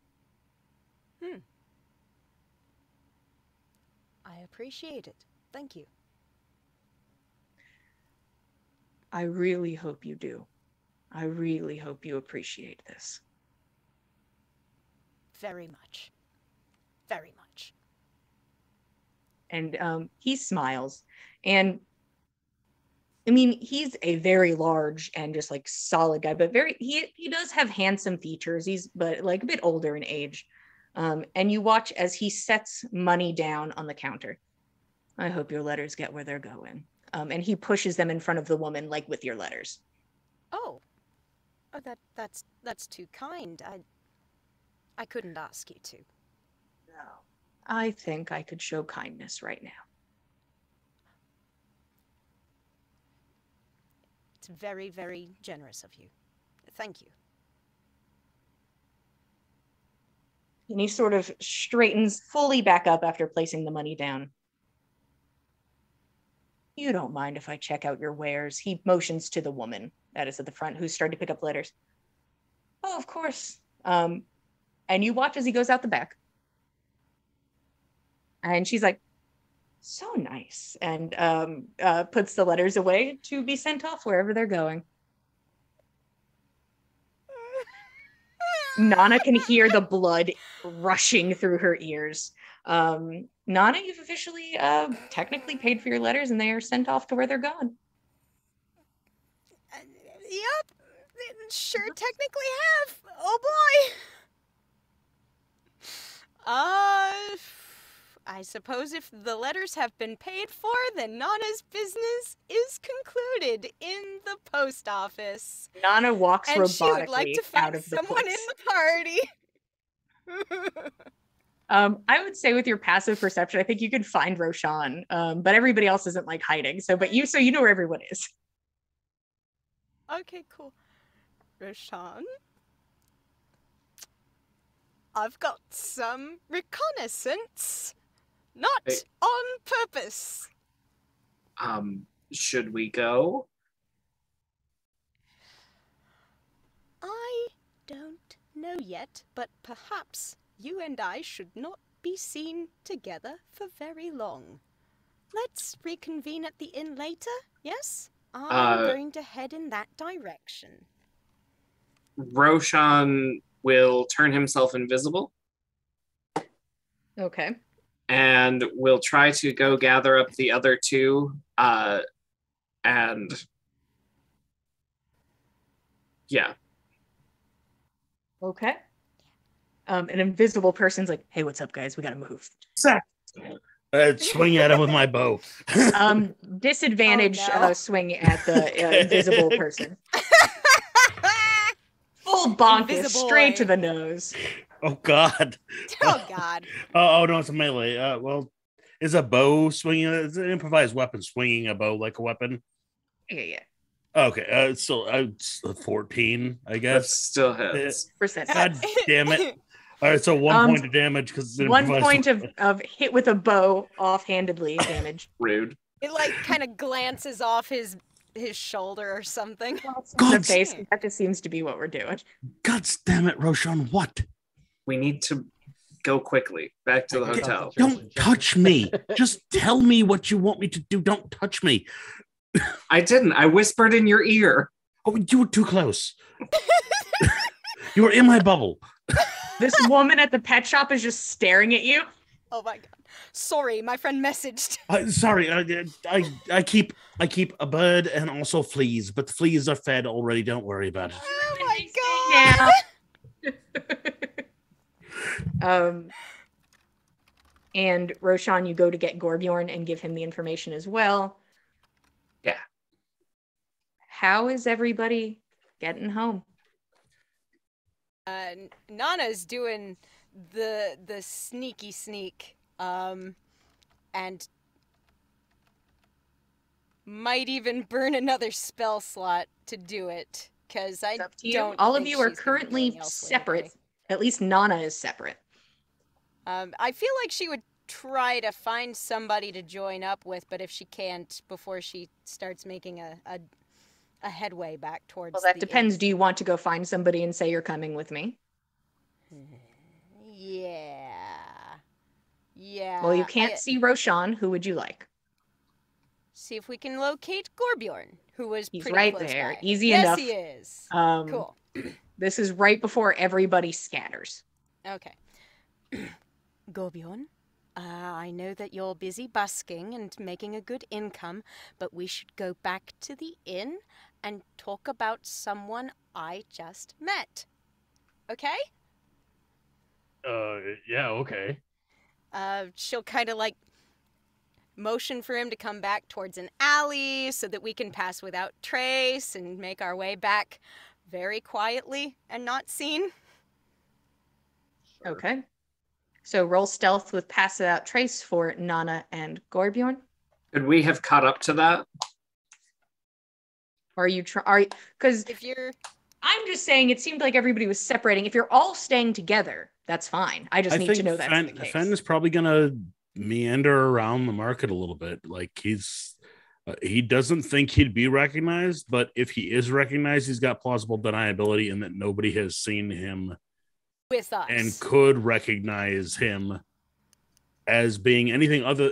I appreciate it. Thank you. I really hope you do. I really hope you appreciate this. Very much. Very much. And he smiles. And I mean, he's a very large and just like solid guy, but he does have handsome features. He's but like a bit older in age. And you watch as he sets money down on the counter. I hope your letters get where they're going. And he pushes them in front of the woman, like with your letters. Oh, that's too kind. I couldn't ask you to. No. I think I could show kindness right now. It's very, very generous of you. Thank you. And he sort of straightens fully back up after placing the money down. You don't mind if I check out your wares? He motions to the woman that is at the front who's starting to pick up letters. Oh, of course. And you watch as he goes out the back. And she's like, so nice. And puts the letters away to be sent off wherever they're going. Nana can hear the blood rushing through her ears. Nana, you've officially technically paid for your letters and they are sent off to where they're going. Yep, sure technically have. Oh boy. I suppose if the letters have been paid for, then Nana's business is concluded in the post office. Nana walks and robotically she would like to find out of the someone place. in the party. I would say with your passive perception, I think you could find Roshan, but everybody else isn't like hiding. So you know where everyone is. Okay, cool. Roshan? I've got some reconnaissance. Not on purpose. Should we go? I don't know yet, but perhaps you and I should not be seen together for very long. Let's reconvene at the inn later, yes? I'm going to head in that direction. Roshan will turn himself invisible. Okay. And we'll try to go gather up the other two. And yeah. Okay. An invisible person's like, hey, what's up, guys? We gotta move. Swing at him with my bow. Disadvantage Oh, no. swing at the invisible person. Full bonk is Invisible straight boy. to the nose. Oh God. Oh, God. Oh no, it's a melee. Well, is a bow swinging? Is an improvised weapon swinging a bow like a weapon? Yeah. Okay. So it's 14, I That guess. still hits. Percent. God damn it! All right, so 1 point of damage because 1 point of hit with a bow offhandedly damage. Rude. It, like, kind of glances off his shoulder or something. The face. That just seems to be what we're doing. God damn it, Roshan! What? We need to go quickly back to the hotel. Don't touch me. Just tell me what you want me to do. Don't touch me. I didn't. I whispered in your ear. Oh, you were too close. You were in my bubble. This woman at the pet shop is just staring at you. Oh my God. Sorry, my friend messaged. Sorry, I keep a bird and also fleas, but the fleas are fed already. Don't worry about it. Oh my God. And Roshan, you go to get Gorbjorn and give him the information as well. Yeah. How is everybody getting home? Nana's doing the sneaky sneak, and might even burn another spell slot to do it, because I don't. All of think you are she's gonna be currently going elsewhere separate. today. At least Nana is separate. I feel like she would try to find somebody to join up with, but if she can't, before she starts making a headway back towards. Well, that the depends. inn. Do you want to go find somebody and say you're coming with me? Yeah. Well, you can't see Roshan. Who would you like? See if we can locate Gorbjorn, who was He's pretty right close there. by. Easy yes, enough. Yes, he is. Cool. This is right before everybody scatters. Okay. Gorbjorn, I know that you're busy busking and making a good income, but we should go back to the inn and talk about someone I just met. Okay? Yeah, okay. She'll kind of like motion for him to come back towards an alley so that we can pass without trace and make our way back very quietly and not seen. Okay. So roll stealth with pass without trace for Nana and Gorbjorn. Could we have caught up to that? Are you because If you're I'm just saying it seemed like everybody was separating. If you're all staying together, that's fine. I just need to know that's the case. Fen is probably gonna meander around the market a little bit. Like he doesn't think he'd be recognized, but if he is recognized, he's got plausible deniability in that nobody has seen him with us and could recognize him as being anything other.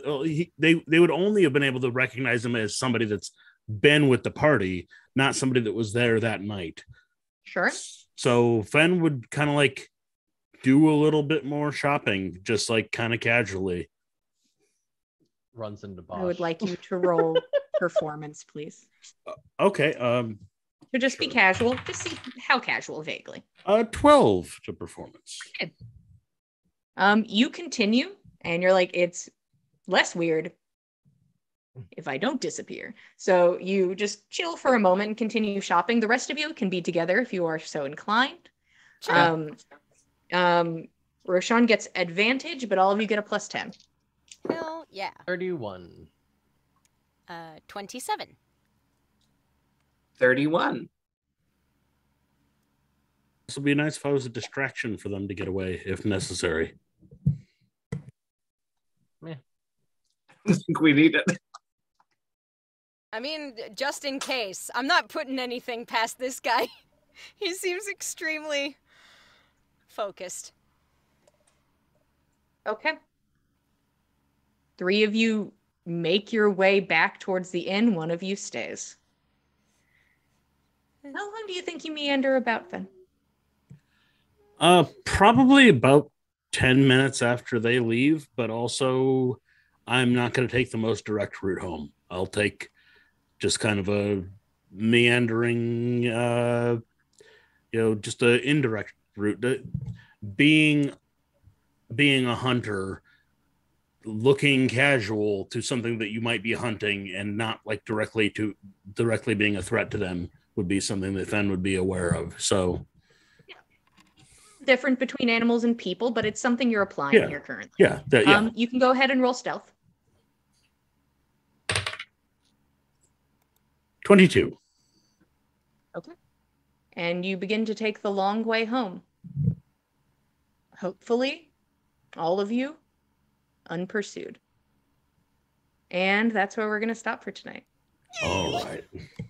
They would only have been able to recognize him as somebody that's been with the party, not somebody that was there that night. Sure. So Fen would kind of like do a little bit more shopping, just like kind of casually. Runs into Bosch. I would like you to roll performance, please. Okay. So just be casual. Just see how casual, vaguely. 12 to performance. Okay. You continue, and you're like, it's less weird if I don't disappear. So you just chill for a moment and continue shopping. The rest of you can be together if you are so inclined. Sure. Roshan gets advantage, but all of you get a +10. Hell yeah. 31. 27. 31. This would be nice if I was a distraction for them to get away if necessary. I think we need it. I mean, just in case. I'm not putting anything past this guy. He seems extremely focused. Okay. 3 of you make your way back towards the inn. 1 of you stays. How long do you think you meander about then? Probably about 10 minutes after they leave, but also I'm not going to take the most direct route home. I'll take just kind of a meandering, just an indirect route. Being a hunter, looking casual to something that you might be hunting and not like directly being a threat to them would be something that Fen would be aware of. So different between animals and people, but it's something you're applying here currently. Yeah. You can go ahead and roll stealth. 22. Okay. And you begin to take the long way home. Hopefully, all of you unpursued. And that's where we're going to stop for tonight. All right.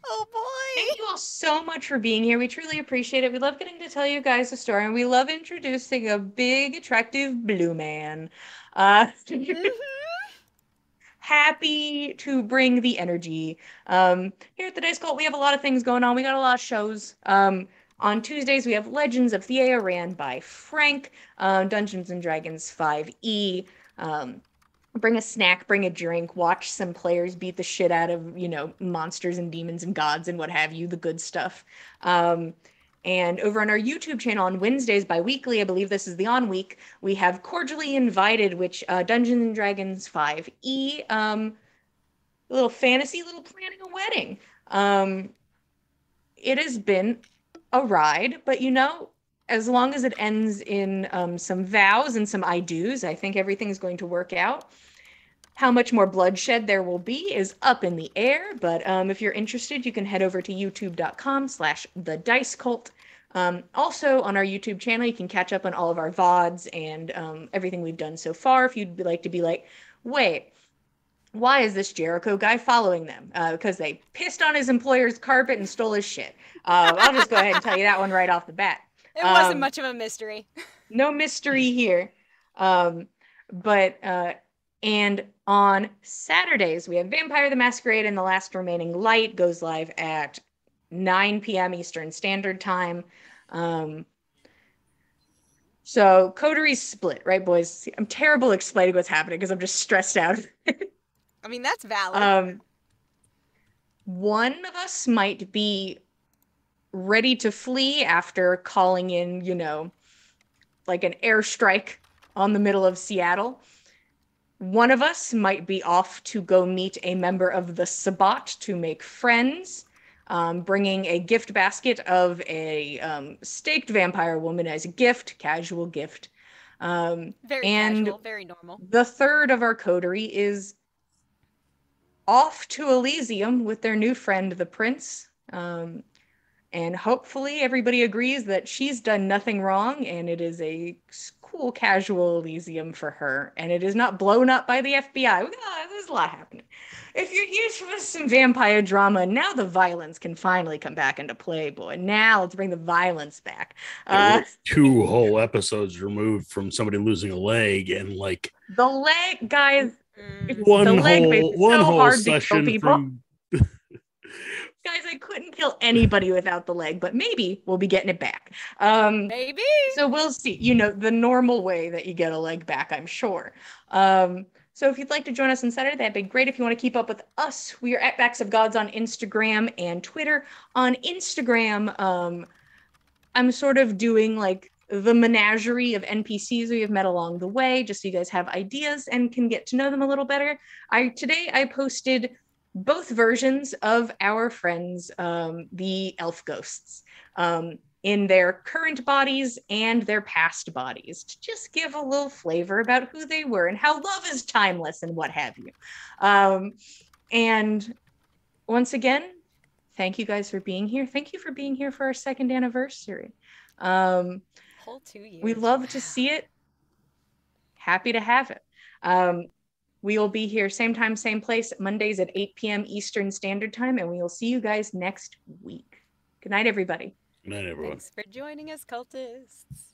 Oh boy! Thank you all so much for being here. We truly appreciate it. We love getting to tell you guys a story, and we love introducing a big, attractive blue man. Happy to bring the energy. Here at the Dice Cult, we have a lot of things going on. We got a lot of shows. On Tuesdays, we have Legends of Thea ran by Frank, Dungeons & Dragons 5e. Bring a snack, bring a drink, watch some players beat the shit out of, monsters and demons and gods and what have you, the good stuff. And over on our YouTube channel on Wednesdays bi-weekly, I believe this is the on week, we have Cordially Invited, which Dungeons & Dragons 5e, a little fantasy, little planning a wedding. It has been a ride, but as long as it ends in some vows and some I do's, I think everything's going to work out. How much more bloodshed there will be is up in the air, but if you're interested, you can head over to youtube.com/thedicecult. Also, on our YouTube channel, you can catch up on all of our VODs and everything we've done so far. If you'd like to be like, wait, why is this Jericho guy following them? Because they pissed on his employer's carpet and stole his shit. I'll just go ahead and tell you that one right off the bat. It wasn't much of a mystery. No mystery here. And on Saturdays, we have Vampire the Masquerade and The Last Remaining Light goes live at 9 p.m. Eastern Standard Time. So Coteries split, right, boys? I'm terrible explaining what's happening because I'm just stressed out. I mean, that's valid. One of us might be ready to flee after calling in, like an airstrike on the middle of Seattle. One of us might be off to go meet a member of the Sabbat to make friends, bringing a gift basket of a staked vampire woman as a gift, casual gift. Very casual, very normal. The third of our coterie is off to Elysium with their new friend, the Prince. And hopefully everybody agrees that she's done nothing wrong and it is a cool, casual Elysium for her. And it is not blown up by the FBI. There's a lot happening. If you're here for some vampire drama, now the violence can finally come back into play, boy. Now let's bring the violence back. We're 2 whole episodes removed from somebody losing a leg, and like the leg, guys. One the leg whole hard session to kill people. from. Guys, I couldn't kill anybody without the leg, but maybe we'll be getting it back. Maybe. So we'll see. You know, the normal way that you get a leg back, I'm sure. So if you'd like to join us on Saturday, that'd be great. If you want to keep up with us, we are at Backs of Gods on Instagram and Twitter. On Instagram, I'm sort of doing like the menagerie of NPCs we have met along the way, just so you guys have ideas and can get to know them a little better. Today I posted both versions of our friends, the elf ghosts, in their current bodies and their past bodies, to just give a little flavor about who they were and how love is timeless and what have you. And once again, thank you guys for being here. Thank you for being here for our 2nd anniversary. Whole 2 years. We love to see it. Happy to have it. We will be here same time, same place, Mondays at 8 p.m. Eastern Standard Time, and we will see you guys next week. Good night, everybody. Good night, everyone. Thanks for joining us, cultists.